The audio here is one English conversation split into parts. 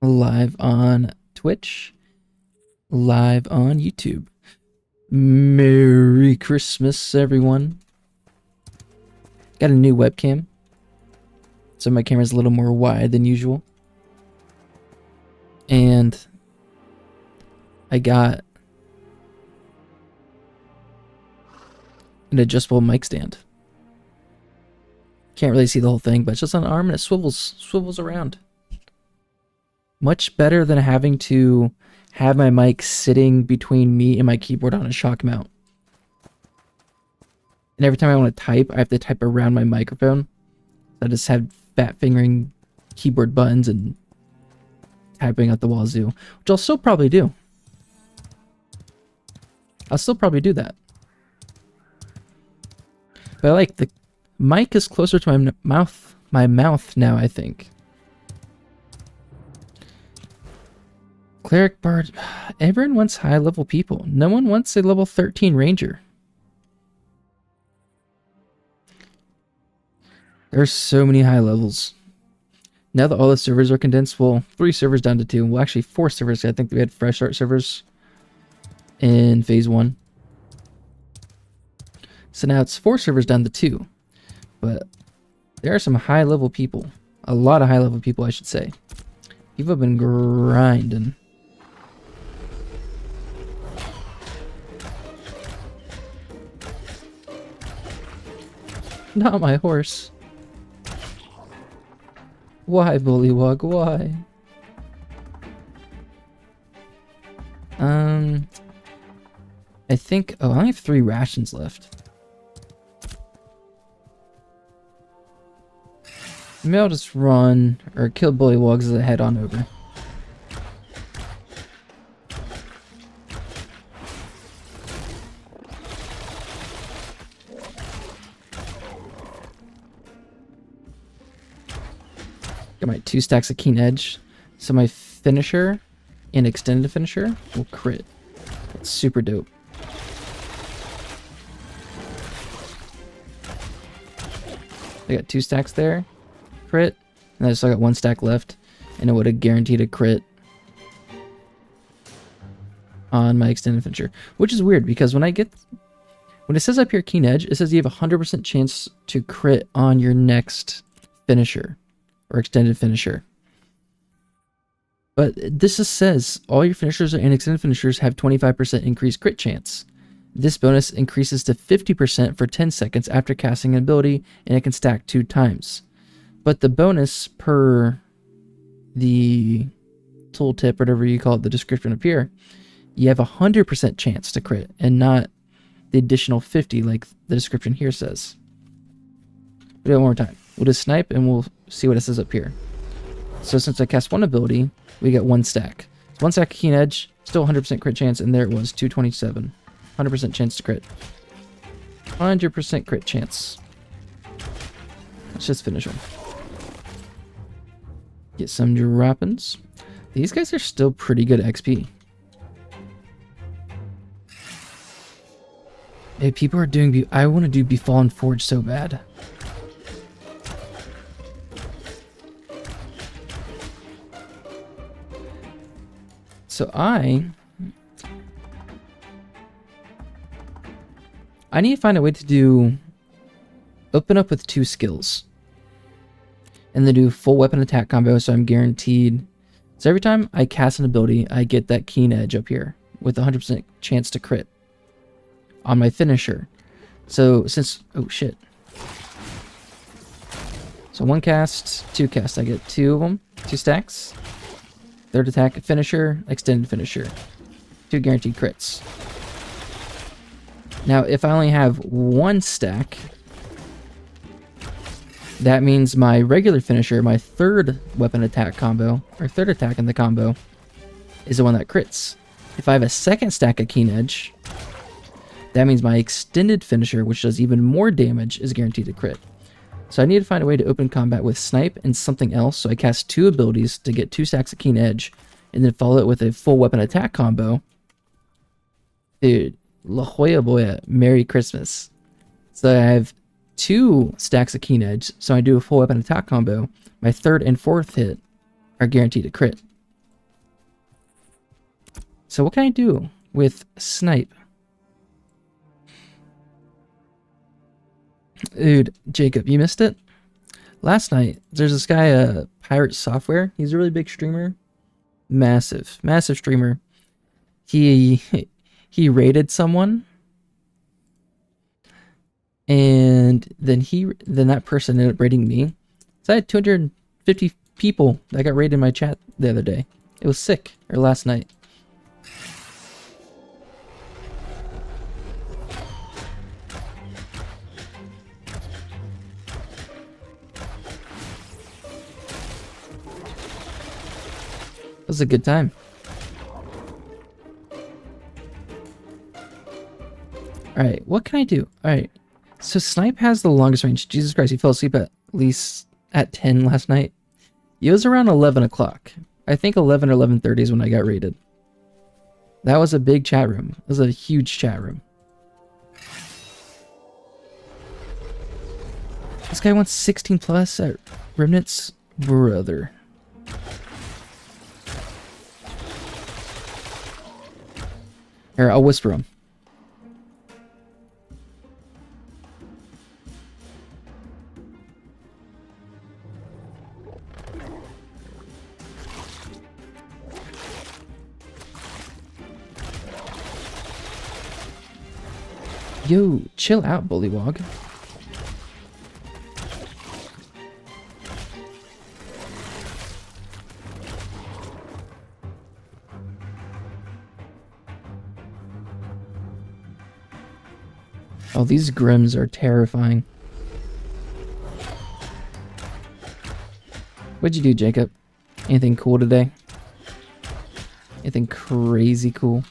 live on Twitch, live on YouTube. Merry Christmas, everyone. Got a new webcam, so my camera's a little more wide than usual. And I got an adjustable mic stand. Can't really see the whole thing, but it's just on an arm and it swivels around. Much better than having to have my mic sitting between me and my keyboard on a shock mount. And every time I want to type, I have to type around my microphone. I just have fat fingering keyboard buttons and typing out the wazoo, which I'll still probably do. I'll still probably do that. But I like the mic is closer to my mouth now, I think. Cleric Bard. Everyone wants high level people. No one wants a level 13 ranger. There's so many high levels. Now that all the servers are condensed, well, 3 servers down to 2. Well, actually 4 servers. I think we had fresh start servers in phase 1. So now it's 4 servers down to 2. But there are some high level people. A lot of high level people, I should say. People have been grinding. Not my horse. Why, Bullywug? Why? I think... Oh, I only have 3 rations left. Maybe I'll just run or kill Bullywugs as I head on over. Got my 2 stacks of Keen Edge. So my finisher and extended finisher will crit. It's super dope. I got 2 stacks there. Crit. And I still got 1 stack left. And it would have guaranteed a crit on my extended finisher. Which is weird because when it says up here Keen Edge, it says you have a 100% chance to crit on your next finisher. Or extended finisher. But this just says all your finishers and extended finishers have 25% increased crit chance. This bonus increases to 50% for 10 seconds after casting an ability, and it can stack 2 times. But the bonus per the tooltip, whatever you call it, the description up here, you have a 100% chance to crit, and not the additional 50 like the description here says. We'll do it one more time. We'll just snipe and we'll see what it says up here. So since I cast 1 ability, we get 1 stack. So 1 stack of Keen Edge, still 100% crit chance, and there it was, 227. 100% chance to crit. 100% crit chance. Let's just finish them. Get some droppings. These guys are still pretty good XP. Hey, people are doing... I want to do Befallen Forge so bad. So I need to find a way to open up with 2 skills. And then do full weapon attack combo so I'm guaranteed. So every time I cast an ability, I get that Keen Edge up here with a 100% chance to crit on my finisher. So since... Oh shit. So 1 cast, 2 cast. I get 2 of them, 2 stacks. 3rd attack, finisher, extended finisher. 2 guaranteed crits. Now, if I only have 1 stack, that means my regular finisher, my 3rd weapon attack combo, or 3rd attack in the combo, is the one that crits. If I have a 2nd stack of Keen Edge, that means my extended finisher, which does even more damage, is guaranteed to crit. So I need to find a way to open combat with Snipe and something else. So I cast 2 abilities to get 2 stacks of Keen Edge, and then follow it with a full weapon attack combo. Dude, La Jolla Boya, Merry Christmas. So I have 2 stacks of Keen Edge, so I do a full weapon attack combo. My 3rd and 4th hit are guaranteed to crit. So what can I do with Snipe? Dude, Jacob, you missed it? Last night, there's this guy, Pirate Software. He's a really big streamer. Massive streamer. He he raided someone, and then that person ended up raiding me. So I had 250 people that got raided in my chat the other day. It was sick, or last night. It was a good time. Alright, what can I do? Alright, so Snipe has the longest range. Jesus Christ, he fell asleep at least at 10 last night. It was around 11 o'clock. I think 11 or 11:30 is when I got raided. That was a big chat room. It was a huge chat room. This guy wants 16 plus at Remnants? Brother. Here, I'll whisper him. Yo, chill out, Bullywog. Oh, these Grims are terrifying. What'd you do, Jacob? Anything cool today? Anything crazy cool?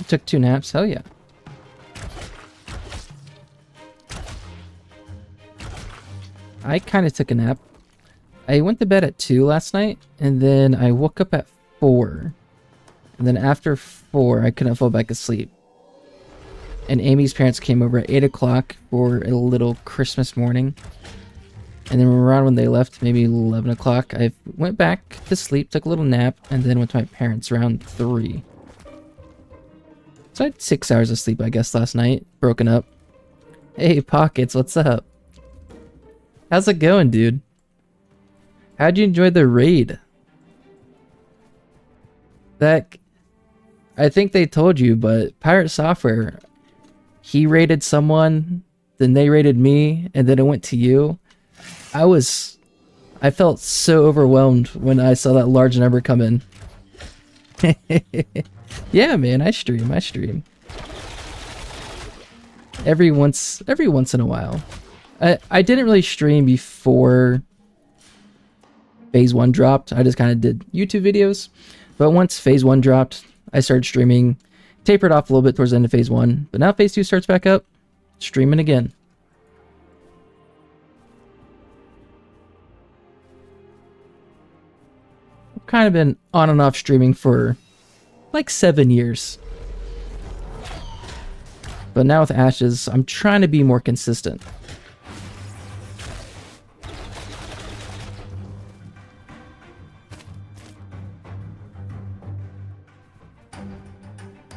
Took 2 naps? Hell yeah. I kind of took a nap. I went to bed at 2 last night, and then I woke up at 4. And then after 4, I couldn't fall back asleep. And Amy's parents came over at 8 o'clock for a little Christmas morning. And then around when they left, maybe 11 o'clock, I went back to sleep, took a little nap, and then went to my parents around 3. So I had 6 hours of sleep, I guess, last night. Broken up. Hey, Pockets, what's up? How's it going, dude? How'd you enjoy the raid? I think they told you, but Pirate Software, he raided someone, then they raided me, and then it went to you. I felt so overwhelmed when I saw that large number come in. Yeah, man, I stream. Every once in a while. I didn't really stream before Phase 1 dropped. I just kind of did YouTube videos. But once Phase 1 dropped, I started streaming. Tapered off a little bit towards the end of Phase 1. But now Phase 2 starts back up. Streaming again. I've kind of been on and off streaming for like 7 years. But now with Ashes, I'm trying to be more consistent.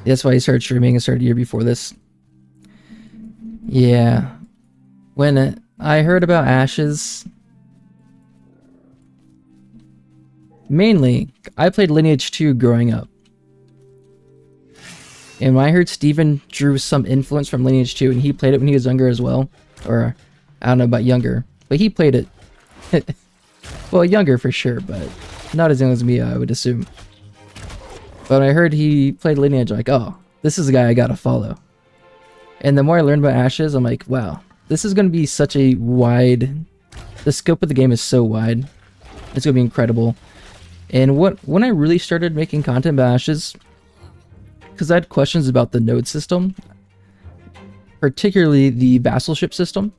That's why I started streaming. I started a year before this. Yeah. When I heard about Ashes, mainly, I played Lineage 2 growing up. And when I heard Steven drew some influence from Lineage 2, and he played it when he was younger as well. Or, I don't know about younger. But he played it. Well, younger for sure, but not as young as me, I would assume. But when I heard he played Lineage, I'm like, oh, this is a guy I gotta follow. And the more I learned about Ashes, I'm like, wow, this is gonna be such a wide... The scope of the game is so wide. It's gonna be incredible. And when I really started making content about Ashes, because I had questions about the node system, particularly the vassalship system.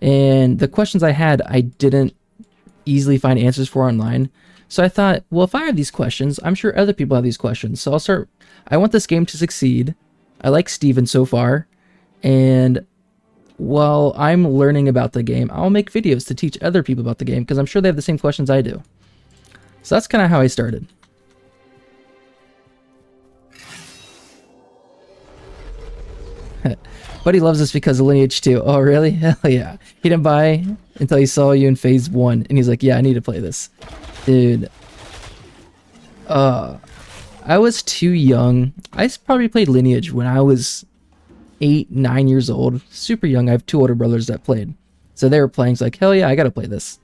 And the questions I had, I didn't easily find answers for online. So I thought, well, if I have these questions, I'm sure other people have these questions. So I want this game to succeed. I like Steven so far, and while I'm learning about the game, I'll make videos to teach other people about the game because I'm sure they have the same questions I do. So that's kind of how I started. Buddy loves us because of Lineage 2. Oh, really? Hell yeah. He didn't buy until he saw you in Phase 1, and he's like, yeah, I need to play this. Dude. I was too young. I probably played Lineage when I was 8, 9 years old. Super young. I have 2 older brothers that played. So they were playing. It's like, hell yeah, I gotta play this.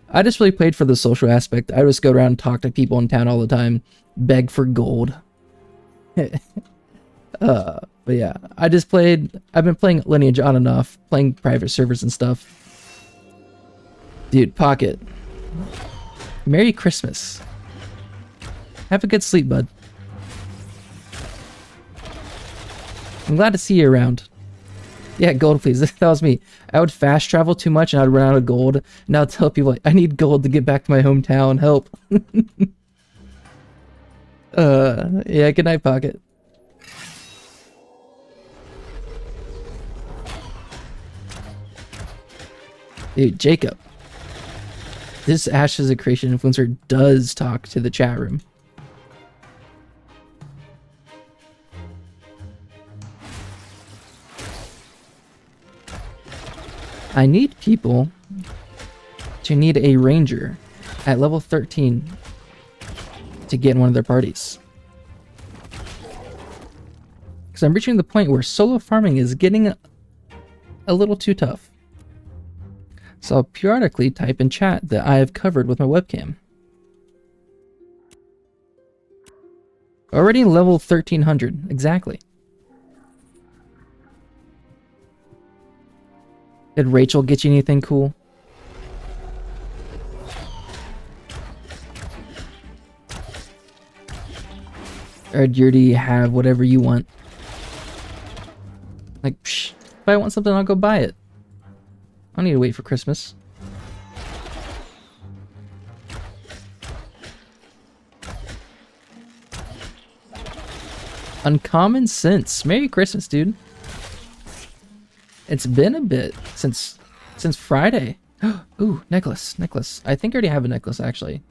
I just really played for the social aspect. I would just go around and talk to people in town all the time. Beg for gold. But yeah, I've been playing Lineage on and off. Playing private servers and stuff. Dude, Pocket. Merry Christmas. Have a good sleep, bud. I'm glad to see you around. Yeah, gold, please. That was me. I would fast travel too much and I'd run out of gold. And I'll tell people, like, I need gold to get back to my hometown. Help. Yeah, good night, Pocket. Dude, Jacob. This Ash is a creation influencer does talk to the chat room. I need people to need a ranger at level 13 to get in one of their parties. Because I'm reaching the point where solo farming is getting a little too tough. So I'll periodically type in chat that I have covered with my webcam. Already level 1300, exactly. Did Rachel get you anything cool? Or do you have whatever you want? Like, psh, if I want something, I'll go buy it. I don't need to wait for Christmas. Uncommon Sense. Merry Christmas, dude. It's been a bit since Friday. Ooh, necklace. I think I already have a necklace, actually.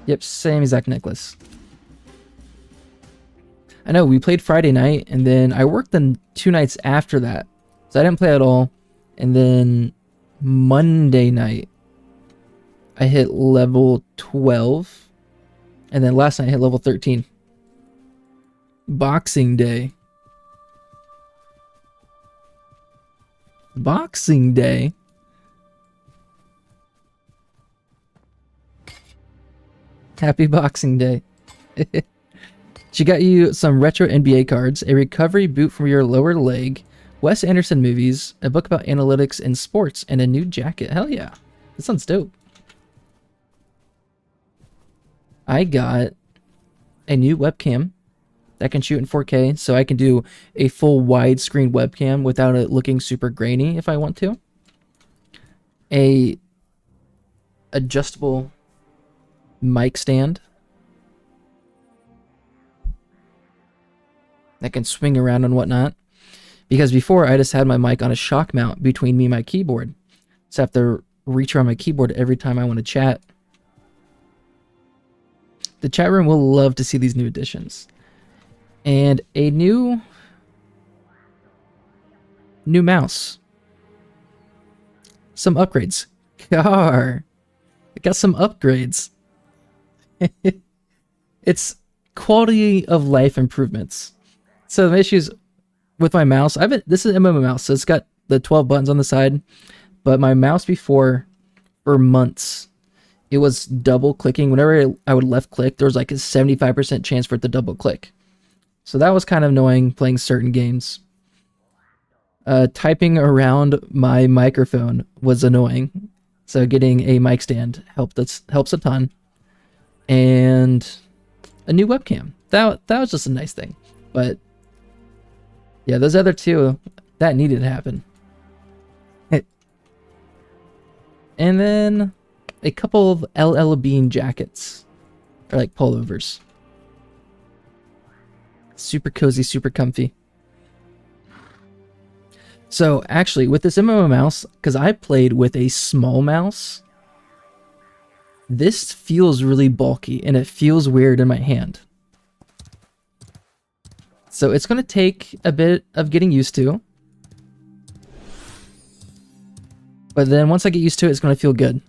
Yep, same exact necklace. I know, we played Friday night, and then I worked the 2 nights after that. So I didn't play at all. And then Monday night, I hit level 12. And then last night I hit level 13. Boxing Day. Boxing Day? Happy Boxing Day. She got you some retro NBA cards, a recovery boot for your lower leg, Wes Anderson movies, a book about analytics and sports, and a new jacket. Hell yeah. This sounds dope. I got a new webcam that can shoot in 4K, so I can do a full widescreen webcam without it looking super grainy if I want to. A adjustable mic stand that can swing around and whatnot. Because before, I just had my mic on a shock mount between me and my keyboard. So I have to reach around my keyboard every time I want to chat. The chat room will love to see these new additions. And a new mouse. Some upgrades. Car. I got some upgrades. It's quality of life improvements. So the issues with my mouse, this is a MMO mouse, so it's got the 12 buttons on the side. But my mouse before, for months, it was double clicking. Whenever I would left click, there was like a 75% chance for it to double click. So that was kind of annoying playing certain games. Typing around my microphone was annoying. So getting a mic stand helps a ton. And a new webcam. That was just a nice thing. But yeah, those other two, that needed to happen. And then a couple of LL Bean jackets. Or like pullovers. Super cozy, super comfy. So actually, with this MMO mouse, because I played with a small mouse, this feels really bulky and it feels weird in my hand. So it's going to take a bit of getting used to. But then once I get used to it, it's going to feel good.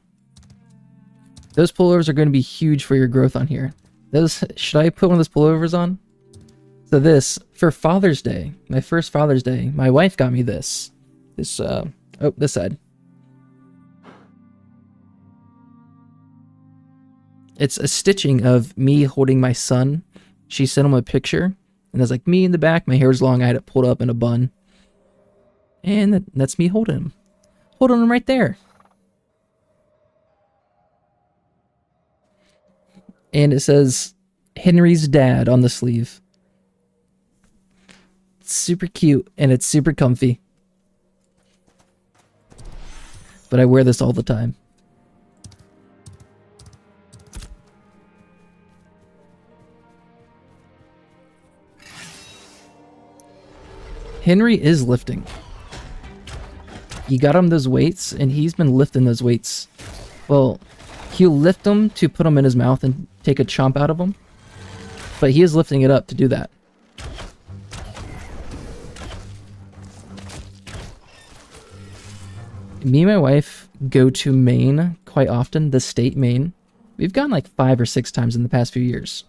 Those pullovers are going to be huge for your growth on here. Should I put one of those pullovers on? So this, for Father's Day, my first Father's Day, my wife got me this. This side. It's a stitching of me holding my son. She sent him a picture, and there's like me in the back, my hair's long, I had it pulled up in a bun. And that's me holding him. Holding him right there. And it says, Henry's dad on the sleeve. It's super cute, and it's super comfy. But I wear this all the time. Henry is lifting. You got him those weights, and he's been lifting those weights. Well, he'll lift them to put them in his mouth and take a chomp out of them. But he is lifting it up to do that. Me and my wife go to Maine quite often, the state Maine. We've gone like 5 or 6 times in the past few years.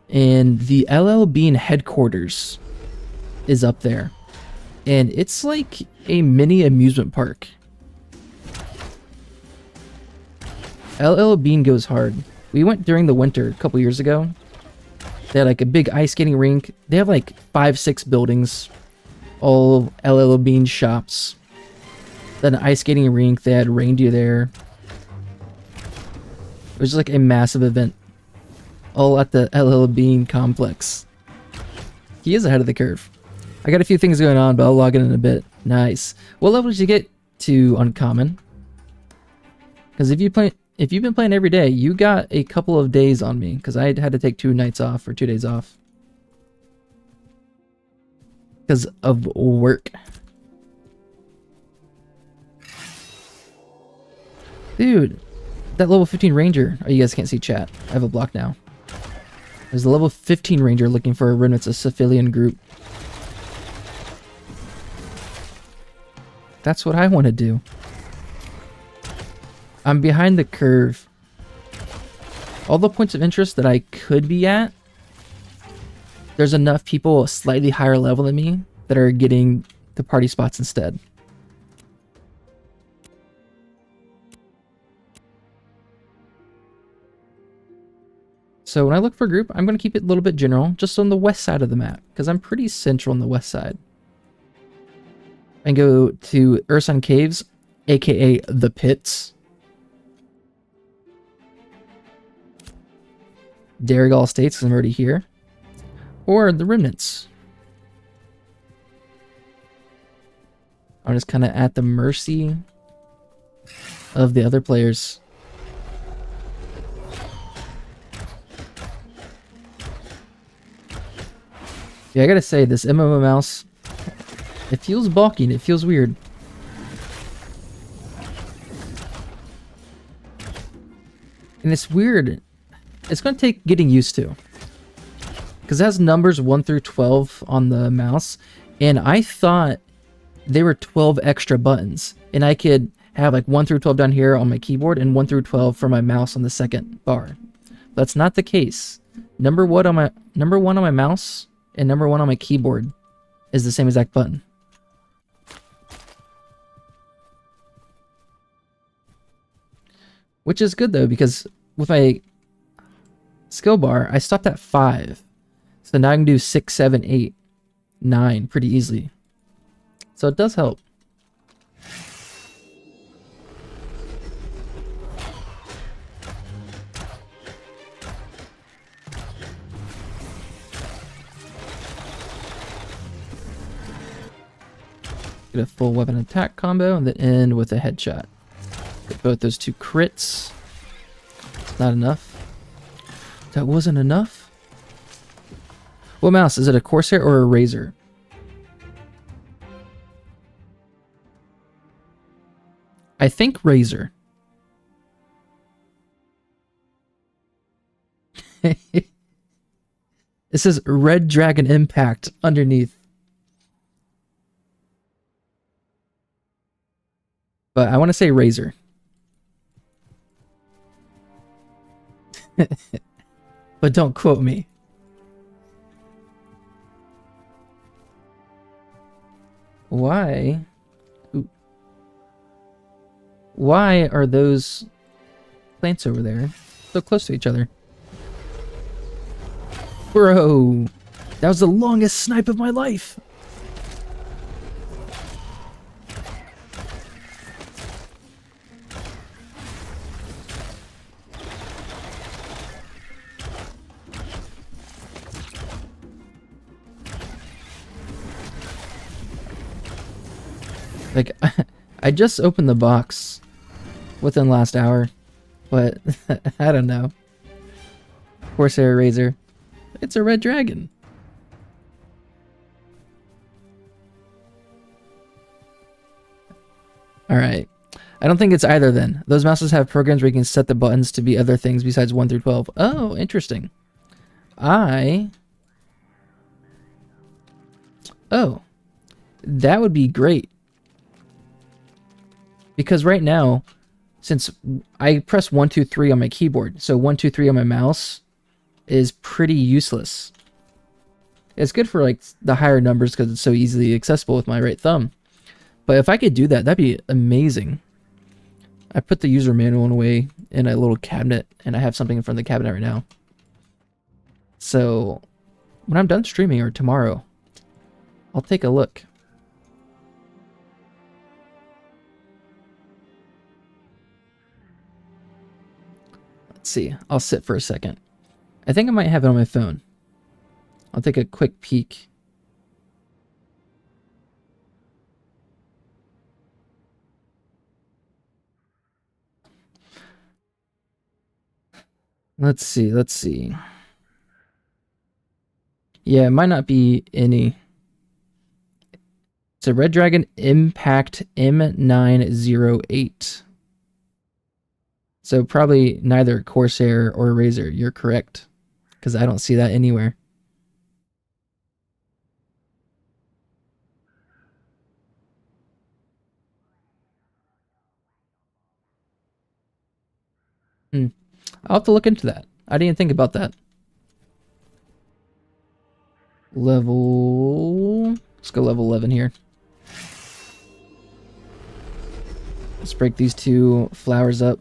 And the LL Bean headquarters is up there. And it's like a mini amusement park. LL Bean goes hard. We went during the winter a couple years ago. They had like a big ice skating rink. They have like 5-6 buildings. All LL Bean shops. Then an ice skating rink. They had reindeer there. It was just like a massive event. All at the LL Bean complex. He is ahead of the curve. I got a few things going on, but I'll log in a bit. Nice. What level did you get to uncommon? Because if you've been playing every day, you got a couple of days on me. Because I had to take 2 nights off or 2 days off. Because of work. Dude, that level 15 ranger. Oh, you guys can't see chat. I have a block now. There's a level 15 ranger looking for a remnants of civilian group. That's what I want to do. I'm behind the curve. All the points of interest that I could be at, there's enough people a slightly higher level than me that are getting the party spots instead. So when I look for a group, I'm going to keep it a little bit general, just on the west side of the map, because I'm pretty central on the west side. And go to Ursun Caves, aka the Pits. Darigal Estates, because I'm already here. Or the Remnants. I'm just kind of at the mercy of the other players. Yeah, I gotta say, this MMO mouse, it feels bulky and it feels weird. And it's weird. It's gonna take getting used to. Because it has numbers 1 through 12 on the mouse. And I thought they were 12 extra buttons. And I could have like 1 through 12 down here on my keyboard and 1 through 12 for my mouse on the second bar. That's not the case. Number 1 on my mouse and number 1 on my keyboard is the same exact button. Which is good though, because with my skill bar, I stopped at 5. So now I can do 6, 7, 8, 9 pretty easily. So it does help. Get a full weapon attack combo and then end with a headshot. Get both those 2 crits. It's not enough. That wasn't enough? What mouse? Is it a Corsair or a Razer? I think Razor. It says Red Dragon Impact underneath. But I want to say Razor. But don't quote me. Why? Ooh. Why are those plants over there so close to each other? Bro, that was the longest snipe of my life. Like, I just opened the box within last hour, but I don't know. Corsair Razor. It's a red dragon. Alright. I don't think it's either then. Those mouses have programs where you can set the buttons to be other things besides 1 through 12. Oh, interesting. Oh. That would be great. Because right now, since I press 1, 2, 3 on my keyboard, so 1, 2, 3 on my mouse is pretty useless. It's good for like the higher numbers because it's so easily accessible with my right thumb. But if I could do that, that'd be amazing. I put the user manual away in a little cabinet, and I have something in front of the cabinet right now. So when I'm done streaming or tomorrow, I'll take a look. Let's see. I'll sit for a second. I think I might have it on my phone. I'll take a quick peek. Let's see. Yeah, it might not be any. It's a Red Dragon Impact M908. So probably neither Corsair or Razor. You're correct. Because I don't see that anywhere. I'll have to look into that. I didn't think about that. Level... Let's go level 11 here. Let's break these two flowers up.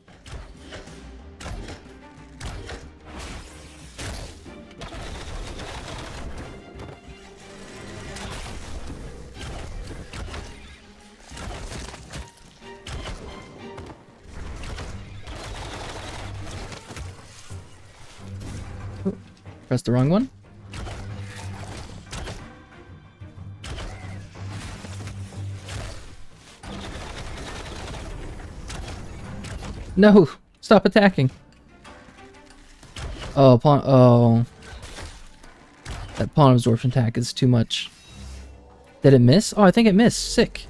Press the wrong one. No! Stop attacking! Oh, oh. That pawn absorption attack is too much. Did it miss? Oh, I think it missed. Sick.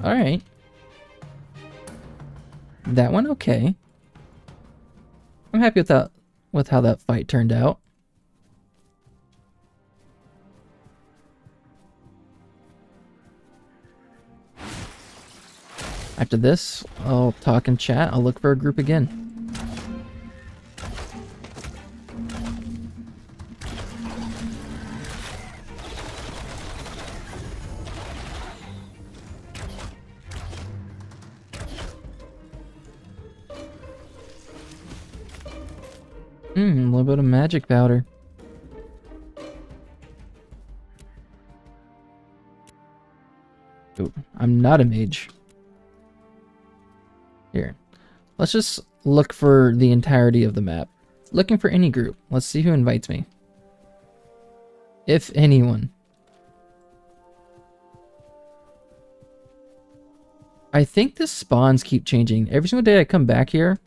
Alright. That one okay. I'm happy with that, with how that fight turned out. After this, I'll talk and chat. I'll look for a group again. A little bit of magic powder. Ooh, I'm not a mage. Here. Let's just look for the entirety of the map. Looking for any group. Let's see who invites me. If anyone. I think the spawns keep changing. Every single day I come back here.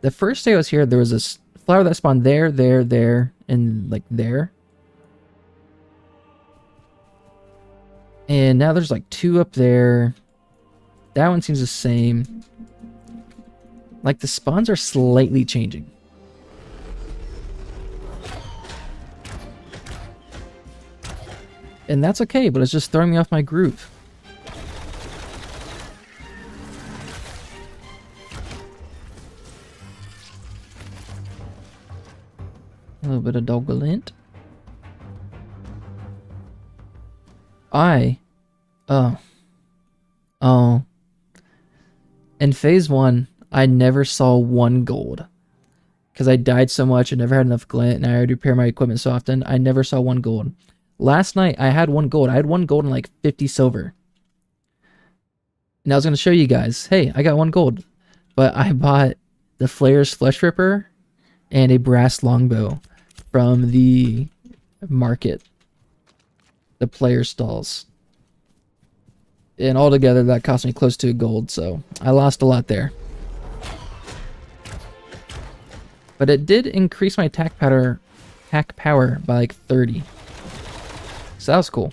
The first day I was here, there was a flower that spawned there, and like there. And now there's like 2 up there. That one seems the same. Like the spawns are slightly changing. And that's okay, but it's just throwing me off my groove. A little bit of doggalint. Oh. In phase 1, I never saw 1 gold. Because I died so much, I never had enough glint, and I already repair my equipment so often, I never saw 1 gold. Last night, I had 1 gold. I had 1 gold and like 50 silver. And I was going to show you guys, hey, I got 1 gold. But I bought the Flayer's Flesh Ripper and a brass longbow from the market. The player stalls. And altogether, that cost me close to a gold, so I lost a lot there. But it did increase my attack power by like 30. So that was cool.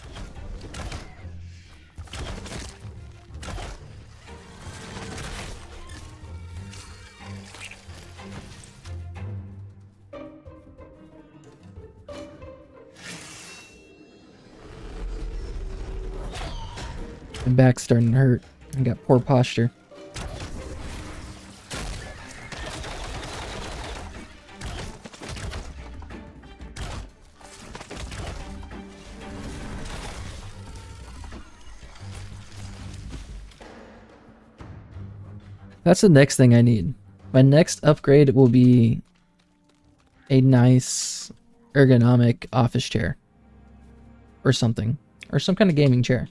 My back's starting to hurt. I got poor posture. That's the next thing I need. My next upgrade will be a nice ergonomic office chair. Or something. Or some kind of gaming chair.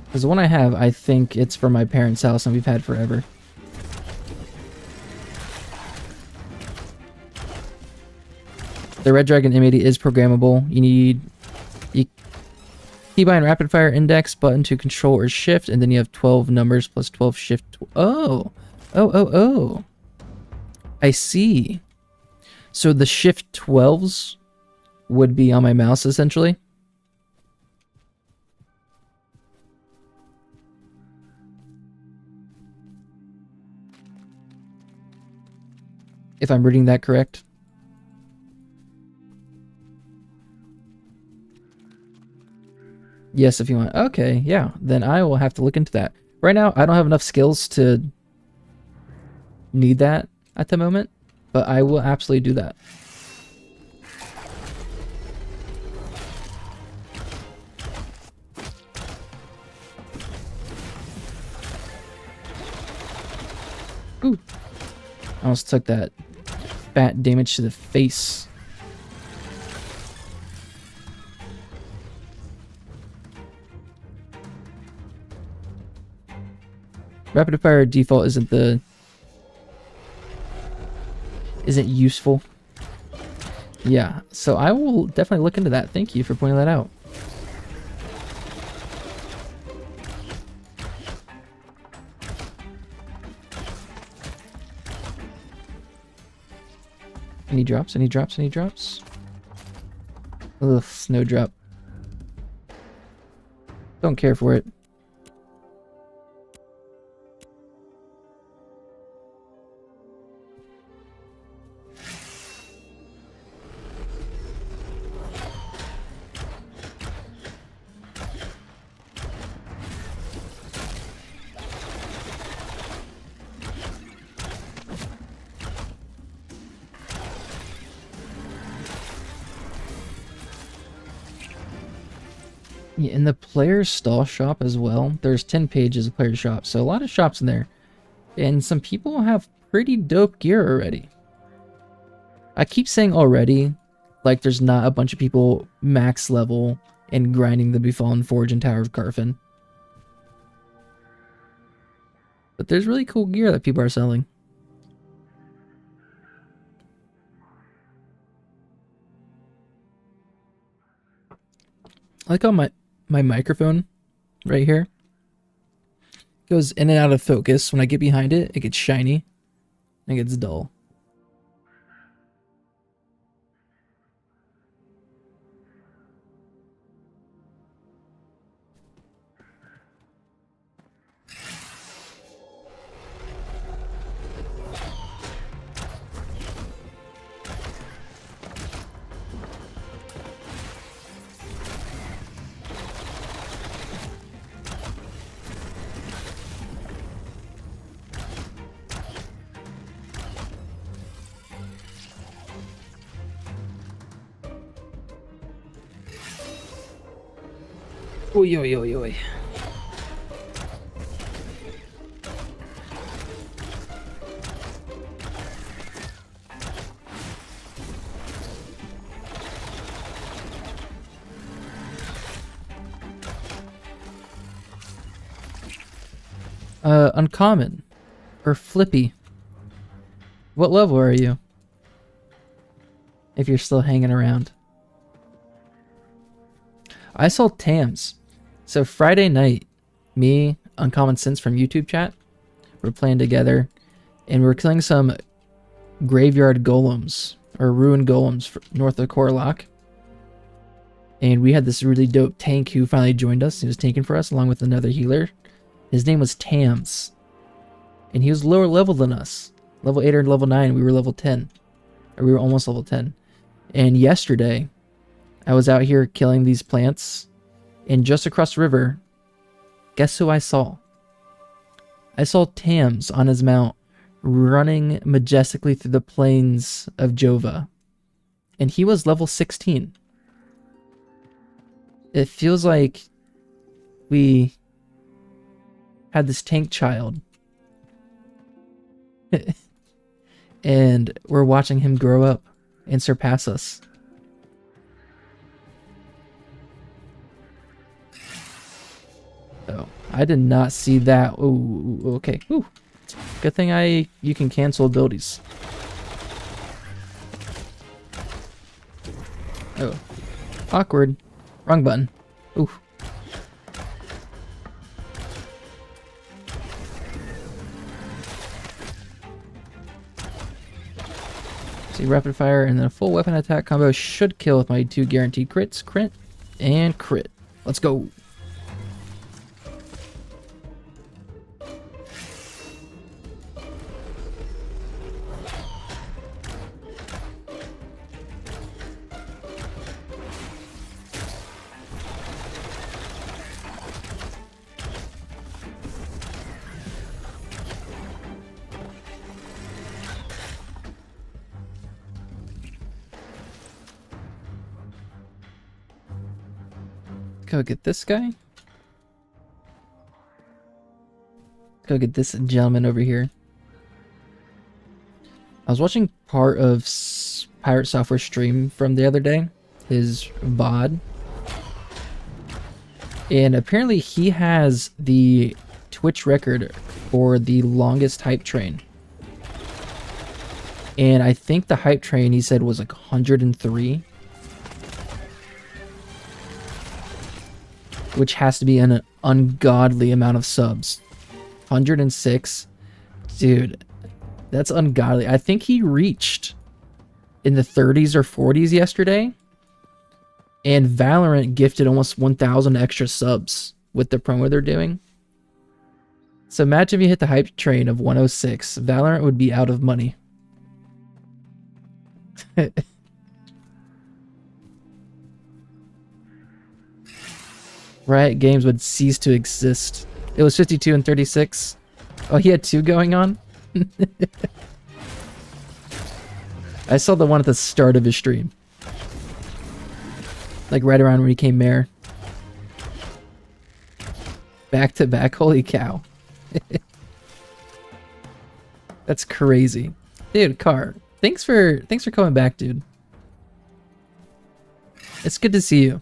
Because the one I have, I think it's from my parents' house and we've had forever. The Red Dragon M80 is programmable. You need keybind rapid fire index button to control or shift, and then you have 12 numbers plus 12 shift. Oh. I see. So the shift 12s would be on my mouse essentially. If I'm reading that correct. Yes, if you want. Okay, yeah. Then I will have to look into that. Right now, I don't have enough skills to need that at the moment, but I will absolutely do that. Ooh. I almost took that fat damage to the face. Rapid fire default isn't useful. Yeah, so I will definitely look into that. Thank you for pointing that out. Any drops? Any drops? Any drops? Ugh, snowdrop. Don't care for it. Yeah, in the player stall shop as well, there's 10 pages of player shop, so a lot of shops in there. And some people have pretty dope gear already. I keep saying already, like there's not a bunch of people max level and grinding the Befallen Forge and Tower of Carfin. But there's really cool gear that people are selling. I like how my microphone right here goes in and out of focus. When I get behind it, it gets shiny. It gets dull. Oy, oy, oy, oy. Uncommon. Or flippy. What level are you? If you're still hanging around. I saw Tams. So Friday night, me, Uncommon Sense from YouTube chat, we're playing together, and we're killing some graveyard golems, or ruined golems north of Corlock. And we had this really dope tank who finally joined us. He was tanking for us along with another healer. His name was Tams. And he was lower level than us. Level 8 or level 9, we were level 10. Or we were almost level 10. And yesterday, I was out here killing these plants. And just across the river, guess who I saw? I saw Tams on his mount running majestically through the plains of Jova. And he was level 16. It feels like we had this tank child. And we're watching him grow up and surpass us. Oh, I did not see that. Oh, okay. Ooh. Good thing you can cancel abilities. Oh. Awkward. Wrong button. Ooh. See, rapid fire and then a full weapon attack combo should kill with my 2 guaranteed crits. Crit and crit. Let's go. Go get this guy. Go get this gentleman over here. I was watching part of Pirate Software stream from the other day, his VOD. And apparently he has the Twitch record for the longest hype train. And I think the hype train he said was like 103. Which has to be an ungodly amount of subs. 106. Dude, that's ungodly. I think he reached in the 30s or 40s yesterday. And Valorant gifted almost 1,000 extra subs with the promo they're doing. So imagine if you hit the hype train of 106. Valorant would be out of money. Riot Games would cease to exist. It was 52 and 36. Oh, he had 2 going on? I saw the one at the start of his stream. Like right around when he came mayor. Back to back, holy cow. That's crazy. Dude, Car, thanks for coming back, dude. It's good to see you.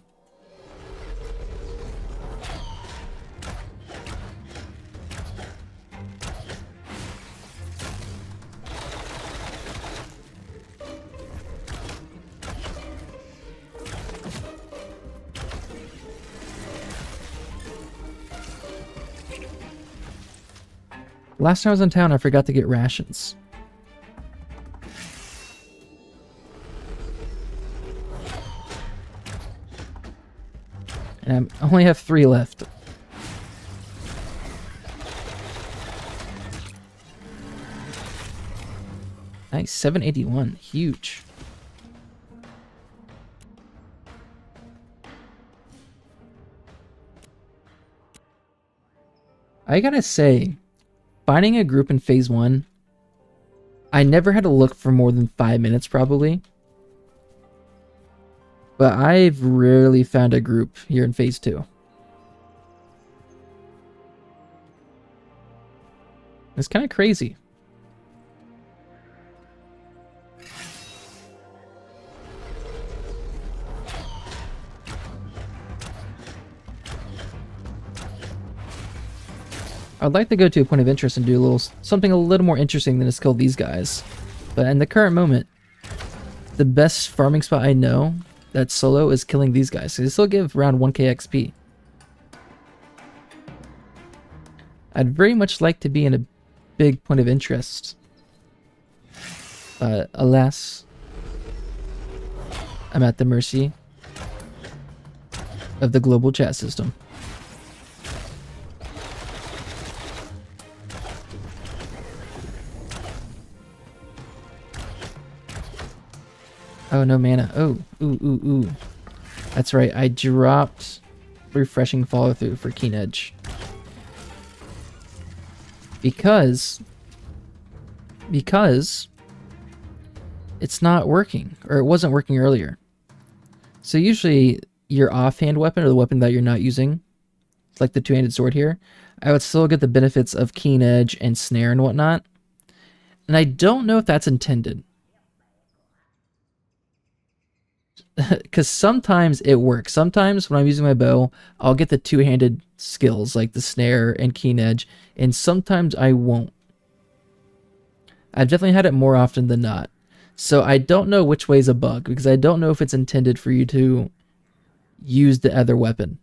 Last time I was in town, I forgot to get rations. And I only have 3 left. Nice, 781. Huge. I gotta say, finding a group in phase 1, I never had to look for more than 5 minutes probably. But I've rarely found a group here in phase 2. It's kind of crazy. I'd like to go to a point of interest and do something a little more interesting than to kill these guys. But in the current moment, the best farming spot I know that's solo is killing these guys. So they still give around 1k XP. I'd very much like to be in a big point of interest. But alas, I'm at the mercy of the global chat system. Oh, no mana. Oh, ooh. That's right, I dropped refreshing follow through for Keen Edge. Because it's not working, or it wasn't working earlier. So usually your offhand weapon, or the weapon that you're not using, it's like the two-handed sword here, I would still get the benefits of Keen Edge and Snare and whatnot. And I don't know if that's intended. Because sometimes it works. Sometimes when I'm using my bow, I'll get the two-handed skills like the Snare and Keen Edge, and sometimes I won't. I've definitely had it more often than not. So I don't know which way is a bug, because I don't know if it's intended for you to use the other weapon,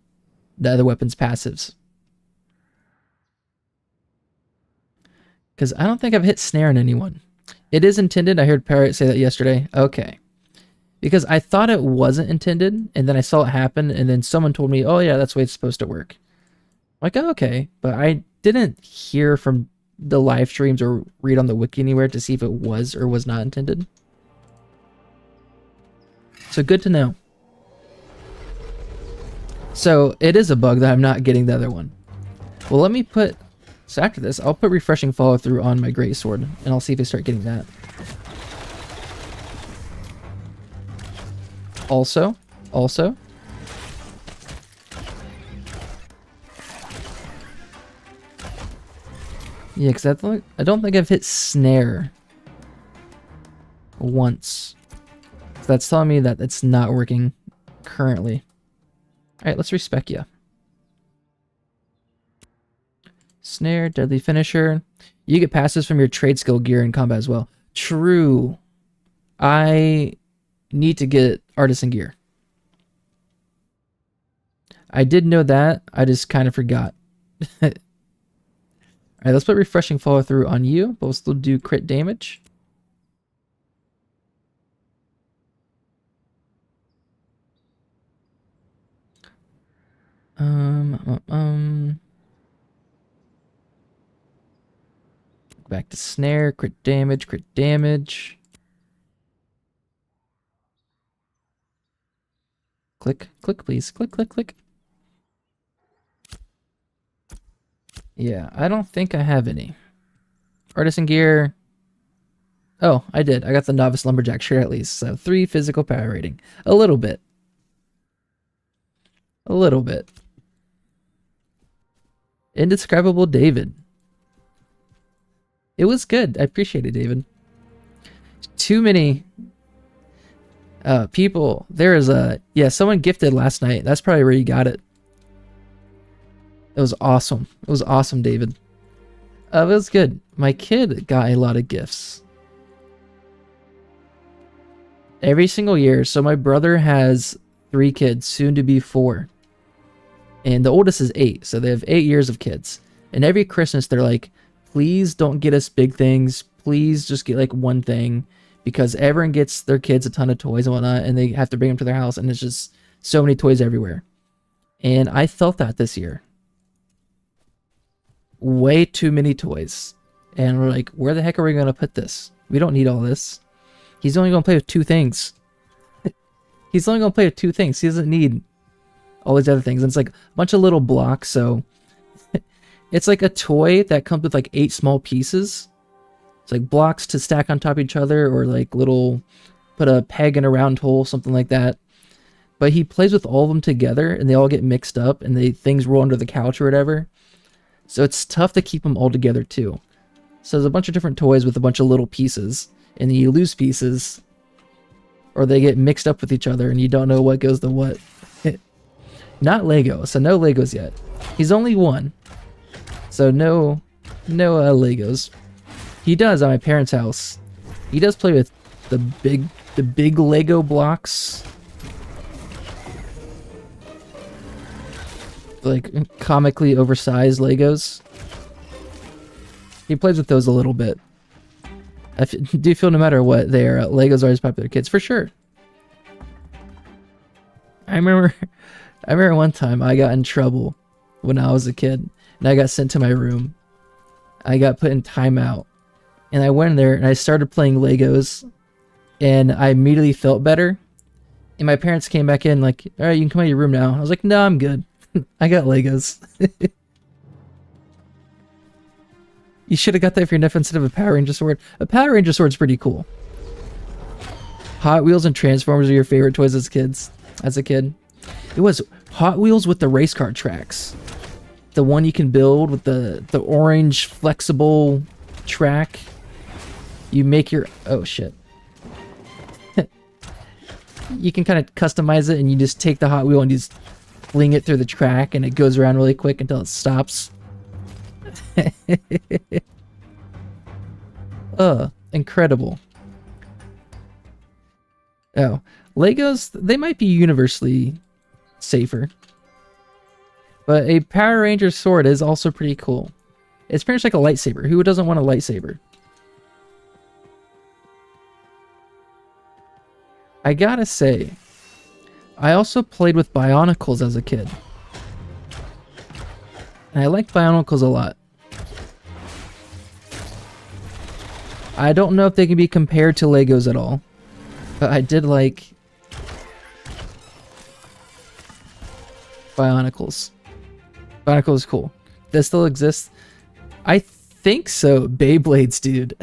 the other weapon's passives. Because I don't think I've hit Snare on anyone. It is intended. I heard Parrot say that yesterday. Okay. Because I thought it wasn't intended, and then I saw it happen, and then someone told me, oh yeah, that's the way it's supposed to work. Like, oh, okay. But I didn't hear from the live streams or read on the wiki anywhere to see if it was or was not intended. So good to know. So it is a bug that I'm not getting the other one. Well, let me put... So after this, I'll put refreshing follow through on my greatsword, and I'll see if I start getting that. Also. Yeah, because I don't think I've hit Snare once. So that's telling me that it's not working currently. Alright, let's respec you. Snare, Deadly Finisher. You get passes from your trade skill gear in combat as well. True. I need to get Artisan gear. I did know that. I just kind of forgot. Alright, let's put refreshing follow through on you, but we'll still do crit damage. Back to Snare, crit damage, crit damage. Click, click, please. Click, click, click. Yeah, I don't think I have any. Artisan gear. Oh, I did. I got the Novice Lumberjack shirt at least. So 3 physical power rating. A little bit. A little bit. Indescribable David. It was good. I appreciate it, David. Too many people. There is a... Yeah, someone gifted last night. That's probably where you got it. It was awesome. It was awesome, David. It was good. My kid got a lot of gifts. Every single year. So my brother has 3 kids, soon to be 4. And the oldest is 8. So they have 8 years of kids. And every Christmas they're like, please don't get us big things. Please just get like one thing. Because everyone gets their kids a ton of toys and whatnot. And they have to bring them to their house. And it's just so many toys everywhere. And I felt that this year. Way too many toys. And we're like, where the heck are we going to put this? We don't need all this. He's only going to play with 2 things. He's only going to play with 2 things. He doesn't need all these other things. And it's like a bunch of little blocks. So it's like a toy that comes with like 8 small pieces. It's like blocks to stack on top of each other, or like little, put a peg in a round hole, something like that. But he plays with all of them together, and they all get mixed up, and things roll under the couch or whatever. So it's tough to keep them all together too. So there's a bunch of different toys with a bunch of little pieces, and then you lose pieces, or they get mixed up with each other, and you don't know what goes to what. Not Lego, so no Legos yet. He's only 1, so no Legos. He does at my parents' house. He does play with the big Lego blocks, like comically oversized Legos. He plays with those a little bit. I do feel no matter what, Legos are always popular kids for sure. I remember one time I got in trouble when I was a kid, and I got sent to my room. I got put in timeout. And I went in there and I started playing Legos, and I immediately felt better. And my parents came back in like, all right, you can come out of your room now. I was like, no, I'm good. I got Legos. You should have got that for your nephew instead of a Power Ranger sword. A Power Ranger sword's pretty cool. Hot Wheels and Transformers are your favorite toys as a kid. It was Hot Wheels with the race car tracks. The one you can build with the orange flexible track. You make your... Oh, shit. You can kind of customize it, and you just take the Hot Wheel and you just fling it through the track, and it goes around really quick until it stops. Incredible. Oh, Legos, they might be universally safer. But a Power Ranger sword is also pretty cool. It's pretty much like a lightsaber. Who doesn't want a lightsaber? I gotta say, I also played with Bionicles as a kid. And I like Bionicles a lot. I don't know if they can be compared to Legos at all, but I did like Bionicles. Bionicles is cool. That still exists? I think so. Beyblades, dude.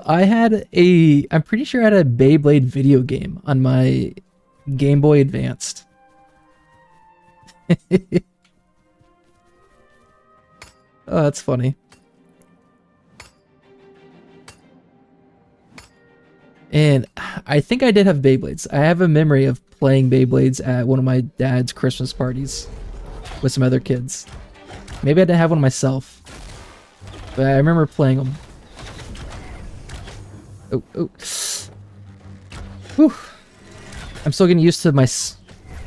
I'm pretty sure I had a Beyblade video game on my Game Boy Advanced. Oh, that's funny. And I think I did have Beyblades. I have a memory of playing Beyblades at one of my dad's Christmas parties with some other kids. Maybe I didn't have one myself, but I remember playing them. Oh. Whew. I'm still getting used to my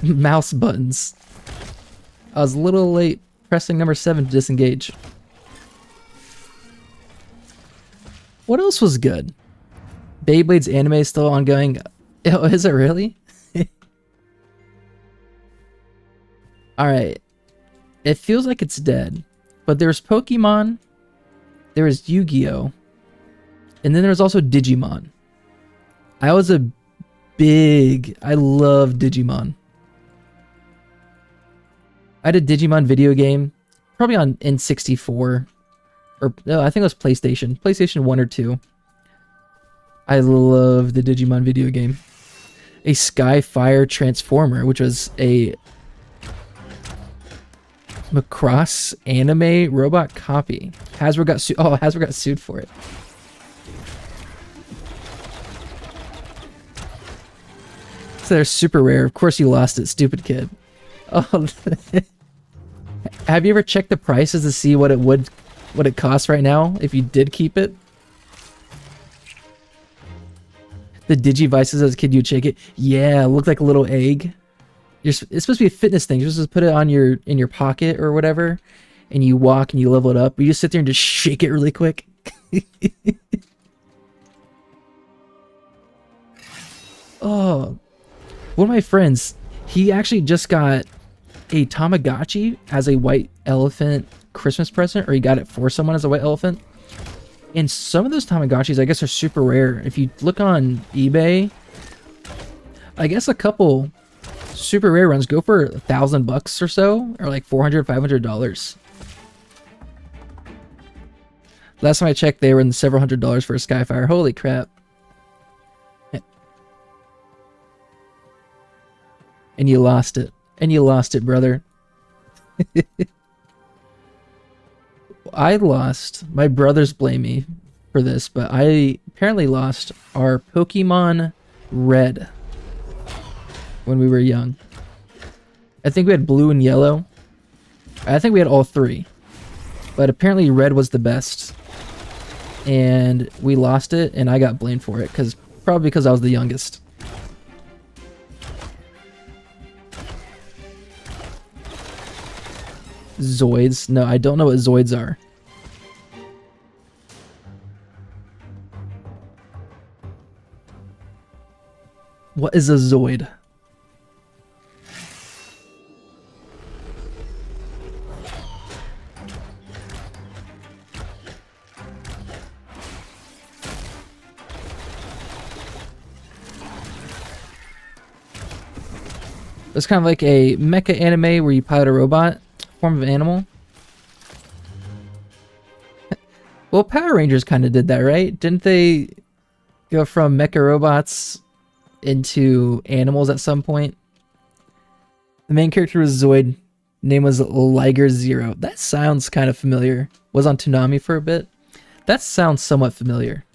mouse buttons. I was a little late pressing number 7 to disengage. What else was good? Beyblade's anime is still ongoing. Oh, is it really? Alright. It feels like it's dead. But there's Pokemon. There was Yu-Gi-Oh! And then there was also Digimon. I loved Digimon. I had a Digimon video game. Probably on N64. Or, no, I think it was PlayStation. PlayStation 1 or 2. I love the Digimon video game. A Skyfire Transformer, which was a Macross anime robot copy. Hasbro got sued for it. So they're super rare. Of course you lost it, stupid kid. Oh, have you ever checked the prices to see what it costs right now if you did keep it? The Digivices as a kid, you'd shake it. Yeah, it looked like a little egg. It's supposed to be a fitness thing. You're supposed to put it on in your pocket or whatever, and you walk and you level it up. You just sit there and just shake it really quick. Oh, one of my friends, He actually just got a Tamagotchi as a white elephant Christmas present, or he got it for someone as a white elephant. And some of those Tamagotchis, I guess, are super rare. If you look on eBay, I guess a couple super rare ones go for $1,000 or so, or like $400, $500. Last time I checked, they were in the several $100s for a Skyfire. Holy crap. And you lost it. And you lost it, brother. I lost. My brothers blame me for this, but I apparently lost our Pokemon Red when we were young. I think we had blue and yellow. I think we had all three. But apparently red was the best. And we lost it, and I got blamed for it, probably because I was the youngest. Zoids? No, I don't know what Zoids are. What is a Zoid? It's kind of like a mecha anime where you pilot a robot, form of animal. Well, Power Rangers kind of did that, right? Didn't they go from mecha robots into animals at some point? The main character was Zoid. Name was Liger Zero. That sounds kind of familiar. Was on Toonami for a bit. That sounds somewhat familiar.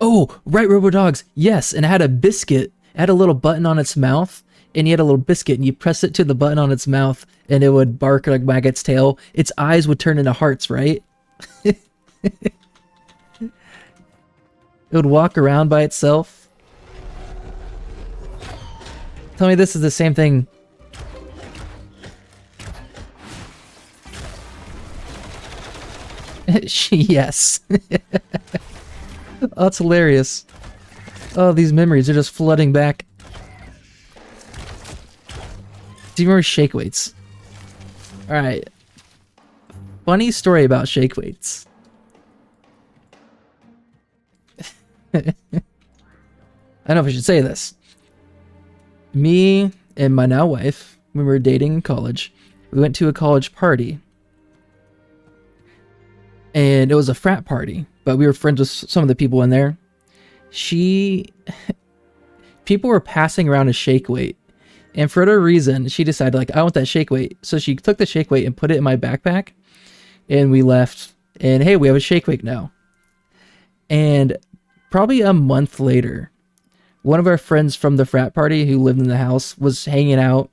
Oh, right, Robodogs. Yes, and it had a biscuit. It had a little button on its mouth, and you had a little biscuit, and you press it to the button on its mouth, and it would bark like wag its tail. Its eyes would turn into hearts, right? It would walk around by itself. Tell me this is the same thing. Yes. Oh, that's hilarious. Oh, these memories are just flooding back. Do you remember shake weights? Alright. Funny story about shake weights. I don't know if I should say this. Me and my now wife, when we were dating in college, we went to a college party. And it was a frat party, but we were friends with some of the people in there. People were passing around a shake weight, and for whatever reason, she decided, like, I want that shake weight. So she took the shake weight and put it in my backpack, and we left, and hey, we have a shake weight now. And probably a month later, one of our friends from the frat party who lived in the house was hanging out,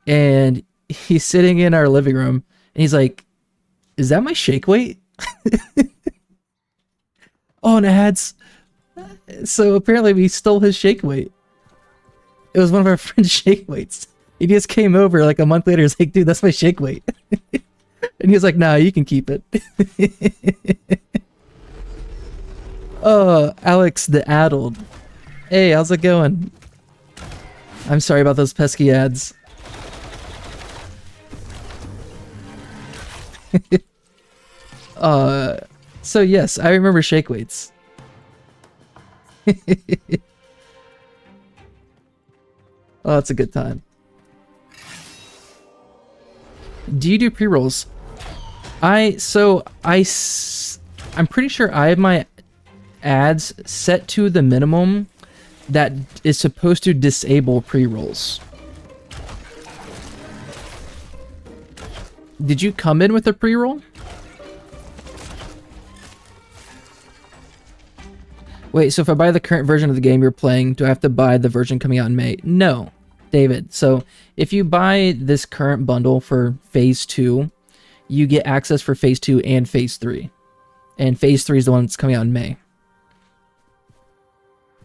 and he's sitting in our living room, and he's like, is that my shake weight? Oh, and it had... So apparently we stole his shake weight. It was one of our friend's shake weights. He just came over like a month later. He's like, dude, that's my shake weight. And he was like, nah, you can keep it. Oh, Alex the Addled. Hey, how's it going? I'm sorry about those pesky ads. So yes, I remember shake weights. Oh, that's a good time. Do you do pre-rolls? I'm pretty sure I have my ads set to the minimum that is supposed to disable pre-rolls. Did you come in with a pre-roll? Wait, so if I buy the current version of the game you're playing, do I have to buy the version coming out in May? No, David. So if you buy this current bundle for Phase 2, you get access for Phase 2 and Phase 3. And Phase 3 is the one that's coming out in May.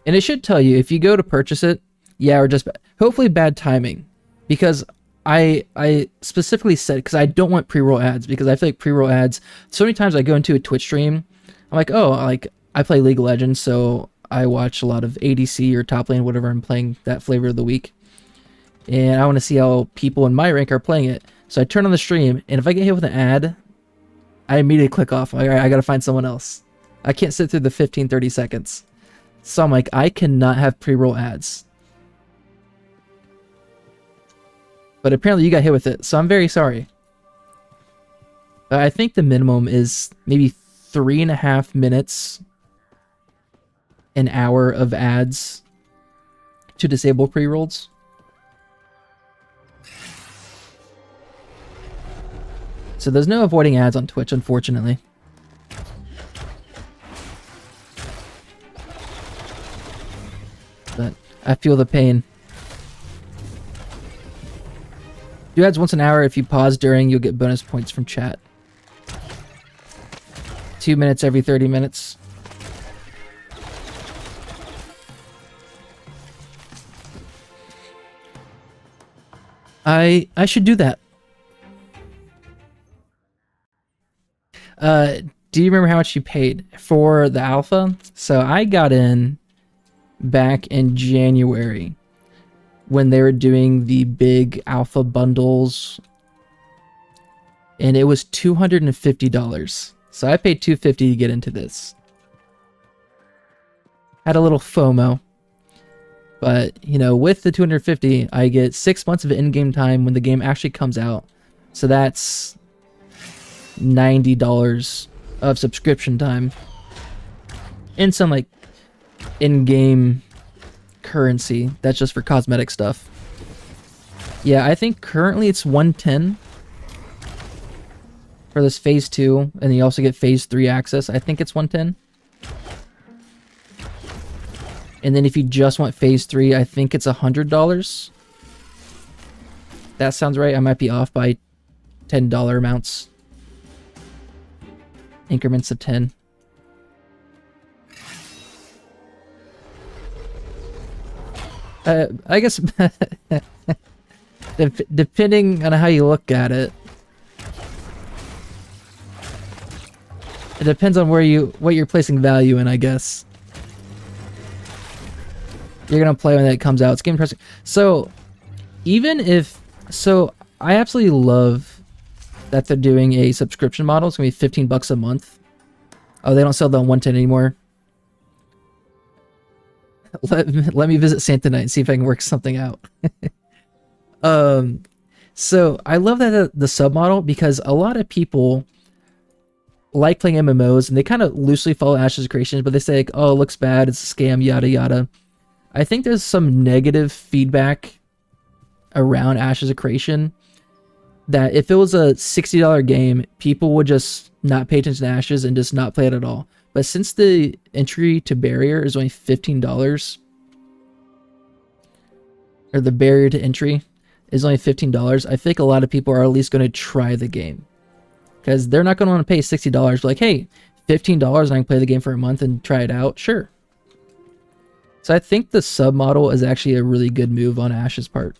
And it should tell you, if you go to purchase it, yeah, or just... Hopefully bad timing. Because I specifically said... Because I don't want pre-roll ads. Because I feel like pre-roll ads... So many times I go into a Twitch stream, I'm like, oh, like... I play League of Legends, so I watch a lot of ADC or top lane, whatever I'm playing that flavor of the week. And I want to see how people in my rank are playing it. So I turn on the stream, and if I get hit with an ad, I immediately click off. I gotta find someone else. I can't sit through the 15, 30 seconds. So I'm like, I cannot have pre-roll ads. But apparently you got hit with it, so I'm very sorry. I think the minimum is maybe 3.5 minutes, an hour of ads to disable pre-rolls. So there's no avoiding ads on Twitch, unfortunately. But I feel the pain. Do ads once an hour. If you pause during, you'll get bonus points from chat. 2 minutes every 30 minutes. I should do that. Do you remember how much you paid for the alpha? So I got in back in January when they were doing the big alpha bundles, and it was $250. So I paid $250 to get into this. Had a little FOMO, but you know, with the $250, I get 6 months of in-game time when the game actually comes out. So that's $90 of subscription time and some like in-game currency that's just for cosmetic stuff. Yeah, I think currently it's 110 for this phase 2, and you also get phase 3 access. I think it's 110. And then if you just want phase 3, I think it's $100. That sounds right. I might be off by $10 amounts. Increments of 10. I guess depending on how you look at it, it depends on what you're placing value in, I guess. You're gonna play when it comes out. It's game pressing. So I absolutely love that they're doing a subscription model. It's gonna be $15 a month. Oh, they don't sell the 110 anymore. Let me visit Santa tonight and see if I can work something out. So I love that the sub model, because a lot of people like playing MMOs and they kind of loosely follow Ashes Creations, but they say like, oh, it looks bad, it's a scam, yada yada. I think there's some negative feedback around Ashes of Creation that if it was a $60 game, people would just not pay attention to Ashes and just not play it at all. But since the entry to barrier is only $15, or the barrier to entry is only $15, I think a lot of people are at least going to try the game. Because they're not going to want to pay $60. Like, hey, $15 and I can play the game for a month and try it out. Sure. So I think the sub model is actually a really good move on Ash's part.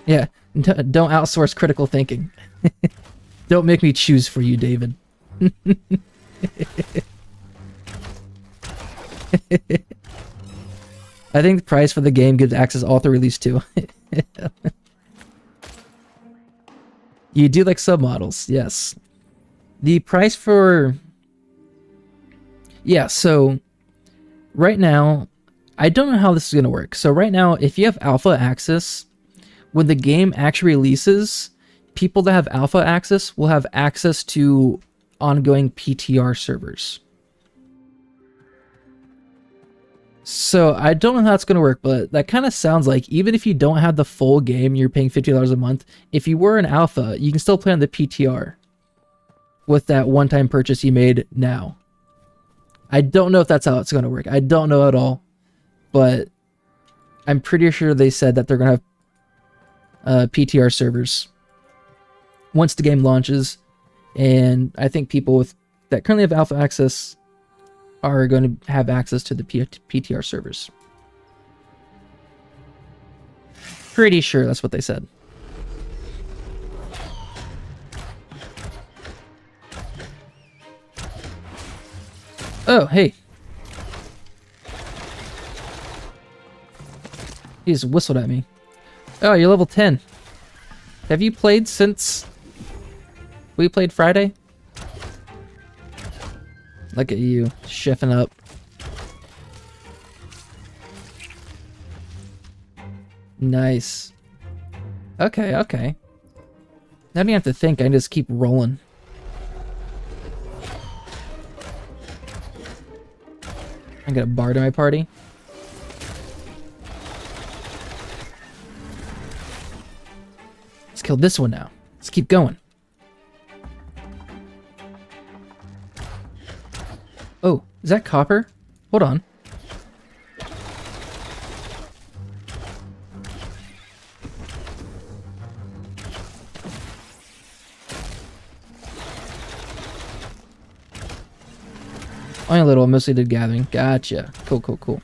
Yeah, don't outsource critical thinking. Don't make me choose for you, David. I think the price for the game gives access all through release too. You do like submodels, yes. The price for... Yeah, so right now, I don't know how this is going to work. So right now, if you have alpha access, when the game actually releases, people that have alpha access will have access to ongoing PTR servers. So I don't know how it's going to work, but that kind of sounds like even if you don't have the full game, you're paying $50 a month. If you were an alpha, you can still play on the PTR with that one-time purchase you made now. I don't know if that's how it's going to work. I don't know at all, but I'm pretty sure they said that they're going to have PTR servers once the game launches, and I think people that currently have alpha access are going to have access to the PTR servers. pretty sure that's what they said. Oh, hey. He just whistled at me. Oh, you're level 10. Have you played since we played Friday? Look at you, chefing up. Nice. Okay, okay. Now I don't have to think, I can just keep rolling. I got a bard in my party. Let's kill this one now. Let's keep going. Oh, is that copper? Hold on. Only a little, mostly did gathering. Gotcha. Cool, cool, cool.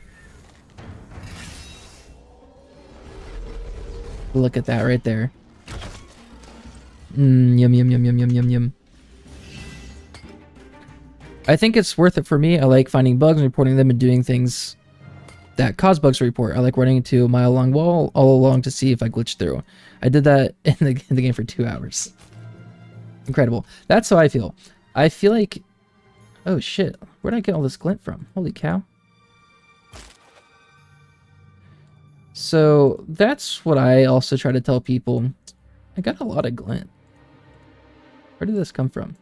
Look at that right there. Yum, yum, yum, yum, yum, yum, yum. I think it's worth it for me. I like finding bugs and reporting them and doing things that cause bugs to report. I like running into a mile-long wall all along to see if I glitch through. I did that in the game for 2 hours. Incredible. That's how I feel. I feel like... Oh shit, where'd I get all this glint from? Holy cow. So that's what I also try to tell people. I got a lot of glint. Where did this come from?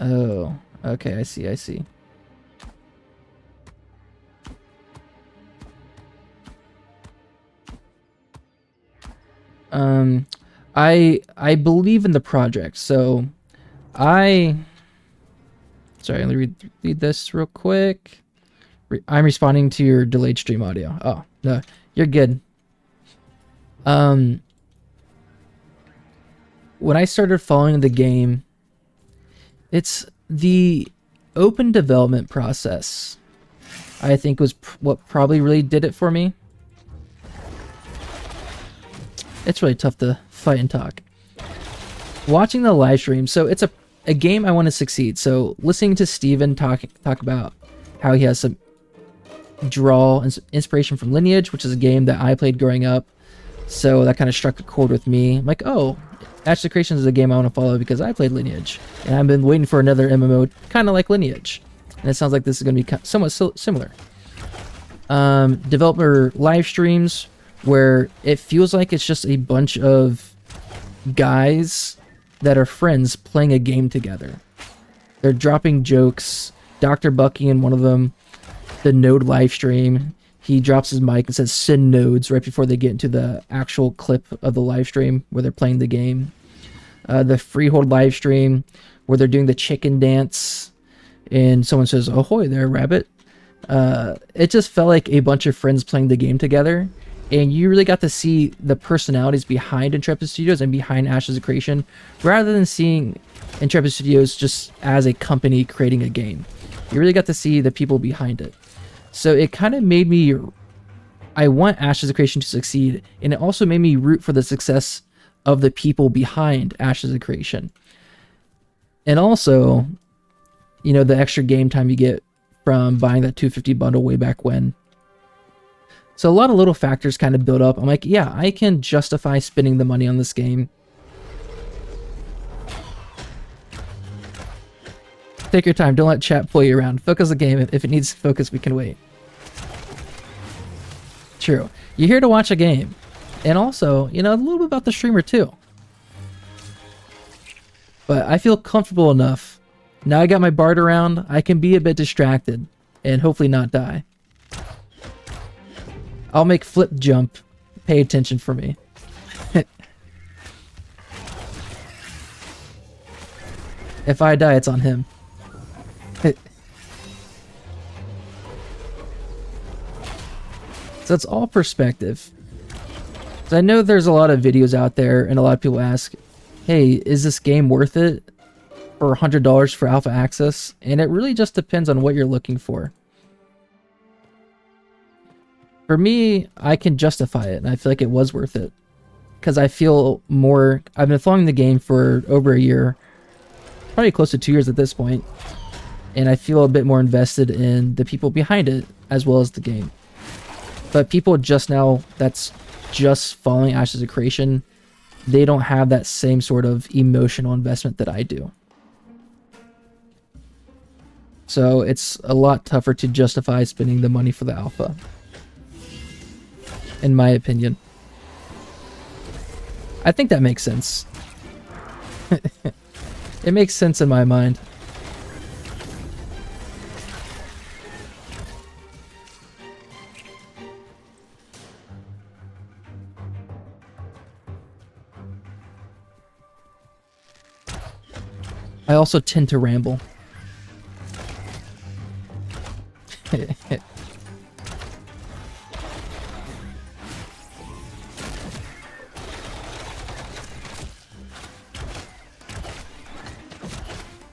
Oh, okay, I see, I see. I believe in the project, so sorry, let me read this real quick. I'm responding to your delayed stream audio. Oh, no, you're good. When I started following the game, it's the open development process, I think, was what probably really did it for me. It's really tough to fight and talk. Watching the live stream, so it's a game I want to succeed. So listening to Steven talk about how he has some draw inspiration from Lineage, which is a game that I played growing up. So that kind of struck a chord with me. I'm like, oh, Ashes of Creation is a game I want to follow because I played Lineage. And I've been waiting for another MMO kind of like Lineage. And it sounds like this is going to be somewhat similar. Developer live streams where it feels like it's just a bunch of guys that are friends playing a game together. They're dropping jokes. Dr. Bucky in one of them, the Node live stream, he drops his mic and says send nodes right before they get into the actual clip of the live stream where they're playing the game. The Freehold live stream where they're doing the chicken dance and someone says, ahoy there, rabbit. It just felt like a bunch of friends playing the game together, and you really got to see the personalities behind Intrepid Studios and behind Ashes of Creation, rather than seeing Intrepid Studios just as a company creating a game. You really got to see the people behind it. So it kind of made me... I want Ashes of Creation to succeed, and it also made me root for the success of the people behind Ashes of Creation. And also, you know, the extra game time you get from buying that $250 bundle way back when. So a lot of little factors kind of build up. I'm like, yeah, I can justify spending the money on this game. Take your time. Don't let chat pull you around. Focus the game. If it needs focus, we can wait. True. You're here to watch a game. And also, you know, a little bit about the streamer too. But I feel comfortable enough. Now I got my bard around, I can be a bit distracted and hopefully not die. I'll make flip jump pay attention for me. If I die, it's on him. So it's all perspective. So I know there's a lot of videos out there and a lot of people ask, hey, is this game worth it for $100 for alpha access? And it really just depends on what you're looking for. For me, I can justify it, and I feel like it was worth it. Because I feel more... I've been following the game for over a year. Probably close to 2 years at this point. And I feel a bit more invested in the people behind it, as well as the game. But people just now, that's just following Ashes of Creation, they don't have that same sort of emotional investment that I do. So it's a lot tougher to justify spending the money for the alpha, in my opinion. I think that makes sense. It makes sense in my mind. I also tend to ramble.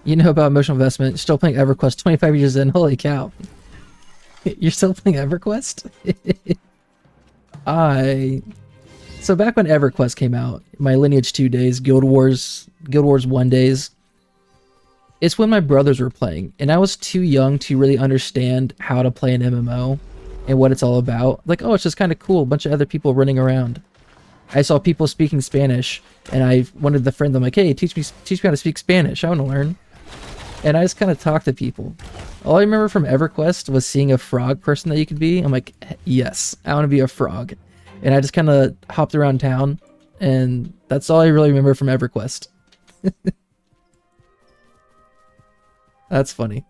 You know about emotional investment. Still playing EverQuest 25 years in. Holy cow. You're still playing EverQuest? So back when EverQuest came out, my Lineage 2 days, Guild Wars 1 days, it's when my brothers were playing, and I was too young to really understand how to play an MMO and what it's all about. Like, oh, it's just kind of cool, a bunch of other people running around. I saw people speaking Spanish, and I wanted the friend, I'm like, hey, teach me how to speak Spanish, I want to learn. And I just kind of talked to people. All I remember from EverQuest was seeing a frog person that you could be. I'm like, yes, I want to be a frog. And I just kind of hopped around town, and that's all I really remember from EverQuest. That's funny.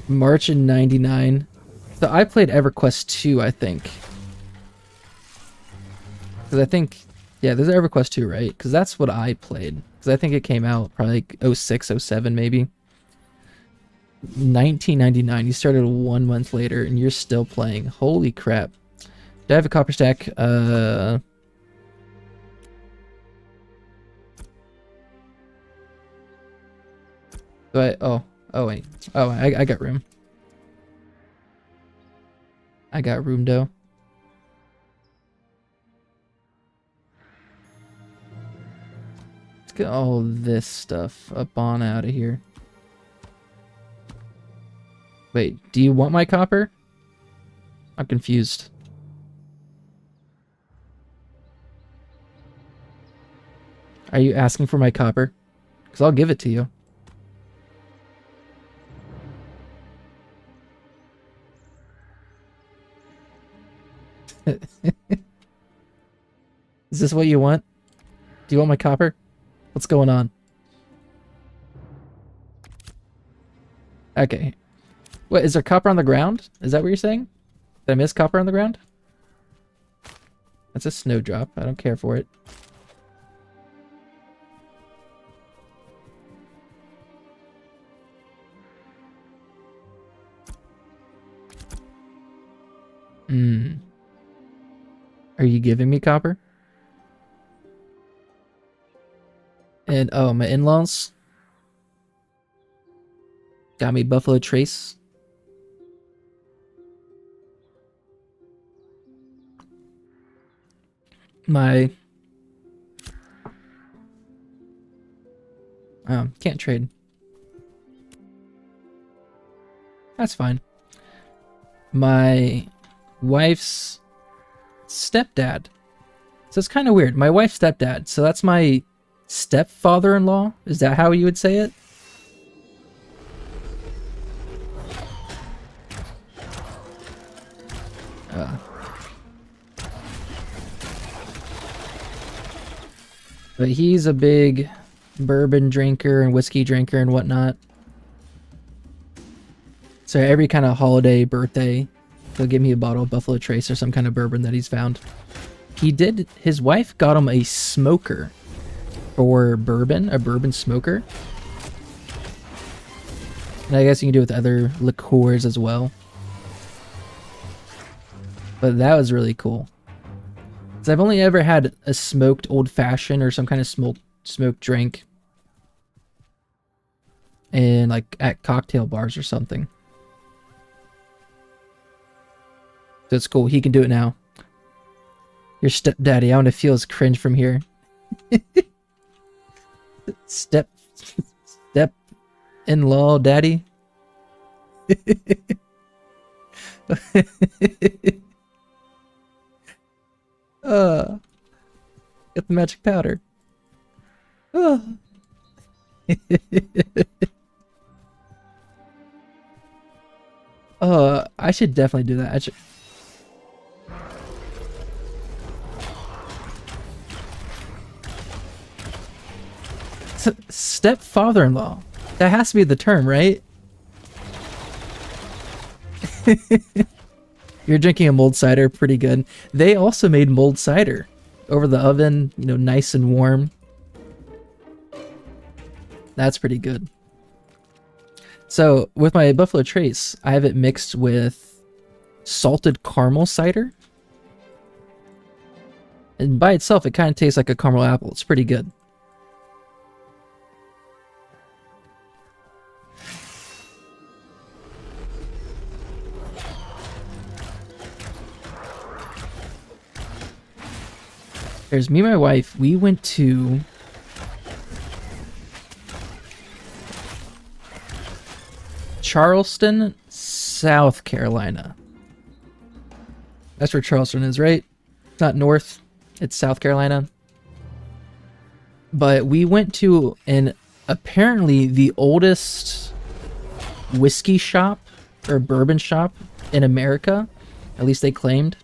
March in 99. So I played EverQuest 2, I think. Because I think, yeah, there's EverQuest 2, right? Because that's what I played. Because I think it came out probably like 06, 07 maybe. 1999. You started 1 month later and you're still playing. Holy crap. Do I have a copper stack? Do I? Oh wait. Oh, I got room. I got room though. Let's get all this stuff up on out of here. Wait, do you want my copper? I'm confused. Are you asking for my copper? Because I'll give it to you. Is this what you want? Do you want my copper? What's going on? Okay. What, is there copper on the ground? Is that what you're saying? Did I miss copper on the ground? That's a snowdrop. I don't care for it. Are you giving me copper? And oh, my in-laws got me Buffalo Trace. My can't trade. That's fine. My wife's stepdad. So it's kind of weird. My wife's stepdad. So that's my stepfather-in-law. Is that how you would say it? But he's a big bourbon drinker and whiskey drinker and whatnot. So every kind of holiday, birthday, he'll give me a bottle of Buffalo Trace or some kind of bourbon that he's found. His wife got him a smoker for bourbon, a bourbon smoker. And I guess you can do it with other liqueurs as well. But that was really cool. Because I've only ever had a smoked old fashioned or some kind of smoked drink. And like at cocktail bars or something. So it's cool. He can do it now. Your stepdaddy. I want to feel his cringe from here. Step in-law daddy. Get the magic powder. I should definitely do that. I should. Stepfather-in-law. That has to be the term, right? You're drinking a mulled cider, pretty good. They also made mulled cider over the oven, you know, nice and warm. That's pretty good. So with my Buffalo Trace, I have it mixed with salted caramel cider. And by itself, it kind of tastes like a caramel apple. It's pretty good. There's me and my wife. We went to Charleston, South Carolina. That's where Charleston is, right? It's not north. It's South Carolina. But we went to apparently the oldest whiskey shop or bourbon shop in America. At least they claimed.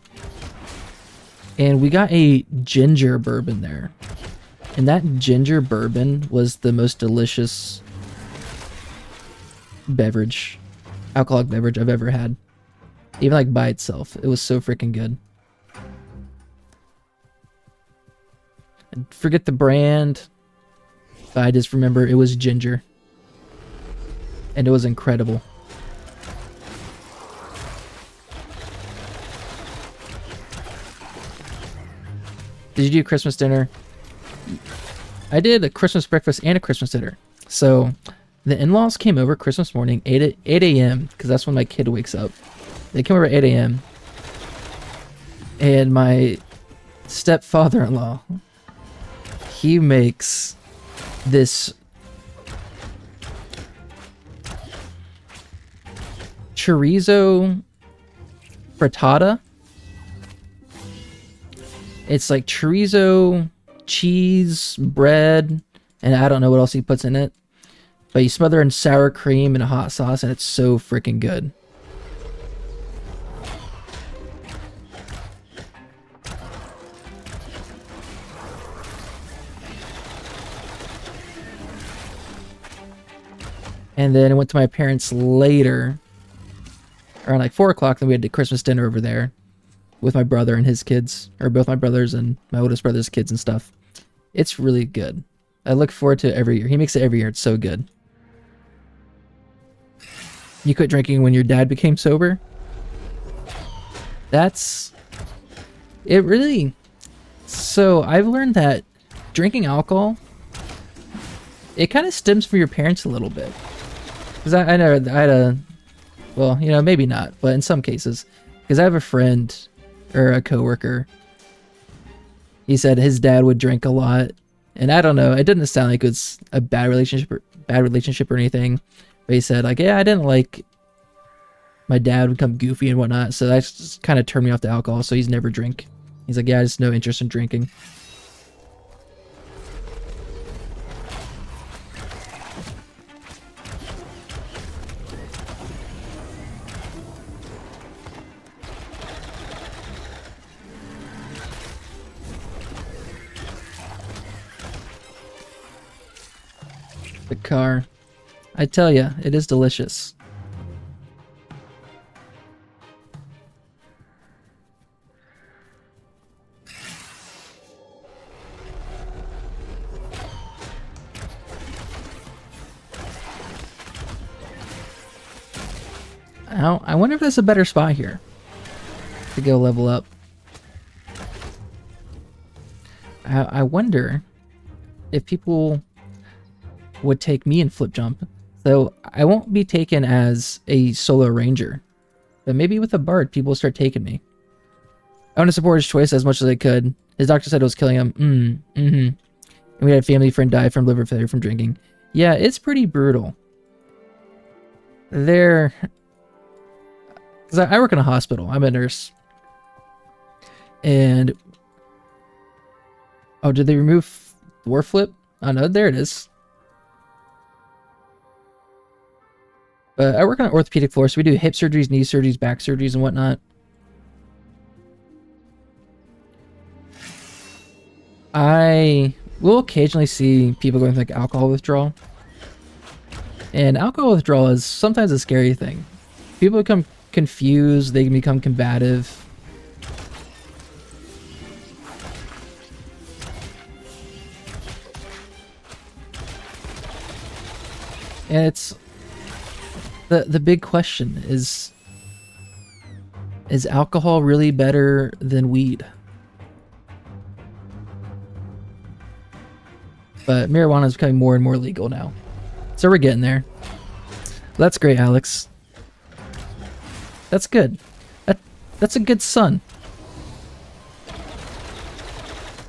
And we got a ginger bourbon there. And that ginger bourbon was the most delicious alcoholic beverage I've ever had. Even like by itself. It was so freaking good. And forget the brand. But I just remember it was ginger. And it was incredible. Did you do Christmas dinner? I did a Christmas breakfast and a Christmas dinner. So the in-laws came over Christmas morning, 8 a.m. because that's when my kid wakes up. They came over at 8 a.m. And my stepfather-in-law, he makes this chorizo frittata. It's like chorizo, cheese, bread, and I don't know what else he puts in it. But you smother in sour cream and a hot sauce, and it's so freaking good. And then I went to my parents later, around like 4 o'clock, then we had the Christmas dinner over there. With my brother and his kids, or both my brothers and my oldest brother's kids and stuff. It's really good. I look forward to it every year. He makes it every year. It's so good. You quit drinking when your dad became sober? It really... So I've learned that drinking alcohol, it kind of stems from your parents a little bit. Because I know I had a... Well, you know, maybe not, but in some cases. Because I have a friend... or a coworker. He said his dad would drink a lot, and I don't know. It didn't sound like it was a bad relationship or anything. But he said like, yeah, I didn't like my dad would become goofy and whatnot, so that just kind of turned me off to alcohol. So he's never drink. He's like, yeah, I just no interest in drinking. The car. I tell ya, it is delicious. I wonder if there's a better spot here. to go level up. I wonder if people would take me in flip jump. So I won't be taken as a solo ranger, but maybe with a bard, people will start taking me. I want to support his choice as much as I could. His doctor said it was killing him. And we had a family friend die from liver failure from drinking. Yeah, it's pretty brutal. Because I work in a hospital. I'm a nurse. And oh, did they remove war flip? Oh no, there it is. But I work on an orthopedic floor, so we do hip surgeries, knee surgeries, back surgeries, and whatnot. I will occasionally see people going through like alcohol withdrawal. And alcohol withdrawal is sometimes a scary thing. People become confused, they can become combative. And it's the big question is alcohol really better than weed? But marijuana is becoming more and more legal now. So we're getting there. That's great, Alex. That's good. That's a good son.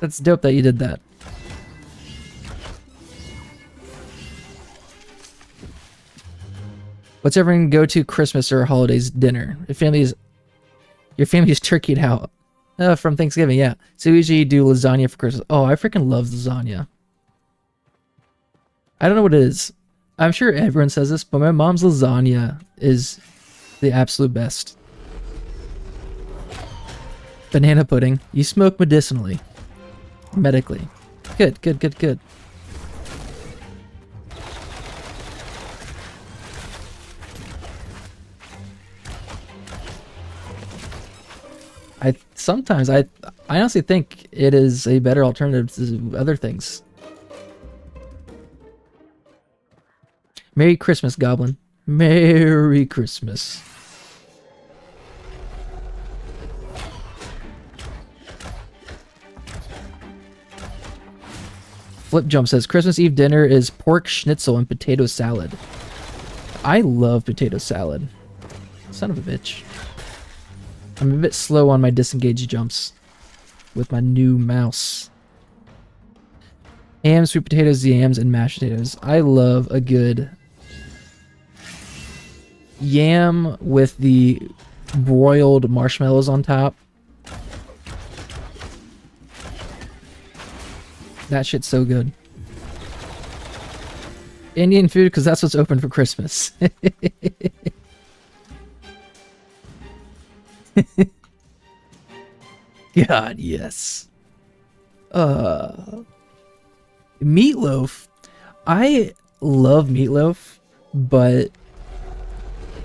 That's dope that you did that. What's everyone go to Christmas or holidays dinner? Your family's turkeyed out from Thanksgiving, yeah. So we usually do lasagna for Christmas. Oh, I freaking love lasagna. I don't know what it is. I'm sure everyone says this, but my mom's lasagna is the absolute best. Banana pudding. You smoke medicinally. Medically. Good, good, good, good. Sometimes I honestly think it is a better alternative to other things. Merry Christmas, Goblin. Merry Christmas. Flip Jump says Christmas Eve dinner is pork schnitzel and potato salad. I love potato salad. Son of a bitch. I'm a bit slow on my disengage jumps with my new mouse. Ham, sweet potatoes, yams, and mashed potatoes. I love a good yam with the broiled marshmallows on top. That shit's so good. Indian food, because that's what's open for Christmas. God, yes. Meatloaf. I love meatloaf, but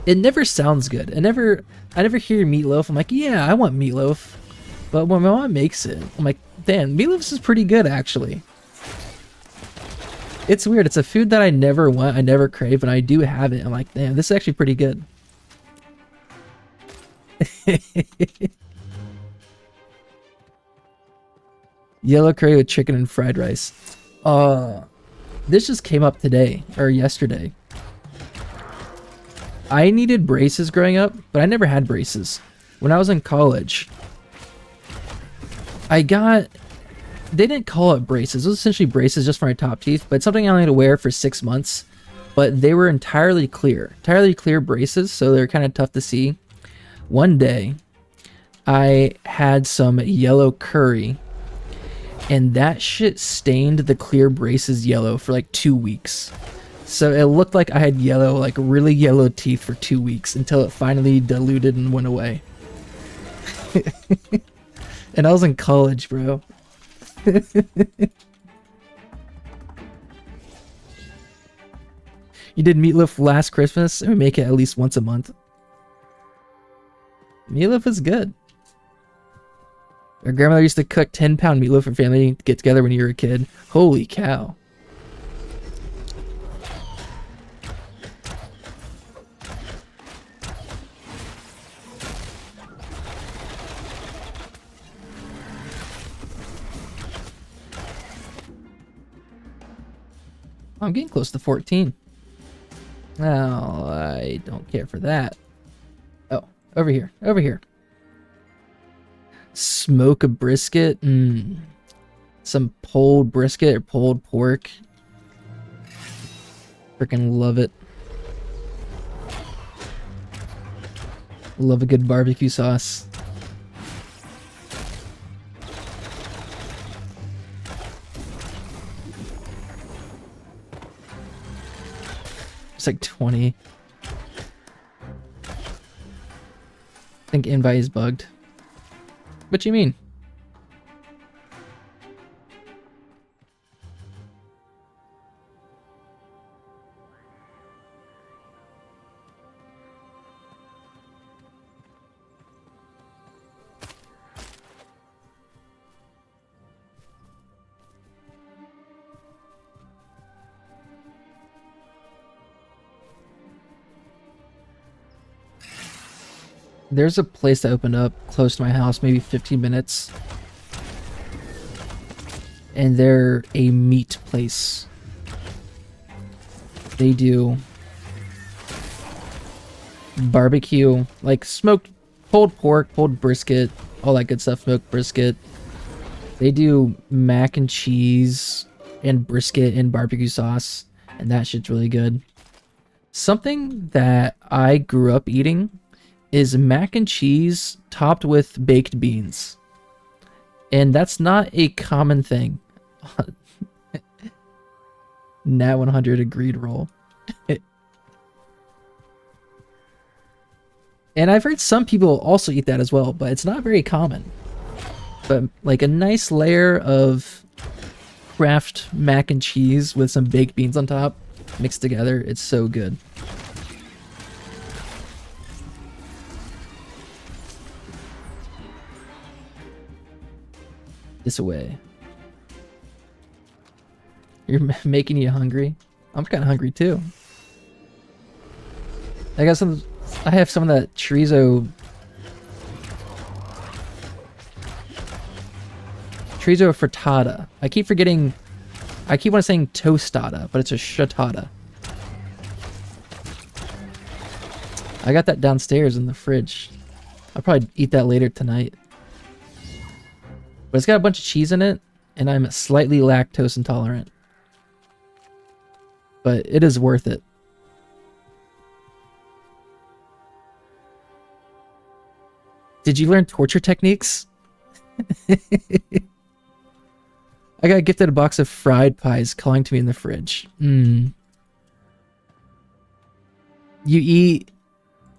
it never sounds good. I never hear meatloaf. I'm like, yeah, I want meatloaf. But when my mom makes it, I'm like, damn, meatloaf is pretty good, actually. It's weird. It's a food that I never want, I never crave, and I do have it. I'm like, damn, this is actually pretty good. Yellow curry with chicken and fried rice. This just came up today, or yesterday. I needed braces growing up, but I never had braces. When I was in college, they didn't call it braces. It was essentially braces just for my top teeth, but it's something I only had to wear for 6 months. But they were entirely clear braces, so they're kind of tough to see. One day, I had some yellow curry, and that shit stained the clear braces yellow for like 2 weeks. So it looked like I had yellow, like really yellow teeth for 2 weeks until it finally diluted and went away. And I was in college, bro. You did meatloaf last Christmas, and we make it at least once a month. Meatloaf is good. Our grandmother used to cook 10-pound meatloaf for family to get together when you were a kid. Holy cow. I'm getting close to 14. Oh, I don't care for that. Oh, over here. Over here. Smoke a brisket. Some pulled brisket or pulled pork. Freaking love it. Love a good barbecue sauce. It's like 20. I think invite is bugged. What you mean? There's a place that opened up close to my house, maybe 15 minutes. And they're a meat place. They do barbecue, like smoked pulled pork, pulled brisket, all that good stuff, smoked brisket. They do mac and cheese and brisket and barbecue sauce, and that shit's really good. Something that I grew up eating is mac and cheese topped with baked beans. And that's not a common thing. Nat 100 agreed roll. And I've heard some people also eat that as well, but it's not very common. But like a nice layer of Kraft mac and cheese with some baked beans on top mixed together, it's so good. This away. You're making you hungry? I'm kind of hungry too. I got some. I have some of that chorizo frittata. I keep forgetting. I keep on saying tostada, but it's a shatada. I got that downstairs in the fridge. I'll probably eat that later tonight. But it's got a bunch of cheese in it, and I'm slightly lactose intolerant. But it is worth it. Did you learn torture techniques? I got gifted a box of fried pies calling to me in the fridge. You eat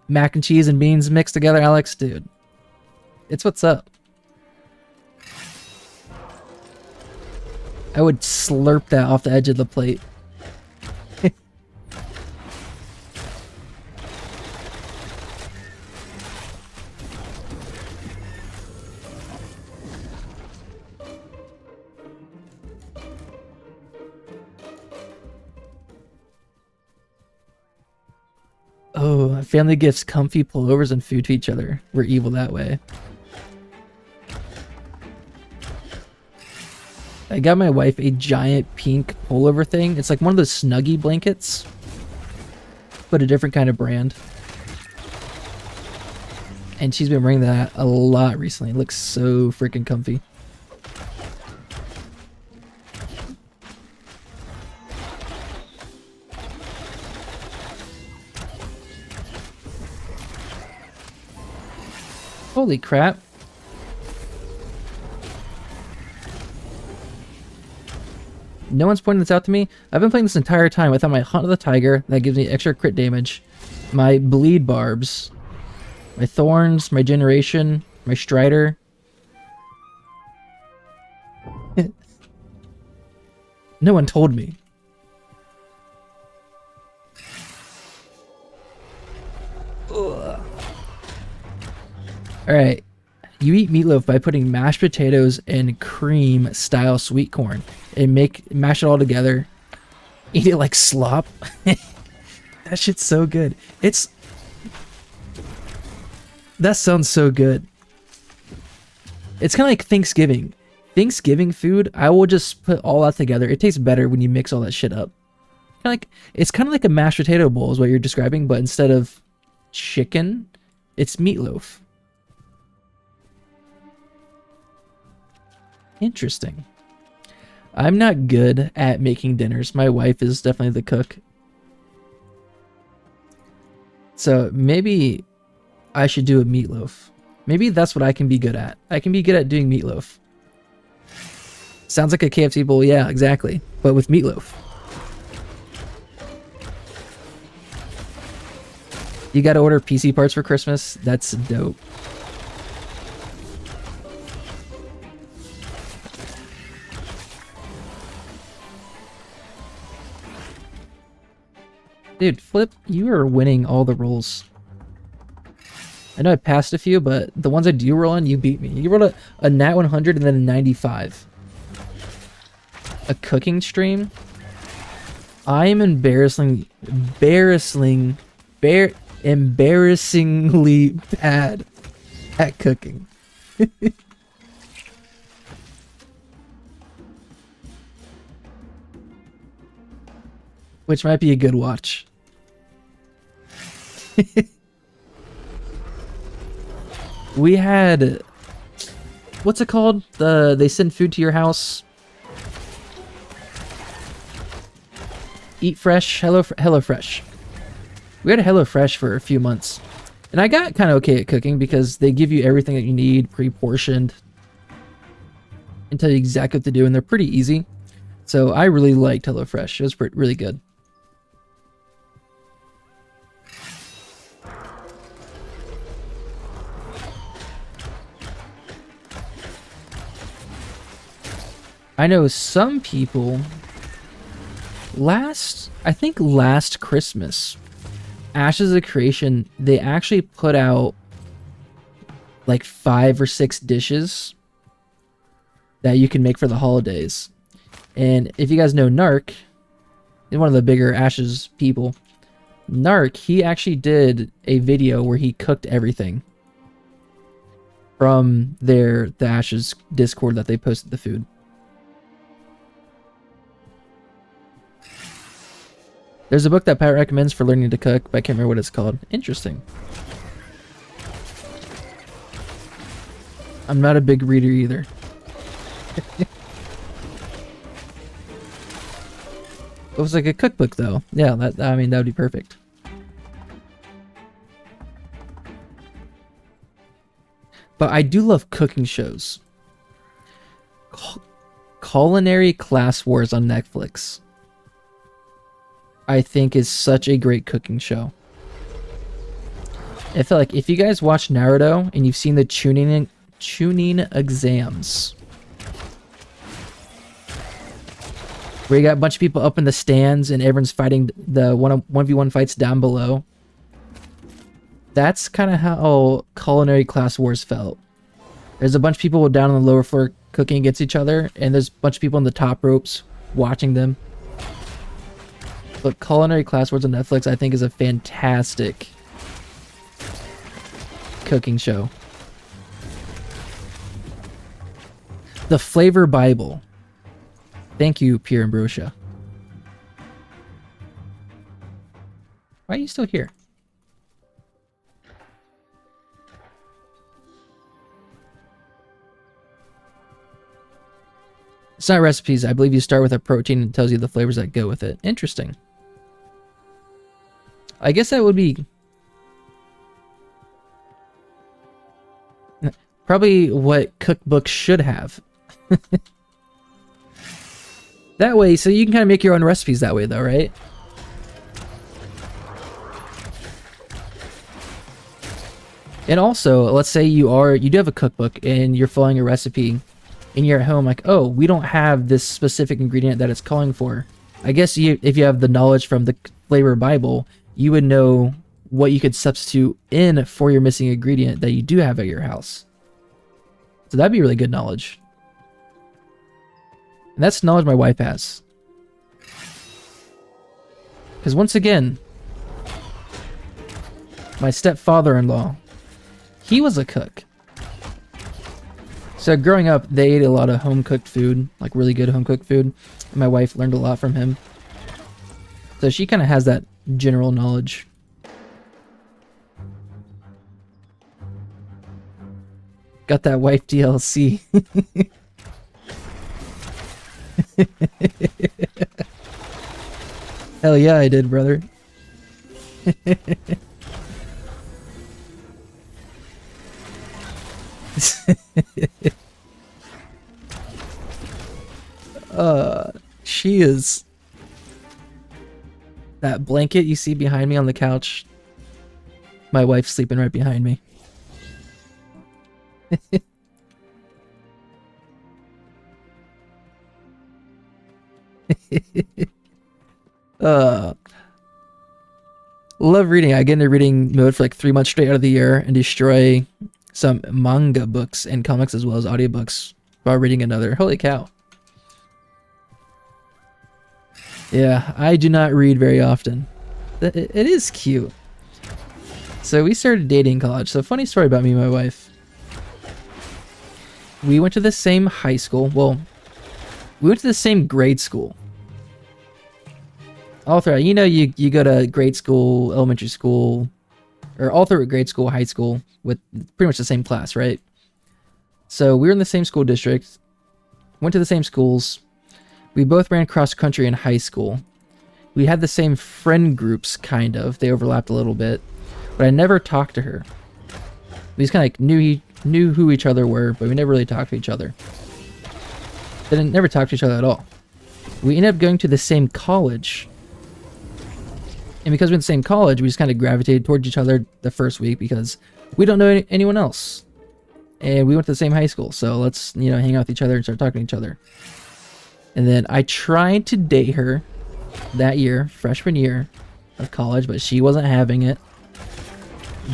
mac and cheese and beans mixed together, Alex? Dude. It's what's up. I would slurp that off the edge of the plate. Oh, family gifts comfy pullovers and food to each other. We're evil that way. I got my wife a giant pink pullover thing. It's like one of those Snuggie blankets, but a different kind of brand. And she's been wearing that a lot recently. It looks so freaking comfy. Holy crap. No one's pointed this out to me. I've been playing this entire time without my Hunt of the Tiger. That gives me extra crit damage. My Bleed Barbs. My Thorns. My Generation. My Strider. No one told me. Alright. You eat meatloaf by putting mashed potatoes and cream style sweet corn and mash it all together. Eat it like slop. That shit's so good. That sounds so good. It's kind of like Thanksgiving. Thanksgiving food, I will just put all that together. It tastes better when you mix all that shit up. Like it's kind of like a mashed potato bowl is what you're describing, but instead of chicken, it's meatloaf. Interesting. I'm not good at making dinners. My wife is definitely the cook. So maybe I should do a meatloaf. Maybe that's what I can be good at. I can be good at doing meatloaf. Sounds like a KFC bowl, yeah, exactly. But with meatloaf. You gotta order PC parts for Christmas? That's dope. Dude, Flip, you are winning all the rolls. I know I passed a few, but the ones I do roll on, you beat me. You rolled a nat 100 and then a 95. A cooking stream? I am embarrassingly bad at cooking. Which might be a good watch. We had, what's it called? They send food to your house. Eat Fresh, HelloFresh. We had a HelloFresh for a few months, and I got kind of okay at cooking because they give you everything that you need pre-portioned and tell you exactly what to do, and they're pretty easy. So I really liked HelloFresh. It was really good. I know some people I think last Christmas, Ashes of Creation, they actually put out like 5 or 6 dishes that you can make for the holidays. And if you guys know Narc, he's one of the bigger Ashes people. Narc, he actually did a video where he cooked everything from the Ashes Discord that they posted the food. There's a book that Pat recommends for learning to cook, but I can't remember what it's called. Interesting. I'm not a big reader either. It was like a cookbook though. Yeah, I mean that would be perfect. But I do love cooking shows. Culinary Class Wars on Netflix, I think, is such a great cooking show. I feel like if you guys watch Naruto and you've seen the tuning exams, where you got a bunch of people up in the stands and everyone's fighting the 1v1 fights down below, that's kind of how Culinary Class Wars felt. There's a bunch of people down on the lower floor cooking against each other, and there's a bunch of people on the top ropes watching them. But Culinary Class Wars on Netflix, I think, is a fantastic cooking show. The Flavor Bible. Thank you, Pierre Ambrosia. Why are you still here? It's not recipes. I believe you start with a protein and it tells you the flavors that go with it. Interesting. I guess that would be probably what cookbooks should have. That way, so you can kind of make your own recipes that way though, right? And also, let's say you do have a cookbook and you're following a recipe and you're at home like, oh, we don't have this specific ingredient that it's calling for. I guess if you have the knowledge from the Flavor Bible, you would know what you could substitute in for your missing ingredient that you do have at your house. So that'd be really good knowledge. And that's knowledge my wife has. Because once again, my stepfather-in-law, he was a cook. So growing up, they ate a lot of home-cooked food, like really good home-cooked food. And my wife learned a lot from him. So she kind of has that general knowledge. Got that wife DLC. Hell yeah, I did, brother. She is... That blanket you see behind me on the couch, my wife's sleeping right behind me. Love reading. I get into reading mode for like 3 months straight out of the year and destroy some manga books and comics as well as audiobooks while reading another. Holy cow. Yeah, I do not read very often. It is cute. So we started dating in college. So funny story about me and my wife. We went to the same high school. Well, we went to the same grade school. All throughout, you know, you go to grade school, elementary school, or all through grade school, high school, with pretty much the same class, right? So we were in the same school district, went to the same schools. We both ran cross country in high school. We had the same friend groups, kind of. They overlapped a little bit, but I never talked to her. We just kind of like knew who each other were, but we never really talked to each other. Never talked to each other at all. We ended up going to the same college. And because we're in the same college, we just kind of gravitated towards each other the first week because we don't know anyone else. And we went to the same high school, so let's, you know, hang out with each other and start talking to each other. And then I tried to date her that year, freshman year of college, but she wasn't having it.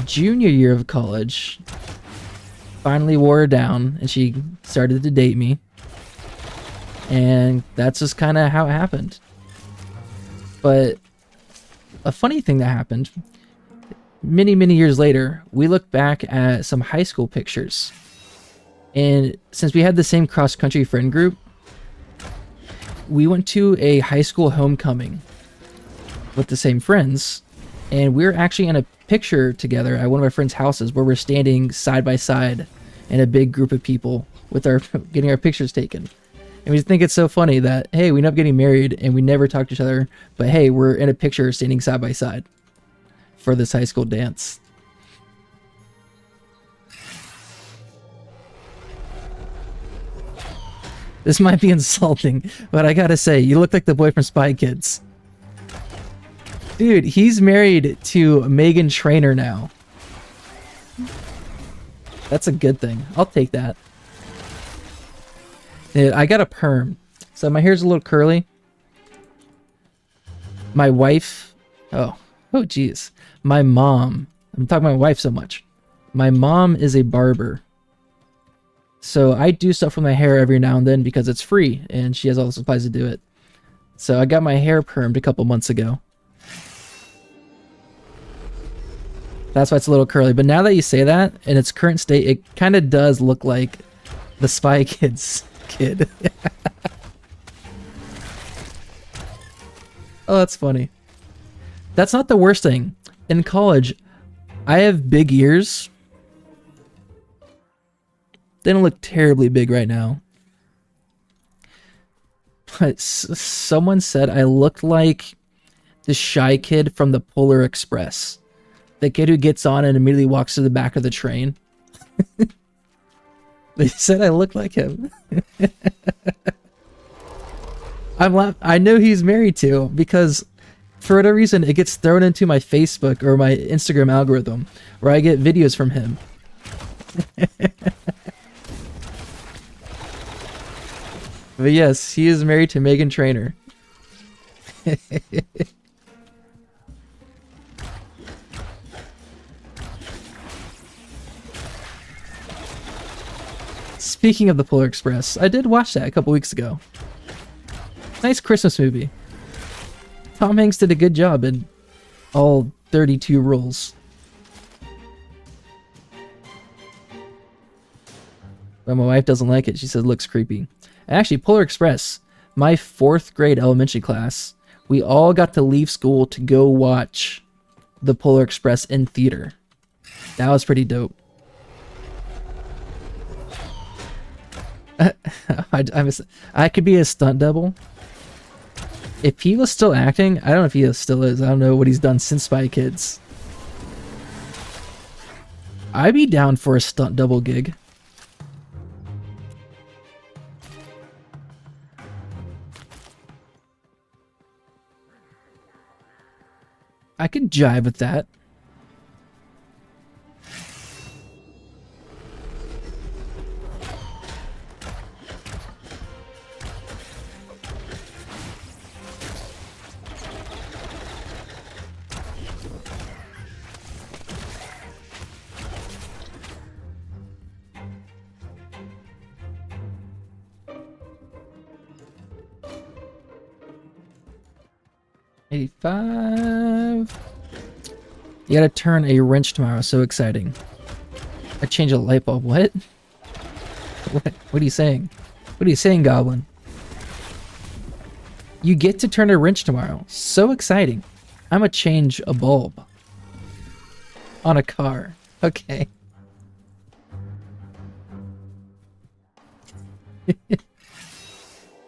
Junior year of college, finally wore her down, and she started to date me. And that's just kind of how it happened. But a funny thing that happened, many years later, we look back at some high school pictures. And since we had the same cross-country friend group, we went to a high school homecoming with the same friends. And we were actually in a picture together at one of our friends' houses where we're standing side by side in a big group of people with our getting our pictures taken. And we think it's so funny that, hey, we end up getting married and we never talk to each other, but hey, we're in a picture standing side by side for this high school dance. This might be insulting, but I gotta say, you look like the boy from Spy Kids. Dude, he's married to Meghan Trainor now. That's a good thing. I'll take that. Dude, I got a perm. So my hair's a little curly. My wife... Oh geez. My mom... I'm talking about my wife so much. My mom is a barber. So I do stuff with my hair every now and then because it's free and she has all the supplies to do it. So I got my hair permed a couple months ago. That's why it's a little curly. But now that you say that, in its current state, it kind of does look like the Spy Kids kid. Oh, that's funny. That's not the worst thing. In college, I have big ears. They don't look terribly big right now. But someone said I looked like the shy kid from the Polar Express. The kid who gets on and immediately walks to the back of the train. They said I look like him. I know he's married to because for whatever reason it gets thrown into my Facebook or my Instagram algorithm where I get videos from him. But yes, he is married to Meghan Trainor. Speaking of the Polar Express, I did watch that a couple weeks ago. Nice Christmas movie. Tom Hanks did a good job in all 32 roles. But my wife doesn't like it. She says it looks creepy. Actually, Polar Express, my 4th grade elementary class, We all got to leave school to go watch the Polar Express in theater. That was pretty dope. I could be a stunt double. If he was still acting, I don't know if he still is. I don't know what he's done since Spy Kids. I'd be down for a stunt double gig. I could jive with that. $85. You gotta turn a wrench tomorrow. So exciting. I change a light bulb. What? What are you saying? What are you saying, Goblin? You get to turn a wrench tomorrow. So exciting. I'm gonna change a bulb on a car. Okay.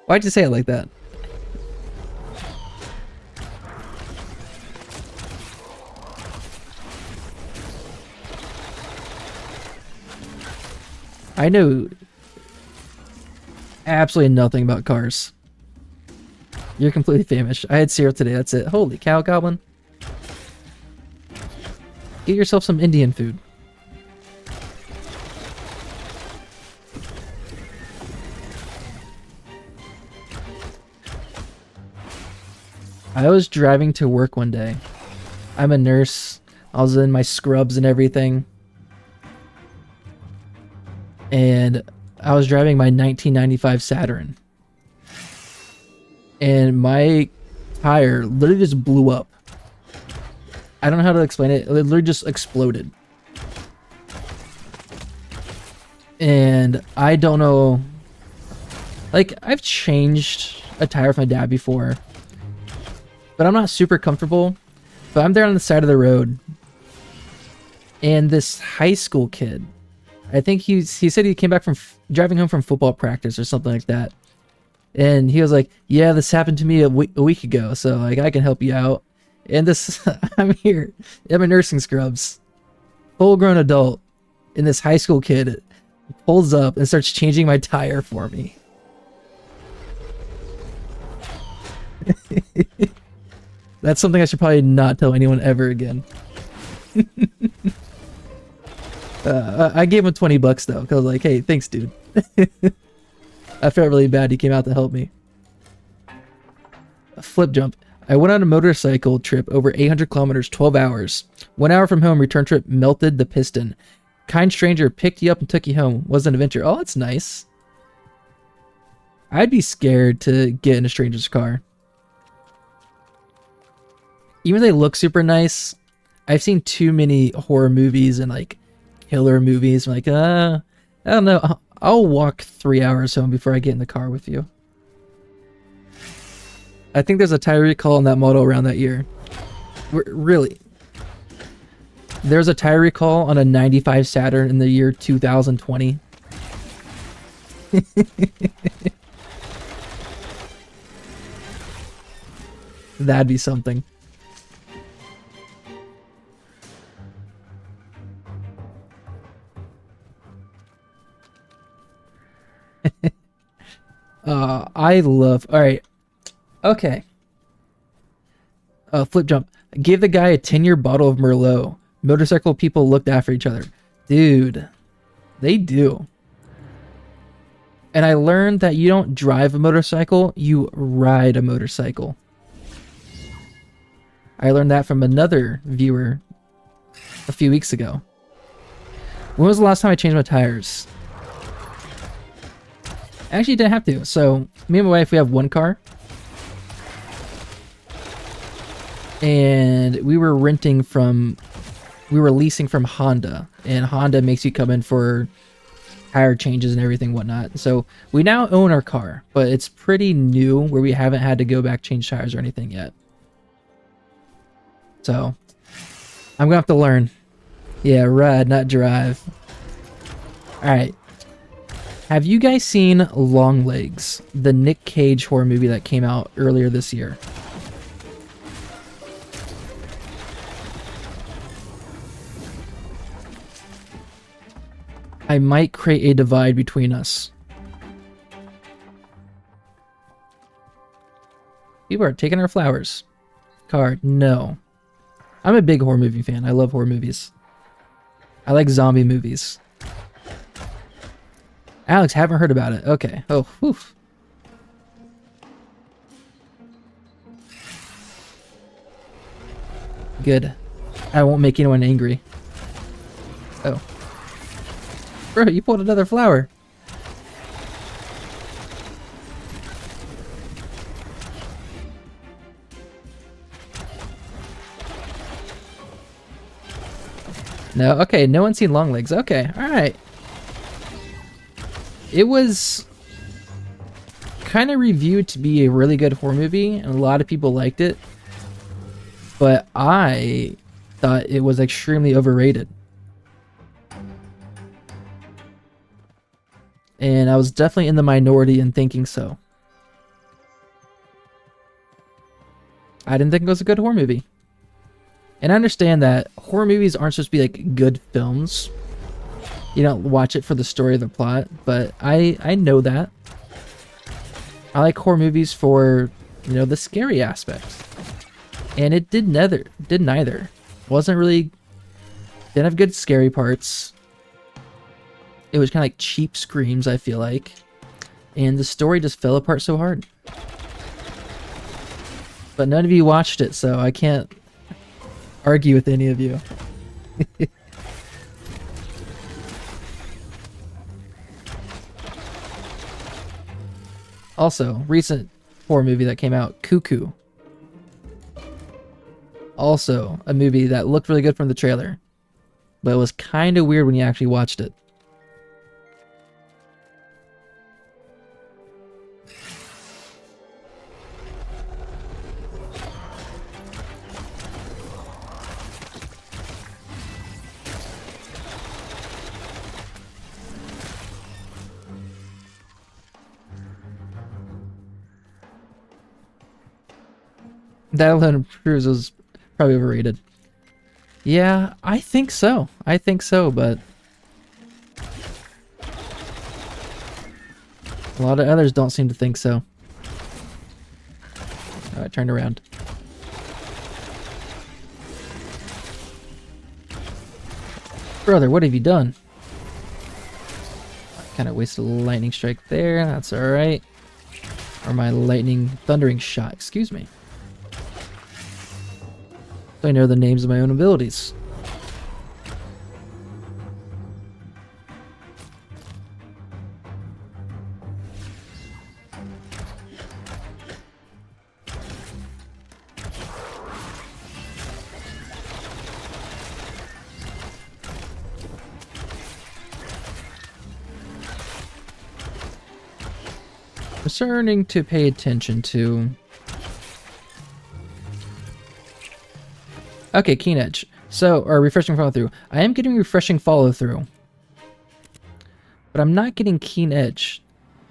Why'd you say it like that? I know absolutely nothing about cars. You're completely famished. I had cereal today, that's it. Holy cow, Goblin. Get yourself some Indian food. I was driving to work one day. I'm a nurse. I was in my scrubs and everything. And I was driving my 1995 Saturn. And my tire literally just blew up. I don't know how to explain it. It literally just exploded. And I don't know. Like, I've changed a tire for my dad before. But I'm not super comfortable. But I'm there on the side of the road. And this high school kid, I think he said he came back from driving home from football practice or something like that. And he was like, yeah, this happened to me a week ago, so like I can help you out. And this, I'm here. I'm in nursing scrubs. Full grown adult. And this high school kid pulls up and starts changing my tire for me. That's something I should probably not tell anyone ever again. I gave him $20 though, because I was like, hey, thanks, dude. I felt really bad. He came out to help me. A flip jump. I went on a motorcycle trip over 800 kilometers, 12 hours. 1 hour from home, return trip, melted the piston. Kind stranger picked you up and took you home. Was an adventure. Oh, that's nice. I'd be scared to get in a stranger's car. Even though they look super nice, I've seen too many horror movies and like killer movies. I'm like, I don't know. I'll walk 3 hours home before I get in the car with you. I think there's a tire recall on that model around that year. Really? There's a tire recall on a 95 Saturn in the year 2020. That'd be something. I love. All right. Okay. Flip jump. Gave the guy a 10-year bottle of Merlot. Motorcycle people looked after each other. Dude, they do. And I learned that you don't drive a motorcycle, you ride a motorcycle. I learned that from another viewer a few weeks ago. When was the last time I changed my tires? I actually didn't have to. So, me and my wife, we have one car. And we were leasing from Honda. And Honda makes you come in for tire changes and everything, whatnot. So we now own our car, but it's pretty new where we haven't had to go back change tires or anything yet. So I'm gonna have to learn. Yeah, ride, not drive. All right. Have you guys seen Long Legs, the Nick Cage horror movie that came out earlier this year? I might create a divide between us. People are taking our flowers. Card, no. I'm a big horror movie fan. I love horror movies. I like zombie movies. Alex, haven't heard about it. Okay. Oh, whew. Good. I won't make anyone angry. Oh. Bro, you pulled another flower. No, okay, no one's seen Long Legs. Okay, alright. It was kind of reviewed to be a really good horror movie, and a lot of people liked it. But I thought it was extremely overrated. And I was definitely in the minority in thinking so. I didn't think it was a good horror movie. And I understand that horror movies aren't supposed to be like good films. You don't watch it for the story of the plot, but I know that. I like horror movies for, you know, the scary aspect. And it did neither. Wasn't really, didn't have good scary parts. It was kind of like cheap screams, I feel like. And the story just fell apart so hard. But none of you watched it, so I can't argue with any of you. Also, recent horror movie that came out, Cuckoo. Also, a movie that looked really good from the trailer, but it was kind of weird when you actually watched it. That alone proves it was probably overrated. Yeah, I think so. I think so, but a lot of others don't seem to think so. Oh, I turned around. Brother, what have you done? I kind of wasted a lightning strike there. That's alright. Or my lightning thundering shot. Excuse me. So I know the names of my own abilities. I'm starting to pay attention to... Okay, Keen Edge. So, or refreshing follow through. I am getting refreshing follow through, but I'm not getting Keen Edge.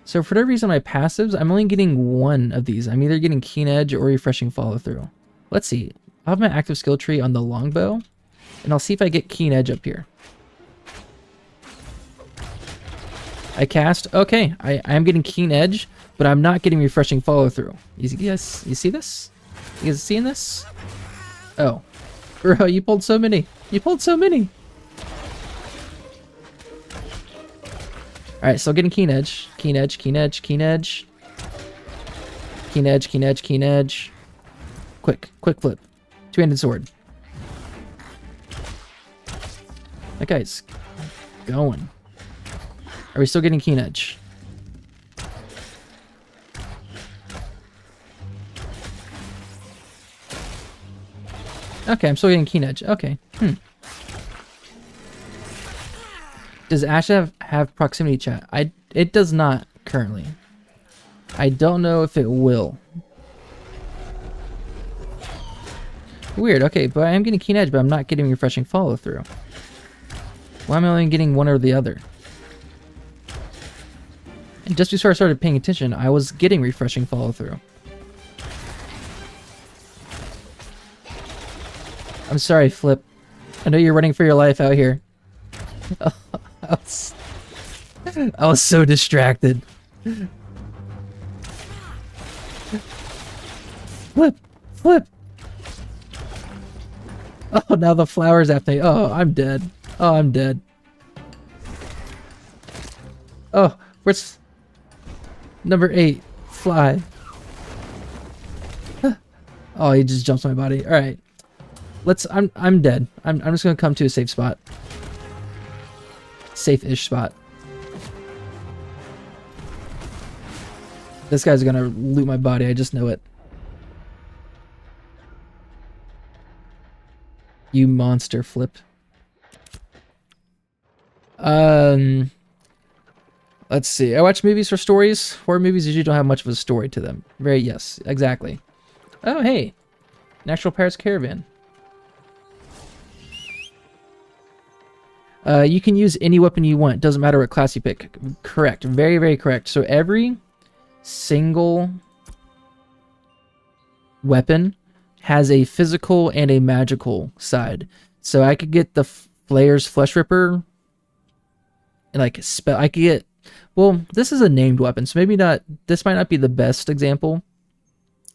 So for whatever reason, my passives, I'm only getting one of these. I'm either getting Keen Edge or refreshing follow through. Let's see. I'll have my active skill tree on the longbow, and I'll see if I get Keen Edge up here. I cast. Okay, I am getting Keen Edge, but I'm not getting refreshing follow through. You see this? You guys seeing this? Oh. Bro, you pulled so many. You pulled so many. Alright, so getting Keen Edge. Keen Edge, Keen Edge, Keen Edge. Keen Edge, Keen Edge, Keen Edge. Quick flip. Two-handed sword. That guy's going. Are we still getting Keen Edge? Okay, I'm still getting Keen Edge. Okay. Does Ash have have proximity chat. It does not currently. I don't know if it will. Weird. Okay, but I am getting keen edge, but I'm not getting refreshing follow through. Why am I only getting one or the other? And just before I started paying attention, I was getting refreshing follow through. I'm sorry, Flip. I know you're running for your life out here. I was so distracted. Flip! Flip! Oh, now the flower's after me. Oh, I'm dead. Oh, I'm dead. Oh, where's... Number 8. Fly. Oh, he just jumps my body. Alright. I'm dead. I'm just gonna come to a safe spot. Safe-ish spot. This guy's gonna loot my body, I just know it. You monster, Flip. Let's see. I watch movies for stories. Horror movies usually don't have much of a story to them. Yes, exactly. Oh, hey. Natural Pirates Caravan. You can use any weapon you want. Doesn't matter what class you pick. Correct. Very, very correct. So every single weapon has a physical and a magical side. So I could get the Flayer's Flesh Ripper. Like, I could get... Well, this is a named weapon, so maybe not... This might not be the best example.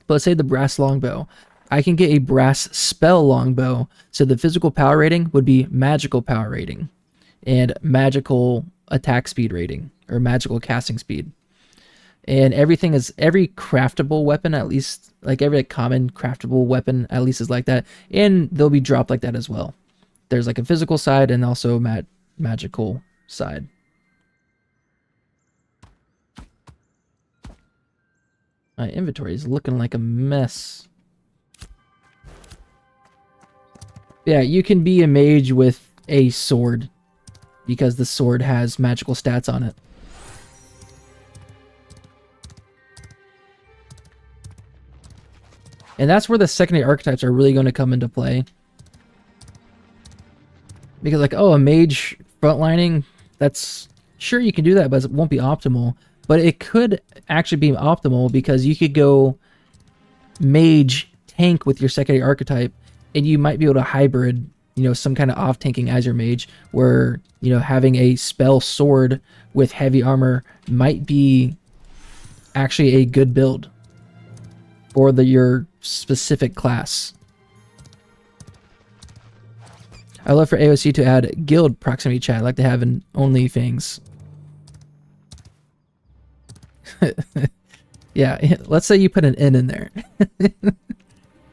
But let's say the Brass Longbow. I can get a Brass Spell Longbow, so the physical power rating would be magical power rating. And magical attack speed rating. Or magical casting speed. And everything is... Every craftable weapon, at least... Like, every common craftable weapon, at least, is like that. And they'll be dropped like that as well. There's like a physical side and also a magical side. My inventory is looking like a mess. Yeah, you can be a mage with a sword because the sword has magical stats on it. And that's where the secondary archetypes are really going to come into play. Because like, oh, a mage frontlining, that's... Sure, you can do that, but it won't be optimal. But it could actually be optimal because you could go mage tank with your secondary archetype, and you might be able to hybrid, you know, some kind of off-tanking as your mage, where, you know, having a spell sword with heavy armor might be actually a good build for your specific class. I love for AOC to add guild proximity chat. I like to have an OnlyFans. Yeah, let's say you put an N in there.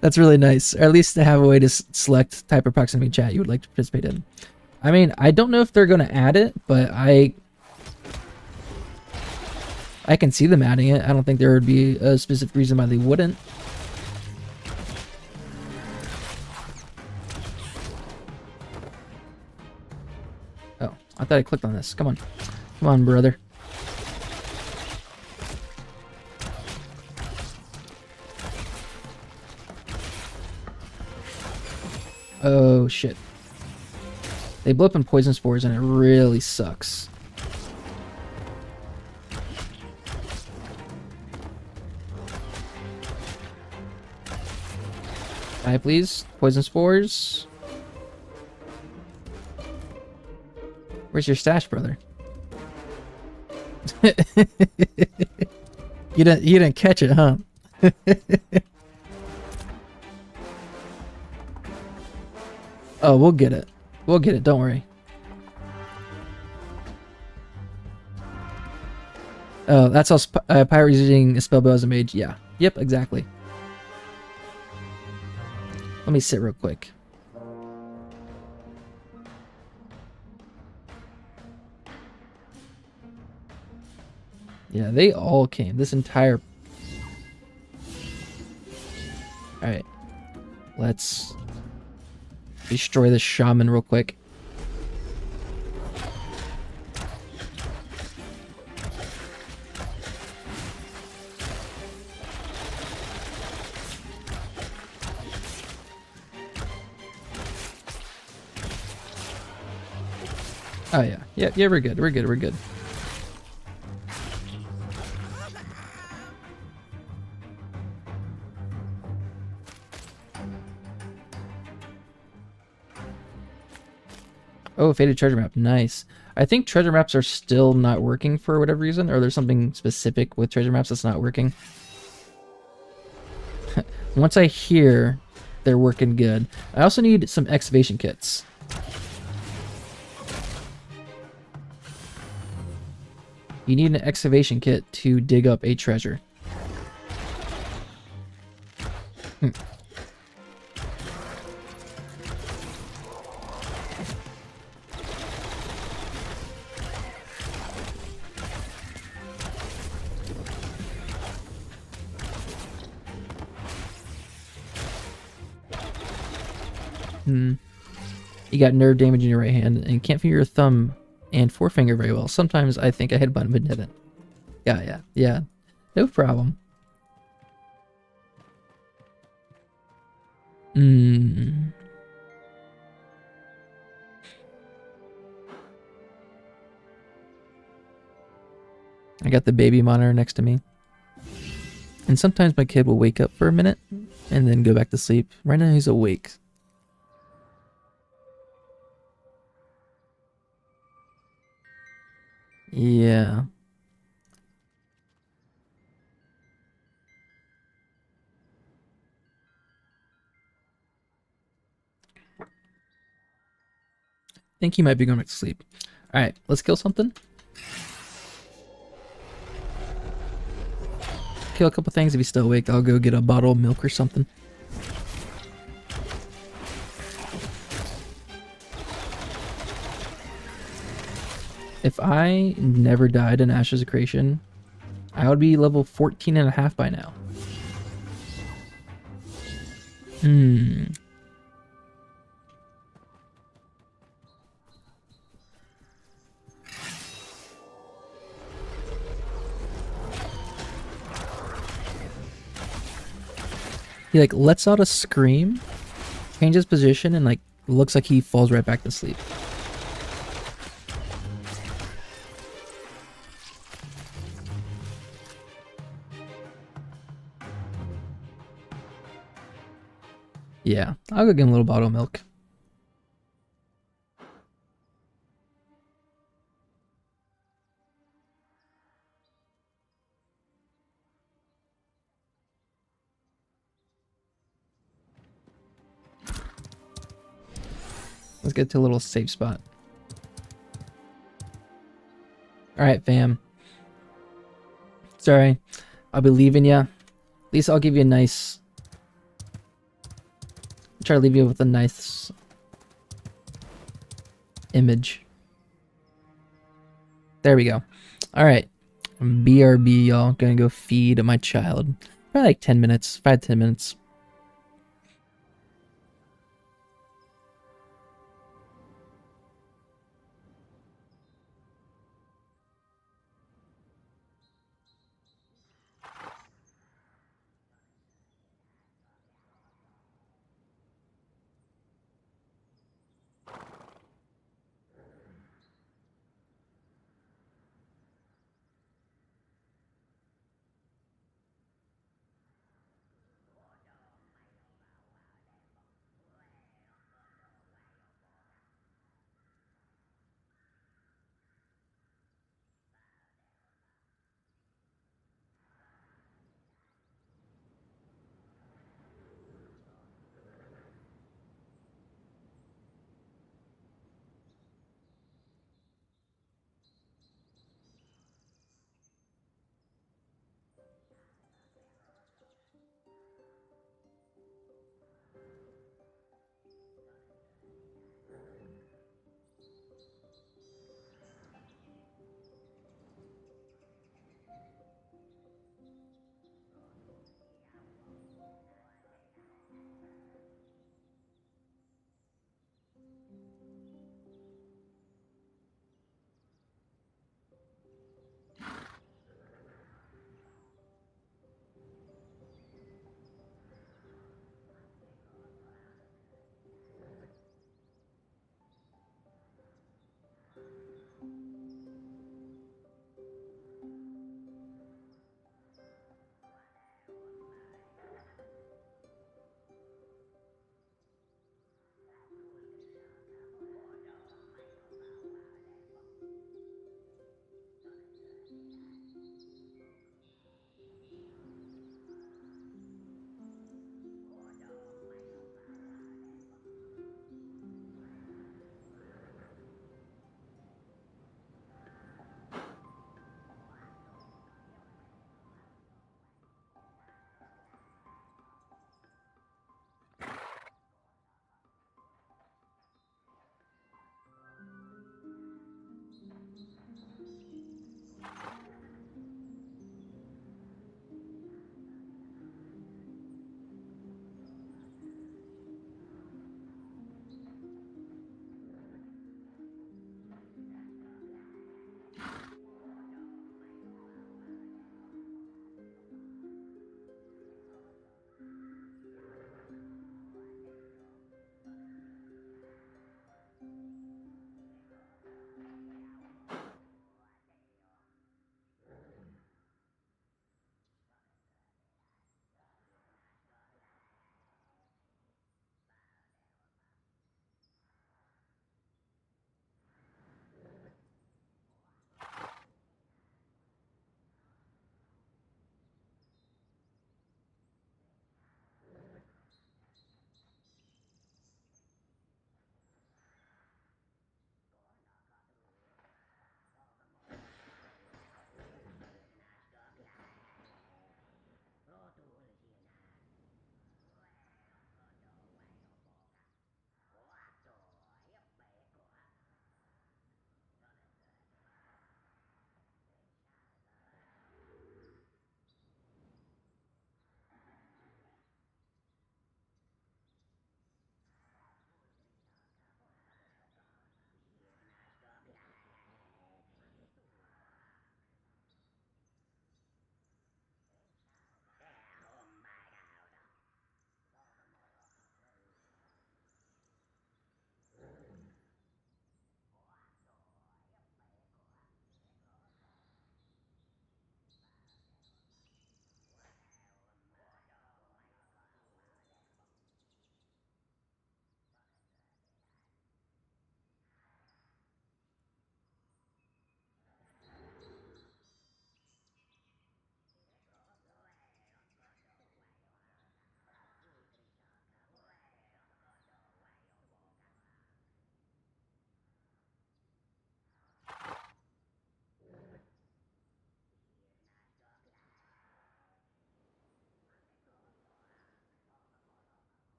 That's really nice. Or at least to have a way to select type of proximity chat you would like to participate in. I mean, I don't know if they're going to add it, but I can see them adding it. I don't think there would be a specific reason why they wouldn't. Oh, I thought I clicked on this. Come on. Come on, brother. Oh, shit. They blow up in poison spores, and it really sucks. Die, please. Poison spores. Where's your stash, brother? You didn't catch it, huh? Oh, we'll get it. We'll get it, don't worry. Oh, that's how Pirate is using a spellbow as a mage. Yeah. Yep, exactly. Let me sit real quick. Yeah, they all came. This entire... Alright. Let's destroy the shaman real quick. Oh yeah. Yeah, we're good. We're good. We're good. Oh, faded treasure map. Nice. I think treasure maps are still not working for whatever reason, or there's something specific with treasure maps that's not working. Once I hear they're working good. I also need some excavation kits. You need an excavation kit to dig up a treasure. You got nerve damage in your right hand and can't feel your thumb and forefinger very well. Sometimes I think I hit a button but didn't. Yeah. No problem. I got the baby monitor next to me. And sometimes my kid will wake up for a minute and then go back to sleep. Right now he's awake. Yeah. I think he might be going back to sleep. Alright, let's kill something. Kill a couple things. If he's still awake, I'll go get a bottle of milk or something. If I never died in Ashes of Creation, I would be level 14 and a half by now. He like lets out a scream, changes position, and like looks like he falls right back to sleep. Yeah, I'll go get him a little bottle of milk. Let's get to a little safe spot. Alright, fam. Sorry. I'll be leaving you. At least I'll give you a nice... try to leave you with a nice... image. There we go. Alright. BRB, y'all. Gonna go feed my child. Probably like 10 minutes. 5-10 minutes.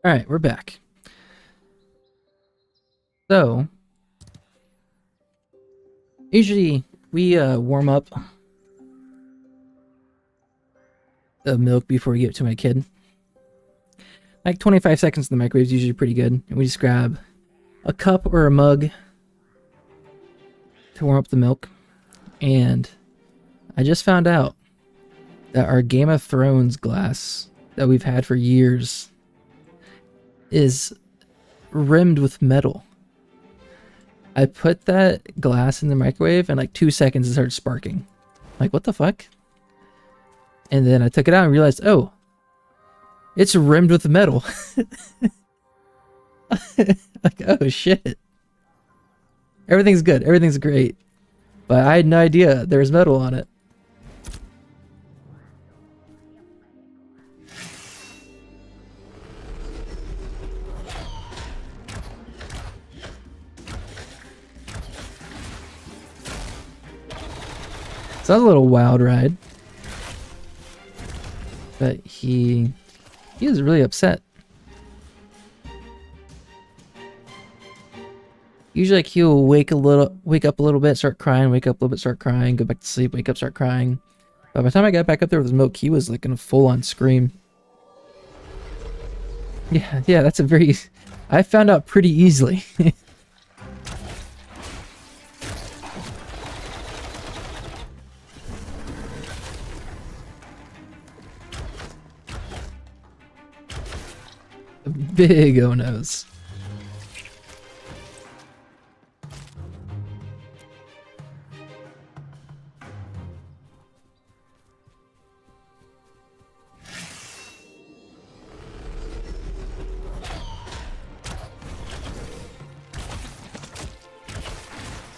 All right, we're back. So, usually we warm up the milk before we give it to my kid. Like 25 seconds in the microwave is usually pretty good. And we just grab a cup or a mug to warm up the milk. And I just found out that our Game of Thrones glass that we've had for years is rimmed with metal. I put that glass in the microwave and like 2 seconds it started sparking. Like, what the fuck? And then I took it out and realized, oh, it's rimmed with metal. Like, oh shit. Everything's good. Everything's great. But I had no idea there was metal on it. So that was a little wild ride. But he was really upset. Usually like he'll wake up a little bit, start crying, wake up a little bit, start crying, go back to sleep, wake up, start crying. But by the time I got back up there with his milk, he was like in a full-on scream. Yeah, that's a very... I found out pretty easily. Big oh-no's.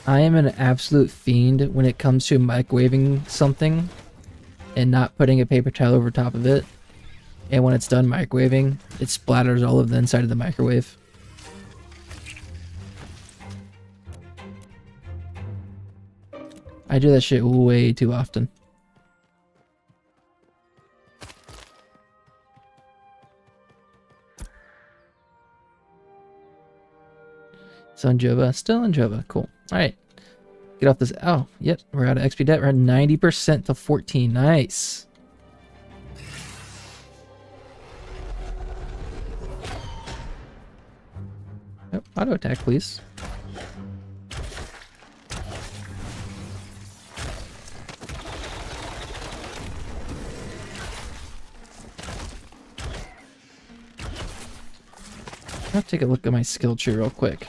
I am an absolute fiend when it comes to microwaving something and not putting a paper towel over top of it. And when it's done microwaving, it splatters all of the inside of the microwave. I do that shit way too often. It's on Jova. Still in Jova. Cool. Alright. Get off this. Oh, yep. We're out of XP debt. We're at 90% to 14. Nice. Oh, auto attack, please. I'll take a look at my skill tree real quick.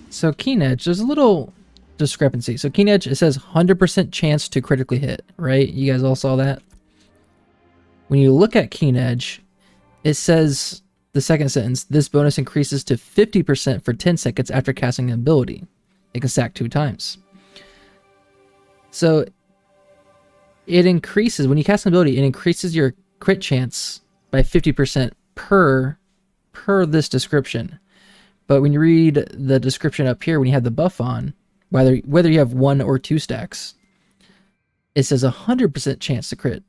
So Keen Edge, there's a little discrepancy. So Keen Edge, it says 100% chance to critically hit, right? You guys all saw that? When you look at Keen Edge, it says, the second sentence, this bonus increases to 50% for 10 seconds after casting an ability. It can stack 2 times. So it increases, when you cast an ability, it increases your crit chance by 50% per this description. But when you read the description up here, when you have the buff on, whether you have 1 or 2 stacks, it says 100% chance to crit.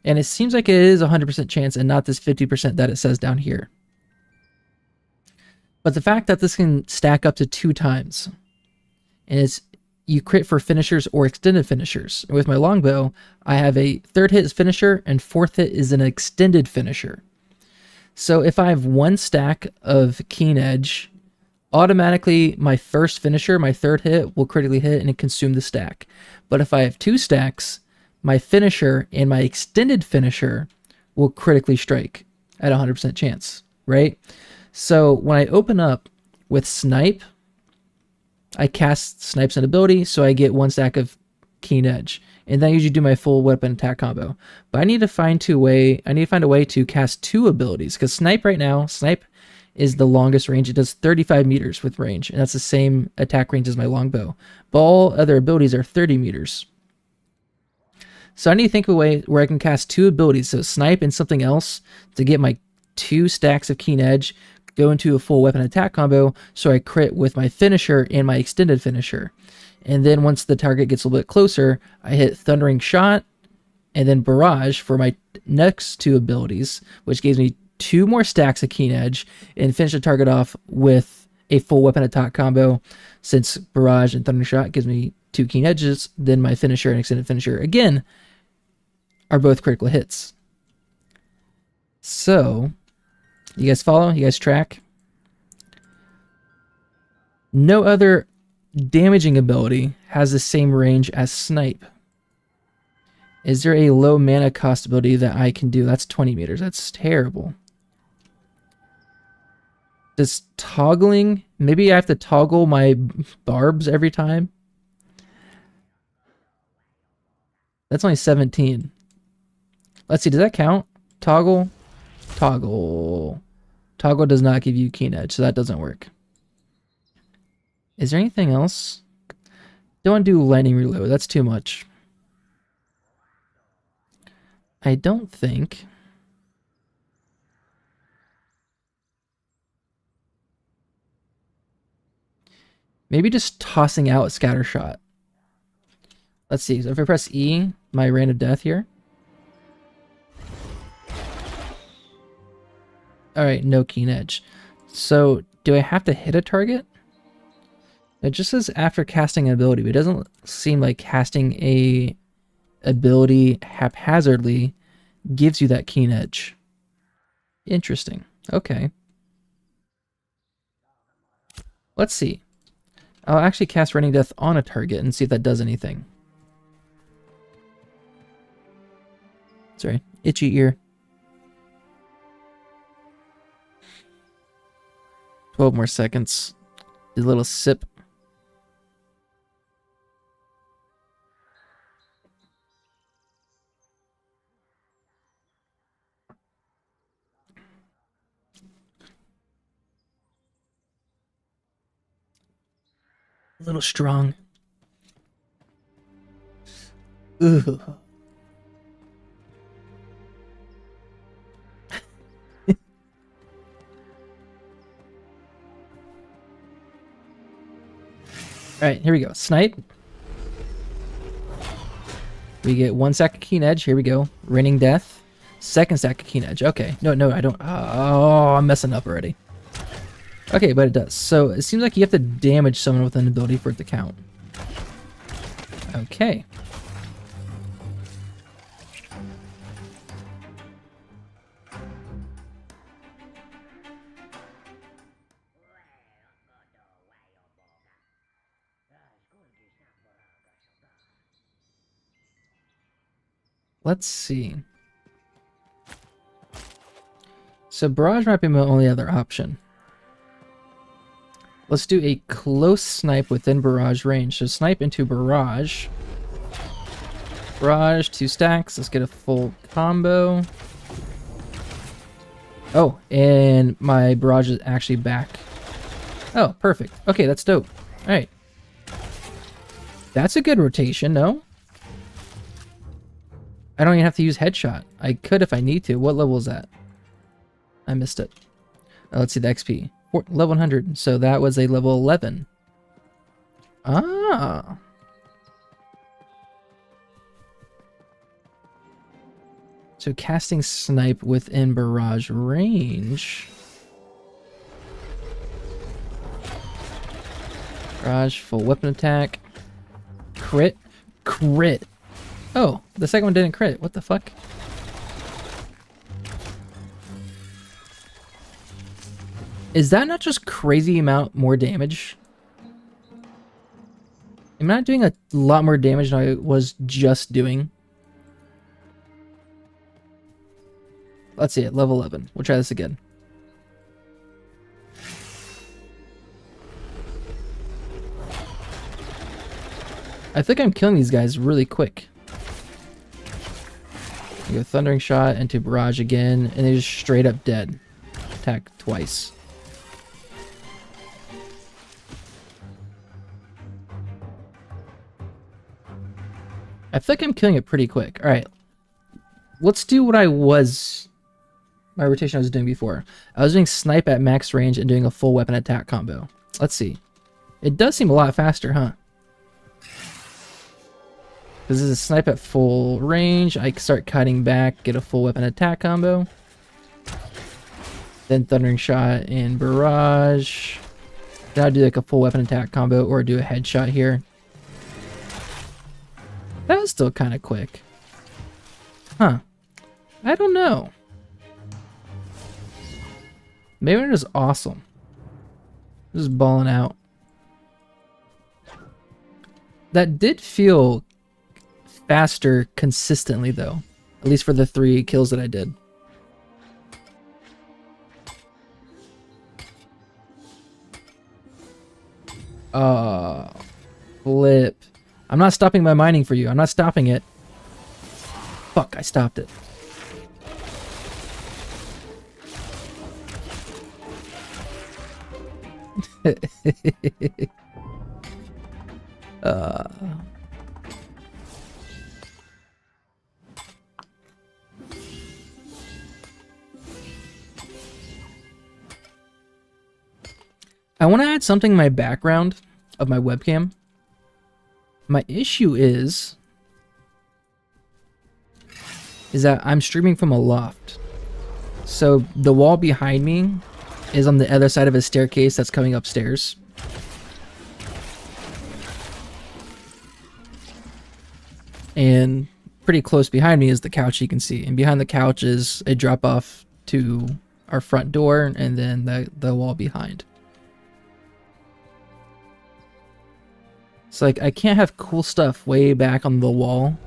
And it seems like it is 100% chance and not this 50% that it says down here. But the fact that this can stack up to 2 times, and it's you crit for finishers or extended finishers. And with my longbow, I have a 3rd hit is finisher and 4th hit is an extended finisher. So if I have 1 stack of Keen Edge, automatically my first finisher, my 3rd hit, will critically hit and consume the stack. But if I have 2 stacks, my finisher and my extended finisher will critically strike at 100% chance, right? So when I open up with Snipe, I cast Snipe's an ability, so I get 1 stack of Keen Edge. And then I usually do my full weapon attack combo. But I need to find a way to cast 2 abilities. Because Snipe right now, Snipe is the longest range. It does 35 meters with range. And that's the same attack range as my longbow. But all other abilities are 30 meters. So I need to think of a way where I can cast 2 abilities. So Snipe and something else to get my 2 stacks of Keen Edge, go into a full weapon attack combo, so I crit with my finisher and my extended finisher. And then once the target gets a little bit closer, I hit Thundering Shot and then Barrage for my next two abilities, which gives me 2 more stacks of Keen Edge and finish the target off with a full weapon attack combo. Since Barrage and Thundering Shot gives me 2 Keen Edges, then my finisher and extended finisher again are both critical hits. So, you guys follow? You guys track? No other damaging ability has the same range as Snipe. Is there a low mana cost ability that I can do? That's 20 meters. That's terrible. Does toggling... Maybe I have to toggle my barbs every time? That's only 17. Let's see, does that count? Toggle? Toggle. Toggle does not give you Keen Edge, so that doesn't work. Is there anything else? Don't do lightning reload. That's too much. I don't think. Maybe just tossing out scatter shot. Let's see. So if I press E, my random death here. All right, no Keen Edge. So do I have to hit a target? It just says after casting an ability, but it doesn't seem like casting a ability haphazardly gives you that Keen Edge. Interesting. Okay. Let's see. I'll actually cast Raining Death on a target and see if that does anything. Sorry, itchy ear. 12 more seconds. Do a little sip. A little strong. Ugh. Alright, here we go. Snipe. We get 1 stack of Keen Edge. Here we go. Raining Death. 2nd stack of Keen Edge. Okay. No, I don't. Oh, I'm messing up already. Okay, but it does. So it seems like you have to damage someone with an ability for it to count. Okay. Let's see. So Barrage might be my only other option. Let's do a close snipe within Barrage range. So snipe into Barrage. Barrage, 2 stacks. Let's get a full combo. Oh, and my Barrage is actually back. Oh, perfect. Okay, that's dope. Alright. That's a good rotation, no? I don't even have to use Headshot. I could if I need to. What level is that? I missed it. Let's see the XP. Level 100. So that was a level 11. Ah. So casting Snipe within Barrage range. Barrage, full weapon attack. Crit. Crit. Oh, the second one didn't crit. What the fuck? Is that not just crazy amount more damage? Am I not doing a lot more damage than I was just doing? Let's see it, level 11. We'll try this again. I think I'm killing these guys really quick. I go Thundering Shot into Barrage again, and they're just straight up dead. Attack twice. I feel like I'm killing it pretty quick. Alright. Let's do what my rotation I was doing before. I was doing Snipe at max range and doing a full weapon attack combo. Let's see. It does seem a lot faster, huh? This is a snipe at full range. I start cutting back, get a full weapon attack combo. Then Thundering Shot and Barrage. Then I'll do like a full weapon attack combo or do a headshot here. That was still kind of quick. Huh. I don't know. Maybe it was awesome. Just balling out. That did feel faster consistently though. At least for the 3 kills that I did. Flip. I'm not stopping my mining for you. I'm not stopping it. Fuck, I stopped it. I want to add something in my background of my webcam. My issue is that I'm streaming from a loft. So the wall behind me is on the other side of a staircase that's coming upstairs. And pretty close behind me is the couch you can see. And behind the couch is a drop off to our front door and then the wall behind. It's like I can't have cool stuff way back on the wall.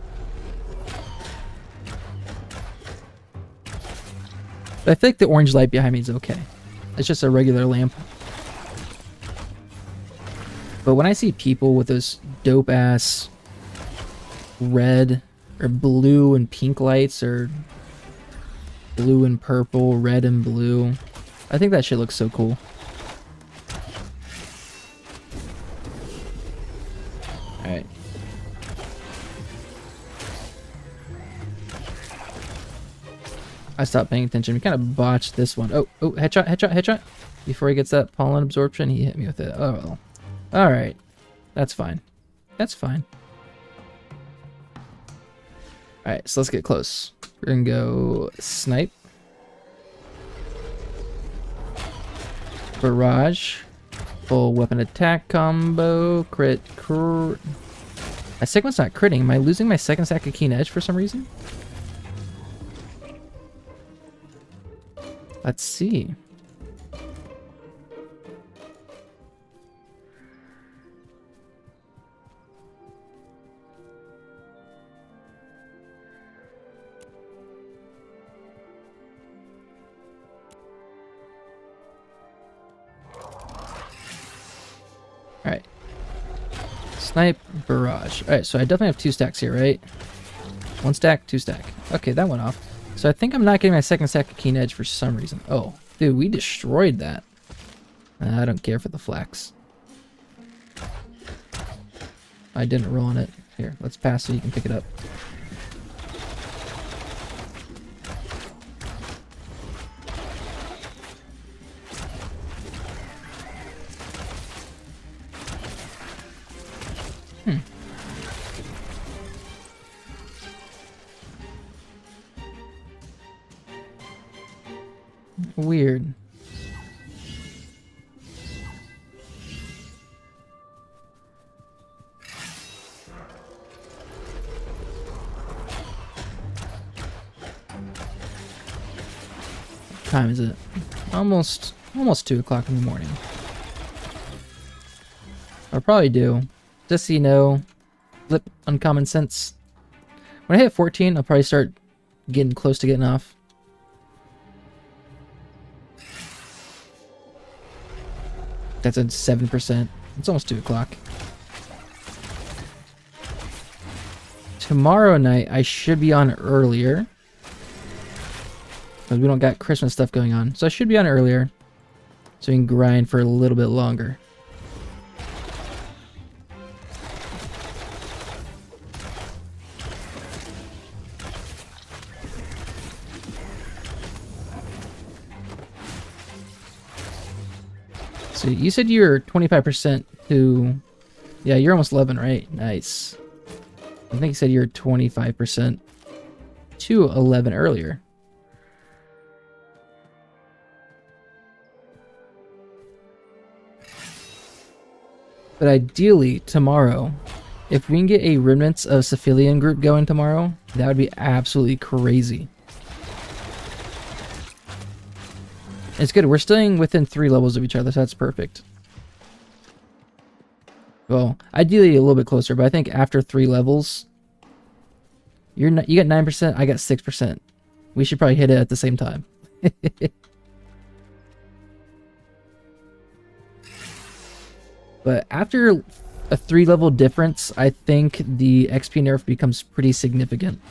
But I think the orange light behind me is okay. It's just a regular lamp. But when I see people with those dope ass red or blue and pink lights or blue and purple, red and blue, I think that shit looks so cool. Alright. I stopped paying attention. We kind of botched this one. Oh, headshot, headshot, headshot. Before he gets that pollen absorption, he hit me with it. Oh, well. Alright. That's fine. That's fine. Alright, so let's get close. We're gonna go snipe. Barrage. Full weapon attack combo. Crit. My second one's not critting. Am I losing my second stack of keen edge for some reason? Let's see. Alright. Snipe, barrage. Alright, so I definitely have 2 stacks here, right? 1 stack, 2 stack. Okay, that went off. So I think I'm not getting my second stack of keen edge for some reason. Oh, dude, we destroyed that. I don't care for the flex. I didn't roll on it. Here, let's pass so you can pick it up. Weird. What time is it? Almost 2 o'clock in the morning. I'll probably do, just so you know, flip uncommon sense. When I hit 14, I'll probably start getting close to getting off. That's at 7%. It's almost 2 o'clock. Tomorrow night, I should be on earlier. Because we don't got Christmas stuff going on. So I should be on earlier. So we can grind for a little bit longer. So you said you're 25% to... Yeah, you're almost 11, right? Nice. I think you said you're 25% to 11 earlier. But ideally, tomorrow, if we can get a Remnants of Cephalian group going tomorrow, that would be absolutely crazy. It's good. We're staying within 3 levels of each other, so that's perfect. Well, ideally a little bit closer, but I think after 3 levels, you got 9%, I got 6%. We should probably hit it at the same time. But after a 3-level difference, I think the XP nerf becomes pretty significant.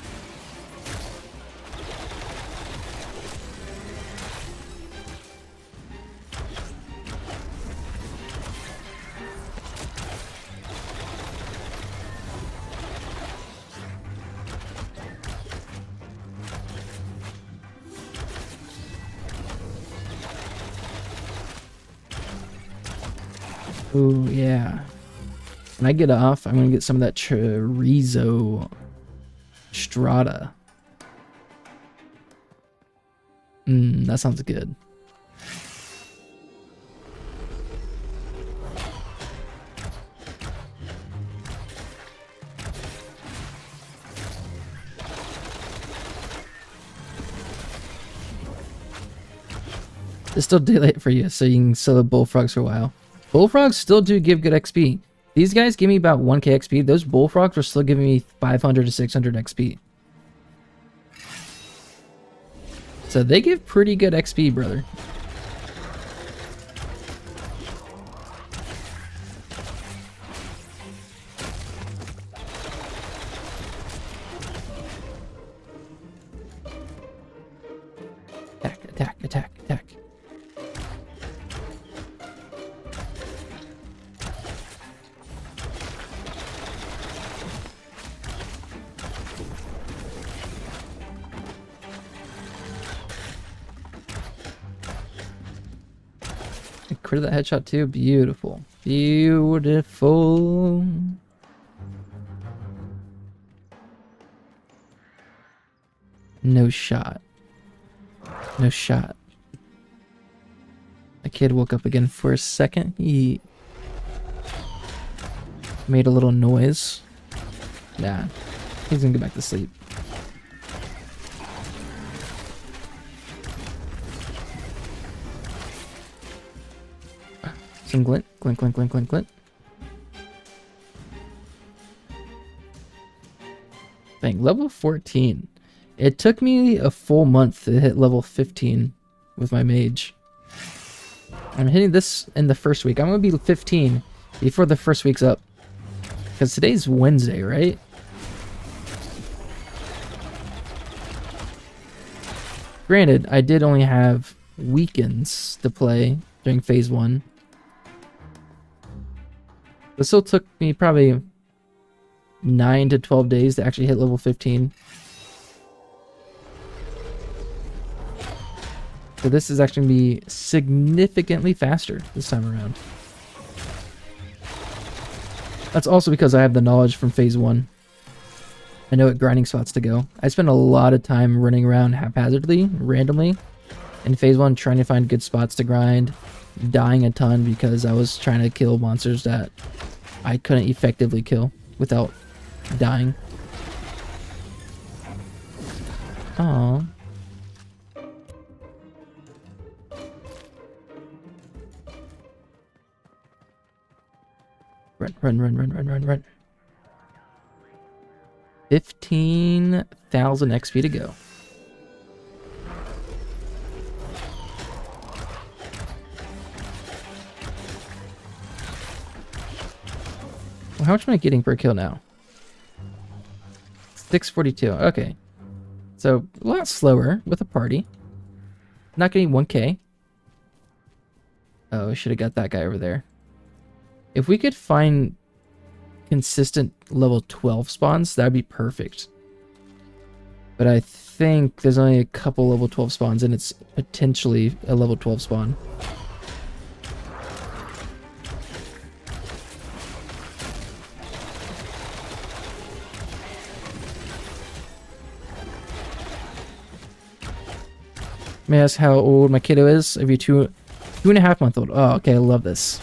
Oh, yeah. When I get off, I'm going to get some of that chorizo strata. That sounds good. It's still daylight for you, so you can sell the bullfrogs for a while. Bullfrogs still do give good XP. These guys give me about 1k XP. Those bullfrogs are still giving me 500 to 600 XP. So they give pretty good XP, brother. Attack, attack, attack, attack. Crit that headshot too. Beautiful. Beautiful. No shot. No shot. The kid woke up again for a second. He made a little noise. Nah. He's gonna go back to sleep. Some glint, glint, glint, glint, glint, glint. Bang, level 14. It took me a full month to hit level 15 with my mage. I'm hitting this in the first week. I'm going to be 15 before the first week's up. Because today's Wednesday, right? Granted, I did only have weekends to play during phase 1. It still took me probably 9 to 12 days to actually hit level 15. So this is actually going to be significantly faster this time around. That's also because I have the knowledge from phase 1. I know what grinding spots to go. I spent a lot of time running around haphazardly, randomly, in phase 1 trying to find good spots to grind, dying a ton because I was trying to kill monsters that I couldn't effectively kill without dying. Aww. Run, run, run, run, run, run, run. 15,000 XP to go. Well, how much am I getting per kill now? 642. Okay. So, a lot slower with a party. Not getting 1k. Oh, I should have got that guy over there. If we could find consistent level 12 spawns, that'd be perfect. But I think there's only a couple level 12 spawns, and it's potentially a level 12 spawn. May I ask how old my kiddo is? Maybe 2.5 month old. Oh, okay, I love this.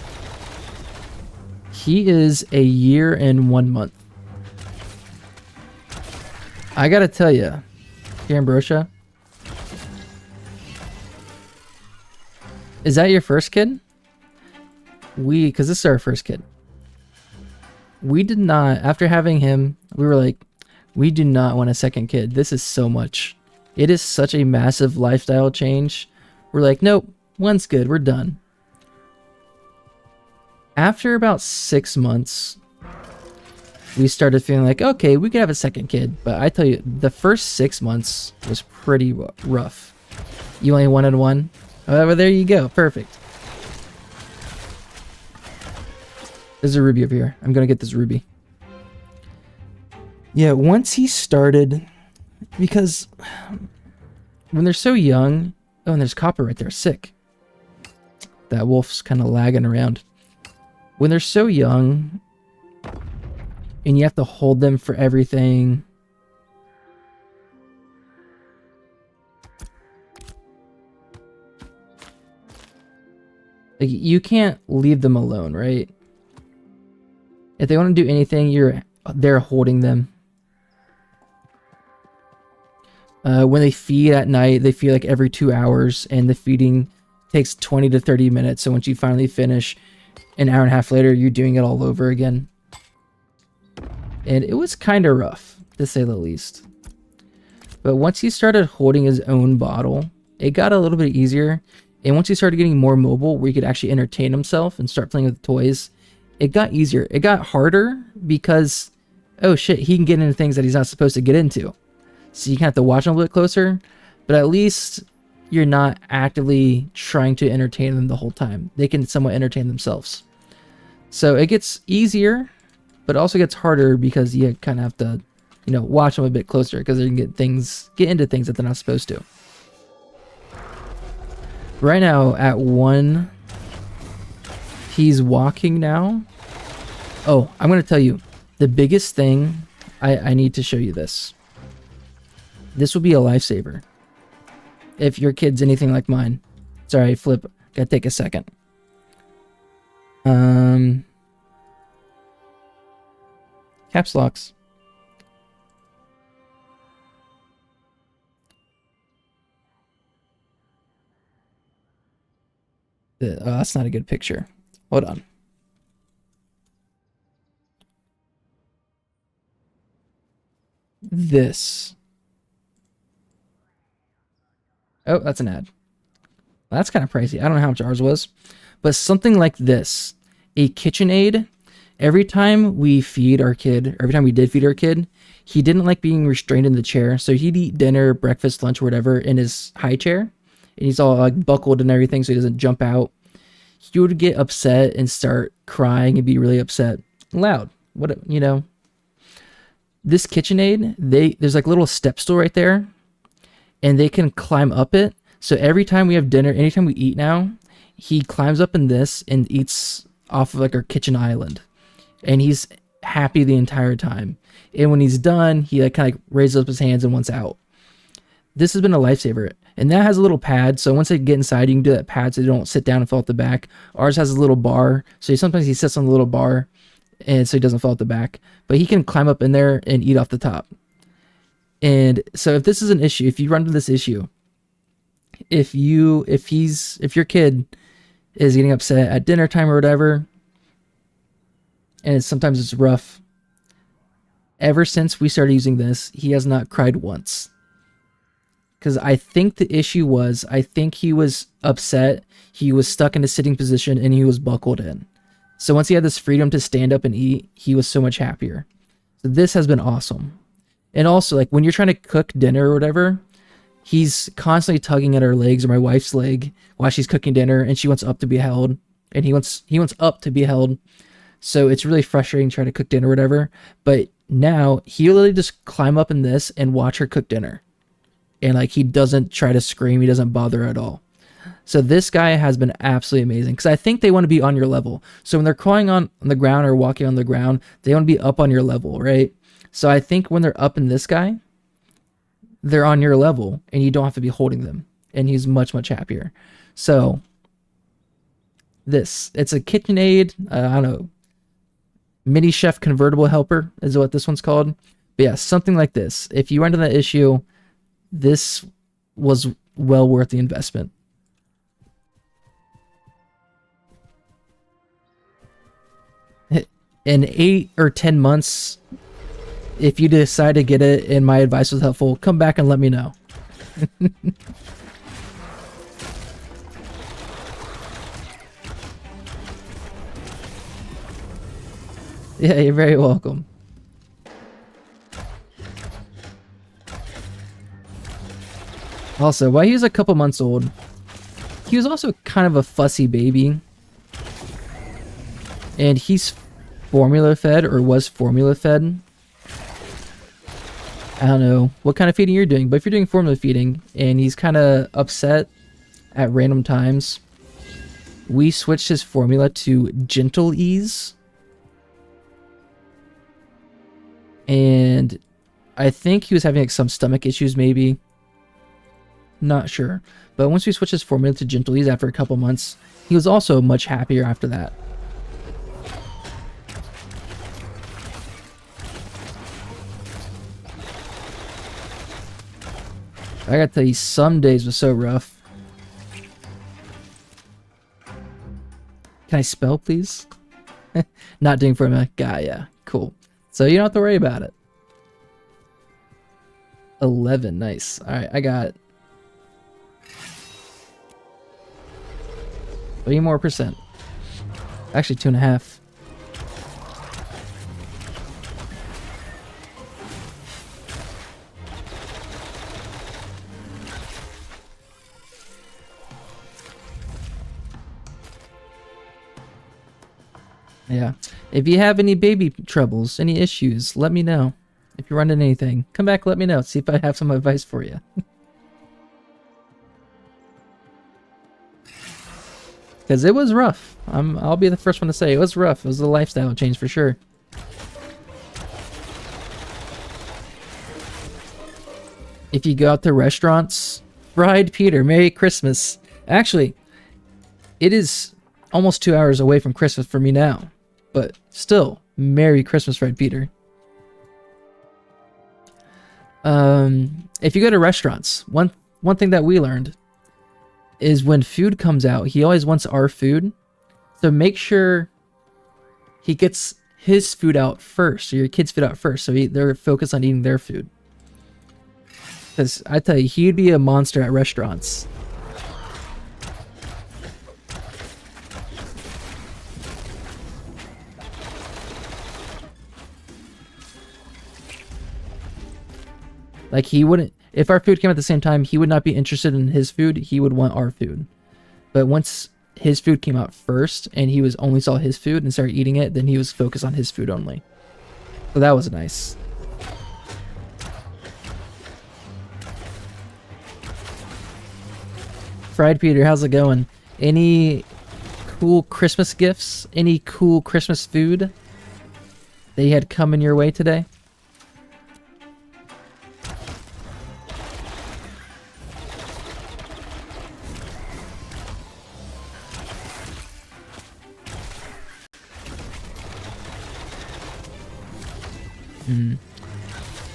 He is a year and 1 month. I gotta tell you, here, Ambrosia, is that your first kid? Because this is our first kid. We did not, after having him, we were like, we do not want a second kid. This is so much. It is such a massive lifestyle change. We're like, nope, one's good, we're done. After about 6 months, we started feeling like, okay, we could have a second kid. But I tell you, the first 6 months was pretty rough. You only wanted one? Oh, well, there you go. Perfect. There's a ruby over here. I'm going to get this ruby. Yeah, once he started, because when they're so young, oh, and there's copper right there. Sick. That wolf's kind of lagging around. When they're so young, and you have to hold them for everything. Like, you can't leave them alone, right? If they want to do anything, you're there holding them. When they feed at night, they feed like every 2 hours, and the feeding takes 20 to 30 minutes. So once you finally finish, an hour and a half later, you're doing it all over again. And it was kind of rough, to say the least. But once he started holding his own bottle, it got a little bit easier. And once he started getting more mobile, where he could actually entertain himself and start playing with toys, it got easier. It got harder because, oh shit, he can get into things that he's not supposed to get into. So you kind of have to watch him a little bit closer. But at least you're not actively trying to entertain them the whole time. They can somewhat entertain themselves. So it gets easier, but it also gets harder because you kind of have to, you know, watch them a bit closer because they can get into things that they're not supposed to. Right now, at 1, he's walking now. Oh, I'm going to tell you, the biggest thing, I need to show you this. This will be a lifesaver. If your kid's anything like mine. Sorry, Flip, gotta take a second. Caps locks. Oh, that's not a good picture. Hold on. This. Oh, that's an ad. That's kind of pricey. I don't know how much ours was. But something like this. A KitchenAid. Every time we feed our kid, every time we did feed our kid, he didn't like being restrained in the chair. So he'd eat dinner, breakfast, lunch, or whatever in his high chair. And he's all like buckled and everything so he doesn't jump out. He would get upset and start crying and be really upset. Loud. What, you know. This KitchenAid, there's like a little step stool right there. And they can climb up it. So every time we have dinner, anytime we eat now, he climbs up in this and eats off of like our kitchen island. And he's happy the entire time. And when he's done, he like kind of raises up his hands and wants out. This has been a lifesaver. And that has a little pad. So once they get inside, you can do that pad so they don't sit down and fall at the back. Ours has a little bar. So sometimes he sits on the little bar and so he doesn't fall at the back. But he can climb up in there and eat off the top. And so if this is an issue, if you run into this issue, if your kid is getting upset at dinner time or whatever, and sometimes it's rough, ever since we started using this, he has not cried once. Because I think the issue was, I think he was upset, he was stuck in a sitting position, and he was buckled in. So once he had this freedom to stand up and eat, he was so much happier. So this has been awesome. And also, like, when you're trying to cook dinner or whatever, he's constantly tugging at her legs or my wife's leg while she's cooking dinner, and she wants up to be held, and he wants up to be held. So it's really frustrating trying to cook dinner or whatever. But now he'll literally just climb up in this and watch her cook dinner. And like, he doesn't try to scream. He doesn't bother at all. So this guy has been absolutely amazing. Because I think they want to be on your level. So when they're crawling on the ground or walking on the ground, they want to be up on your level, right? So I think when they're up in this guy, they're on your level and you don't have to be holding them. and he's much, much happier. So it's a KitchenAid, I don't know, mini chef convertible helper is what this one's called. But yeah, something like this. If you run into that issue, this was well worth the investment. In 8 or 10 months, if you decide to get it and my advice was helpful, come back and let me know. Yeah, you're very welcome. Also, while he was a couple months old, he was also kind of a fussy baby. And he's formula fed, or was formula fed. I don't know what kind of feeding you're doing, but if you're doing formula feeding and he's kind of upset at random times, we switched his formula to Gentle Ease. And I think he was having like some stomach issues, maybe. Not sure. But once we switched his formula to Gentle Ease after a couple months, he was also much happier after that. I gotta tell you, some days were so rough. Can I spell, please? Not doing formula. Yeah, cool. So you don't have to worry about it. 11, nice. Alright, I got 3 more percent. Actually, 2.5. Yeah. If you have any baby troubles, any issues, let me know. If you run into anything, come back, let me know. See if I have some advice for you. Because it was rough. I'll be the first one to say it was rough. It was a lifestyle change for sure. If you go out to restaurants, Fried Peter, Merry Christmas. Actually, it is almost 2 hours away from Christmas for me now. But still, Merry Christmas, Fried Peter. If you go to restaurants, one thing that we learned is when food comes out, he always wants our food. So make sure he gets his food out first, or your kid's food out first, so they're focused on eating their food. Because I tell you, he'd be a monster at restaurants. Like, he wouldn't, if our food came at the same time, he would not be interested in his food. He would want our food. But once his food came out first and he only saw his food and started eating it, then he was focused on his food only. So that was nice. Fried Peter, how's it going? Any cool Christmas gifts? Any cool Christmas food that you had coming your way today?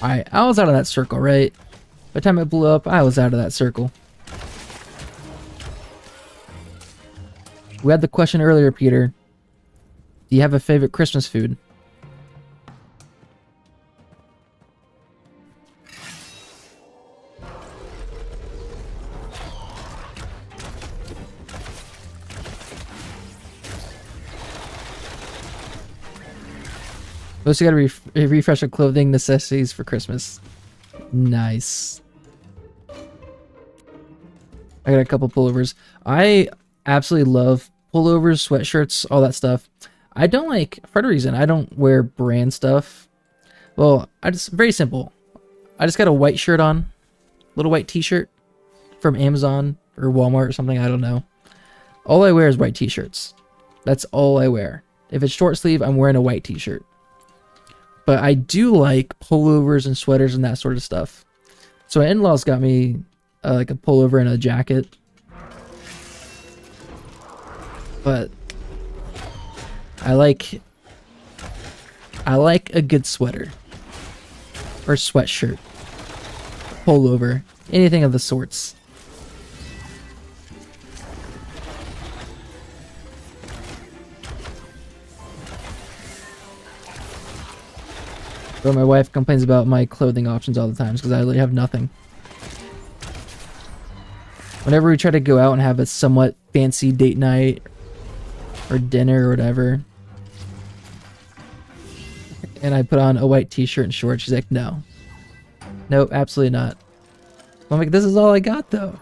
Alright, I was out of that circle, right? By the time it blew up, I was out of that circle. We had the question earlier, Peter. Do you have a favorite Christmas food? We also gotta refresh our clothing necessities for Christmas. Nice. I got a couple pullovers. I absolutely love pullovers, sweatshirts, all that stuff. I don't like, for a reason, I don't wear brand stuff. Well, very simple. I just got a white shirt on, little white t-shirt from Amazon or Walmart or something, I don't know. All I wear is white t-shirts. That's all I wear. If it's short sleeve, I'm wearing a white t-shirt. But I do like pullovers and sweaters and that sort of stuff. So my in-laws got me like a pullover and a jacket. But I like a good sweater or sweatshirt, pullover, anything of the sorts. But my wife complains about my clothing options all the time because I literally have nothing. Whenever we try to go out and have a somewhat fancy date night or dinner or whatever, and I put on a white t-shirt and shorts, she's like, no. Nope, absolutely not. I'm like, this is all I got though.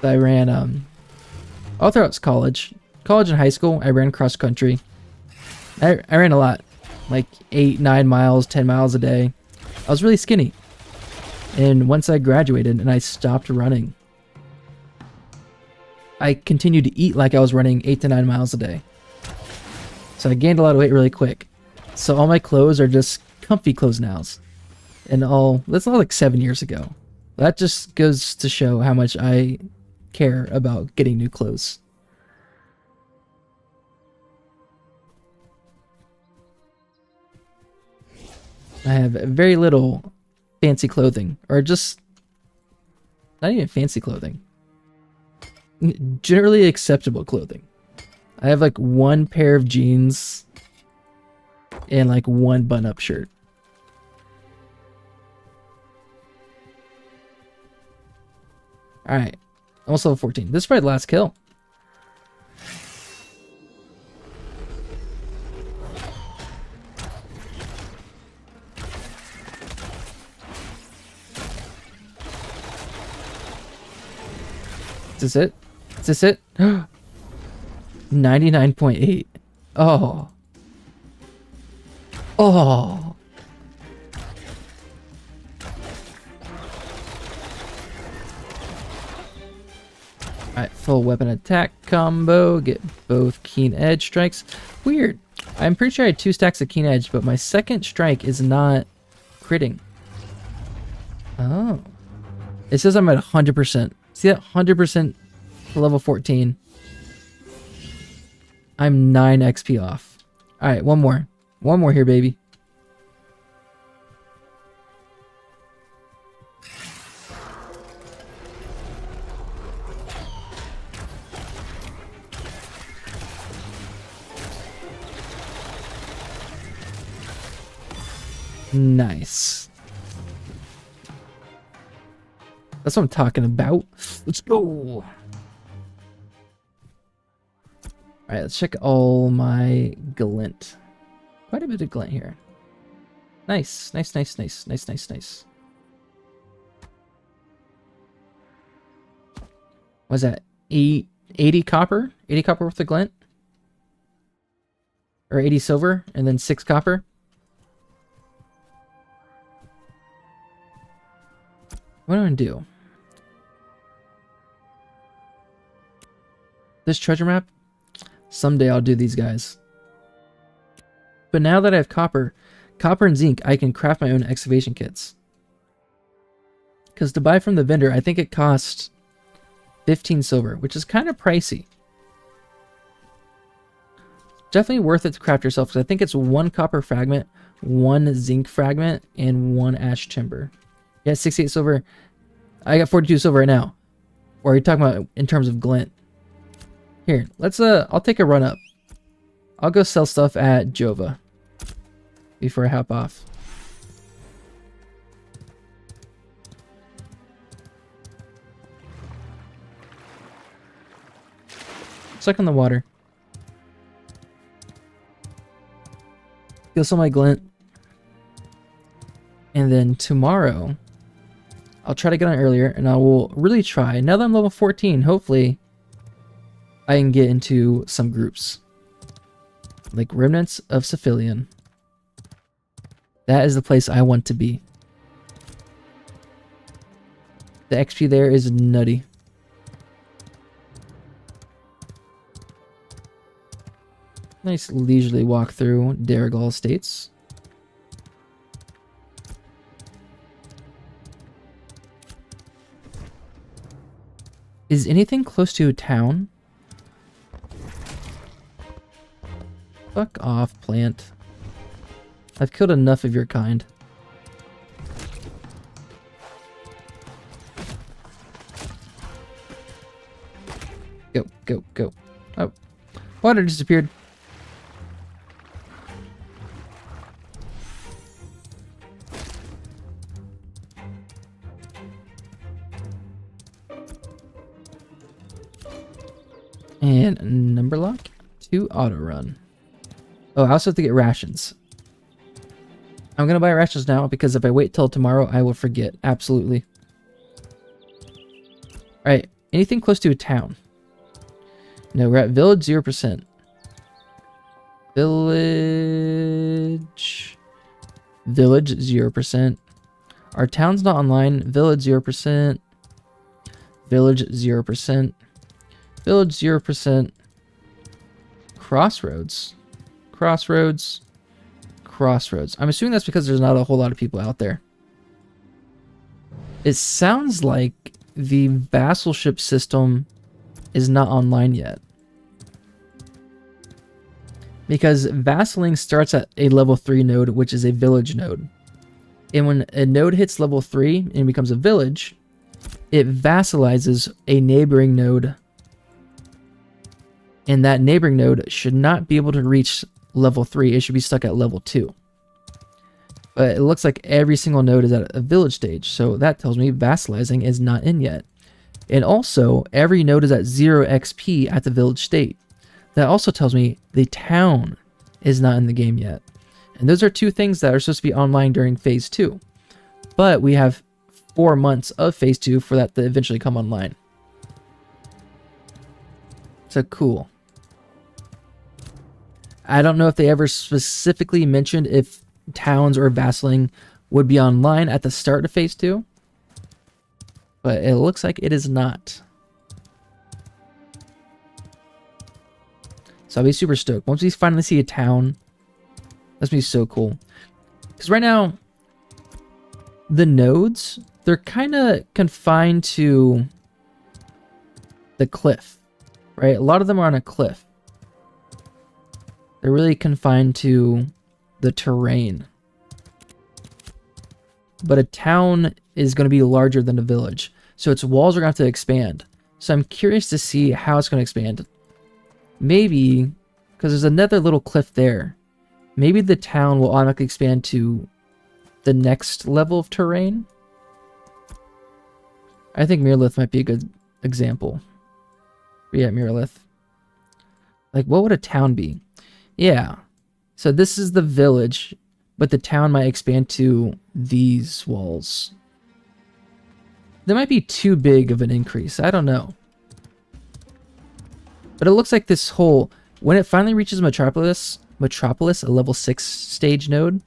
I ran all throughout college and high school. I ran cross country. I ran a lot, like 8-9 miles, 10 miles a day. I was really skinny, and once I graduated and I stopped running, I continued to eat like I was running 8 to 9 miles a day. So I gained a lot of weight really quick. So all my clothes are just comfy clothes now, and that's all like 7 years ago. That just goes to show how much I care about getting new clothes. I have very little fancy clothing, or just not even fancy clothing. Generally acceptable clothing. I have like one pair of jeans and like one button-up shirt. Alright. Almost level 14. This is probably the last kill. Is this it? Is this it? 99.8. Oh. Oh. Alright, full weapon attack combo. Get both keen edge strikes. Weird. I'm pretty sure I had 2 stacks of keen edge, but my second strike is not critting. Oh. It says I'm at 100%. See that? 100% level 14. I'm 9 XP off. Alright, one more. One more here, baby. Nice. That's what I'm talking about. Let's go. Alright, let's check all my glint. Quite a bit of glint here. Nice, nice, nice, nice, nice, nice, nice. What's that? 80 copper? 80 copper worth of glint? Or 80 silver, and then 6 copper? What do I do? This treasure map? Someday I'll do these guys. But now that I have copper and zinc, I can craft my own excavation kits. Because to buy from the vendor, I think it costs 15 silver, which is kind of pricey. Definitely worth it to craft yourself, because I think it's 1 copper fragment, 1 zinc fragment, and 1 ash timber. Yeah, 68 silver. I got 42 silver right now. Or are you talking about in terms of glint? Here, let's I'll take a run up. I'll go sell stuff at Jova before I hop off. Suck on the water. Go sell my glint. And then tomorrow, I'll try to get on earlier, and I will really try. Now that I'm level 14, hopefully I can get into some groups. Like Remnants of Cephalion. That is the place I want to be. The XP there is nutty. Nice leisurely walk through Darrigal Estates. Is anything close to a town? Fuck off, plant. I've killed enough of your kind. Go, go, go. Oh, water disappeared. And number lock to auto run. Oh, I also have to get rations. I'm gonna buy rations now because if I wait till tomorrow, I will forget. Absolutely. Alright, anything close to a town? No, we're at village 0%. Village 0%. Our town's not online. Village 0%. Village 0%. Village 0%. Crossroads. Crossroads. Crossroads. I'm assuming that's because there's not a whole lot of people out there. It sounds like the vassalship system is not online yet. Because vassaling starts at a level 3 node, which is a village node. And when a node hits level 3 and becomes a village, it vassalizes a neighboring node. And that neighboring node should not be able to reach level 3. It should be stuck at level 2. But it looks like every single node is at a village stage. So that tells me vassalizing is not in yet. And also, every node is at 0 XP at the village state. That also tells me the town is not in the game yet. And those are two things that are supposed to be online during phase 2. But we have 4 months of phase 2 for that to eventually come online. So cool. I don't know if they ever specifically mentioned if towns or vassaling would be online at the start of phase 2. But it looks like it is not. So I'll be super stoked. Once we finally see a town, that's gonna be so cool. Because right now, the nodes, they're kind of confined to the cliff, right? A lot of them are on a cliff. They're really confined to the terrain. But a town is going to be larger than a village. So its walls are going to have to expand. So I'm curious to see how it's going to expand. Maybe, because there's another little cliff there, maybe the town will automatically expand to the next level of terrain. I think Miralith might be a good example. Yeah, Miralith. Like, what would a town be? Yeah. So this is the village, but the town might expand to these walls. That might be too big of an increase. I don't know. But it looks like this whole, when it finally reaches Metropolis, a level 6 stage node,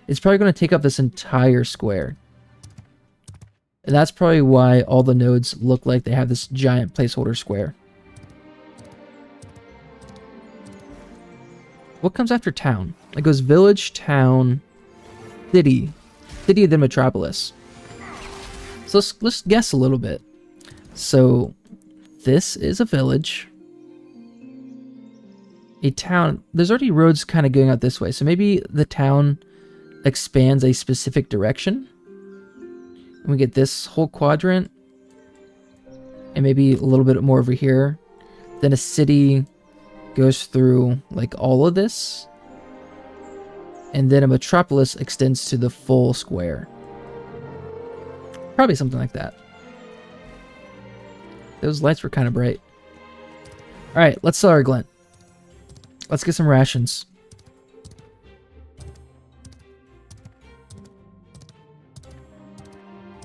it's probably going to take up this entire square. And that's probably why all the nodes look like they have this giant placeholder square. What comes after town? It goes village, town, city, then metropolis. So let's guess a little bit. So this is a village. A town. There's already roads kind of going out this way. So maybe the town expands a specific direction. And we get this whole quadrant. And maybe a little bit more over here. Then a city goes through like all of this. And then a metropolis extends to the full square. Probably something like that. Those lights were kind of bright. Alright, let's sell our glint. Let's get some rations.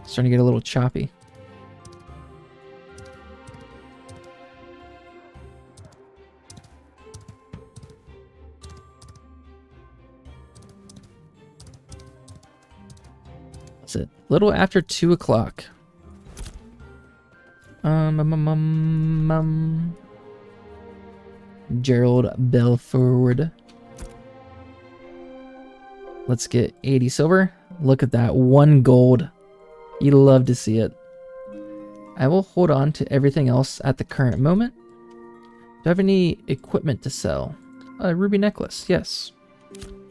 Starting to get a little choppy. That's it. A little after 2 o'clock. Gerald Belford. Let's get 80 silver. Look at that. 1 gold. You love to see it. I will hold on to everything else at the current moment. Do I have any equipment to sell? A ruby necklace, yes.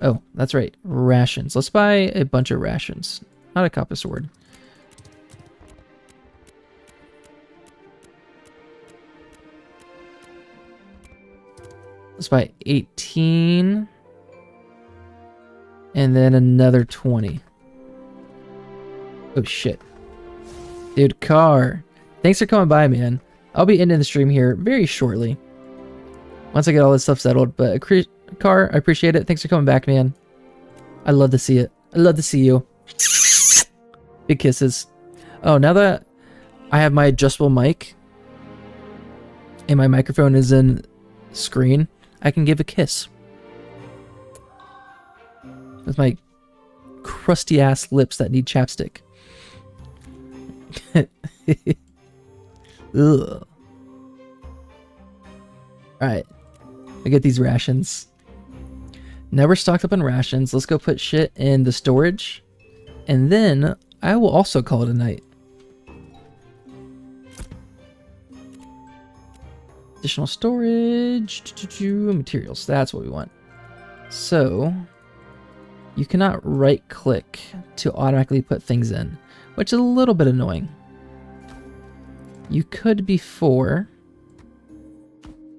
Oh, that's right. Rations. Let's buy a bunch of rations. Not a copper sword. Let's buy 18. And then another 20. Oh, shit. Dude, Car. Thanks for coming by, man. I'll be ending the stream here very shortly. Once I get all this stuff settled. But, Car, I appreciate it. Thanks for coming back, man. I love to see it. I love to see you. Big kisses. Oh, now that I have my adjustable mic and my microphone is in screen, I can give a kiss. With my crusty ass lips that need chapstick. Ugh. Alright. I get these rations. Now we're stocked up on rations. Let's go put shit in the storage. And then I will also call it a night. Additional storage. Materials. That's what we want. So, you cannot right click to automatically put things in, which is a little bit annoying. You could before,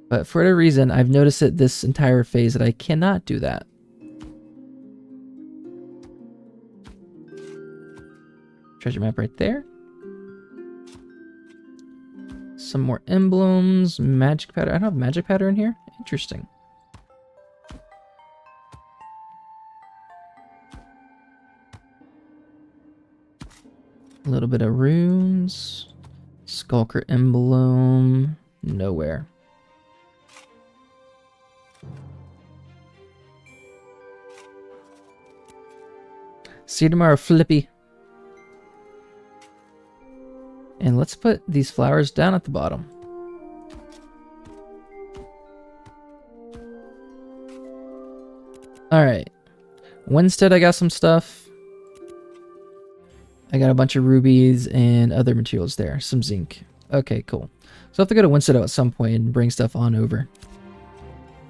but for whatever reason, I've noticed it this entire phase that I cannot do that. Treasure map right there. Some more emblems, magic powder. I don't have magic powder in here. Interesting. A little bit of runes. Skulker emblem. Nowhere. See you tomorrow, Flippy. And let's put these flowers down at the bottom. Alright. Winstead, I got some stuff. I got a bunch of rubies and other materials there. Some zinc. Okay, cool. So I have to go to Winstead at some point and bring stuff on over.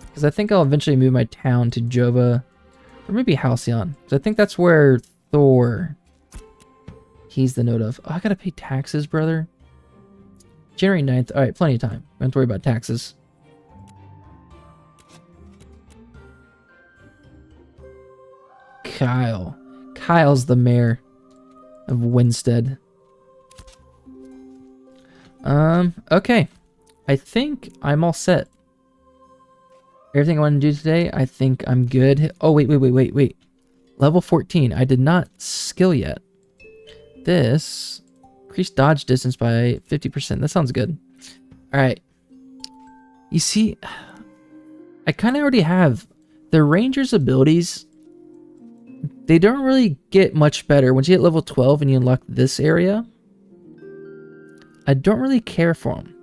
Because I think I'll eventually move my town to Jova. Or maybe Halcyon. Because I think that's where Thor... He's the note of. Oh, I gotta pay taxes, brother. January 9th. Alright, plenty of time. Don't have to worry about taxes. Kyle. Kyle's the mayor of Winstead. Okay. I think I'm all set. Everything I want to do today, I think I'm good. Oh, wait. Level 14. I did not skill yet. This increased dodge distance by 50%. That sounds good. Alright. You see, I kind of already have the Ranger's abilities. They don't really get much better. Once you hit level 12 and you unlock this area, I don't really care for them.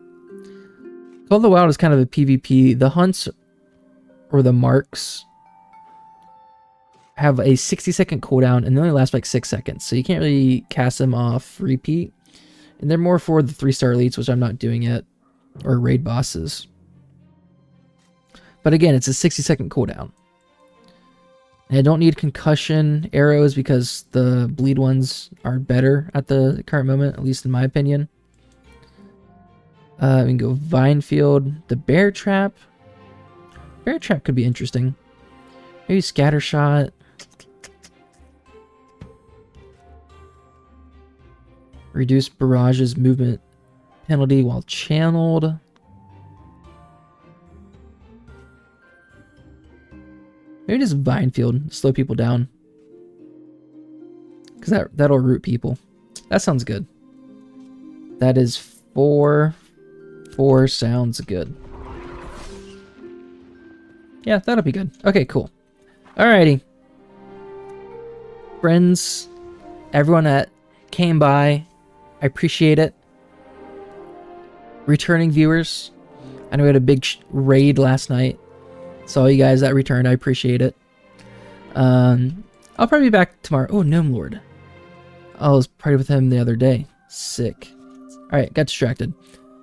Call of the Wild is kind of a PvP. The hunts or the marks have a 60-second cooldown and they only last like 6 seconds. So you can't really cast them off repeat. And they're more for the 3-star elites, which I'm not doing yet, or raid bosses. But again, it's a 60-second cooldown. And I don't need concussion arrows because the bleed ones are better at the current moment, at least in my opinion. We can go Vinefield. The Bear Trap. Bear Trap could be interesting. Maybe Scattershot. Reduce Barrage's movement penalty while channeled. Maybe just Vinefield, slow people down. Because that'll root people. That sounds good. That is 4 sounds good. Yeah, that'll be good. Okay, cool. Alrighty. Friends, everyone that came by, I appreciate it. Returning viewers, I know we had a big raid last night. So all you guys that returned, I appreciate it. I'll probably be back tomorrow. Oh, Gnome Lord. I was partied with him the other day. Sick. Alright, got distracted.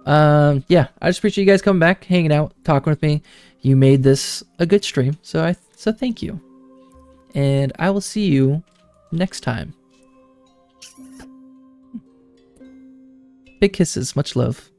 Yeah, I just appreciate you guys coming back, hanging out, talking with me. You made this a good stream, so thank you. And I will see you next time. Big kisses, much love.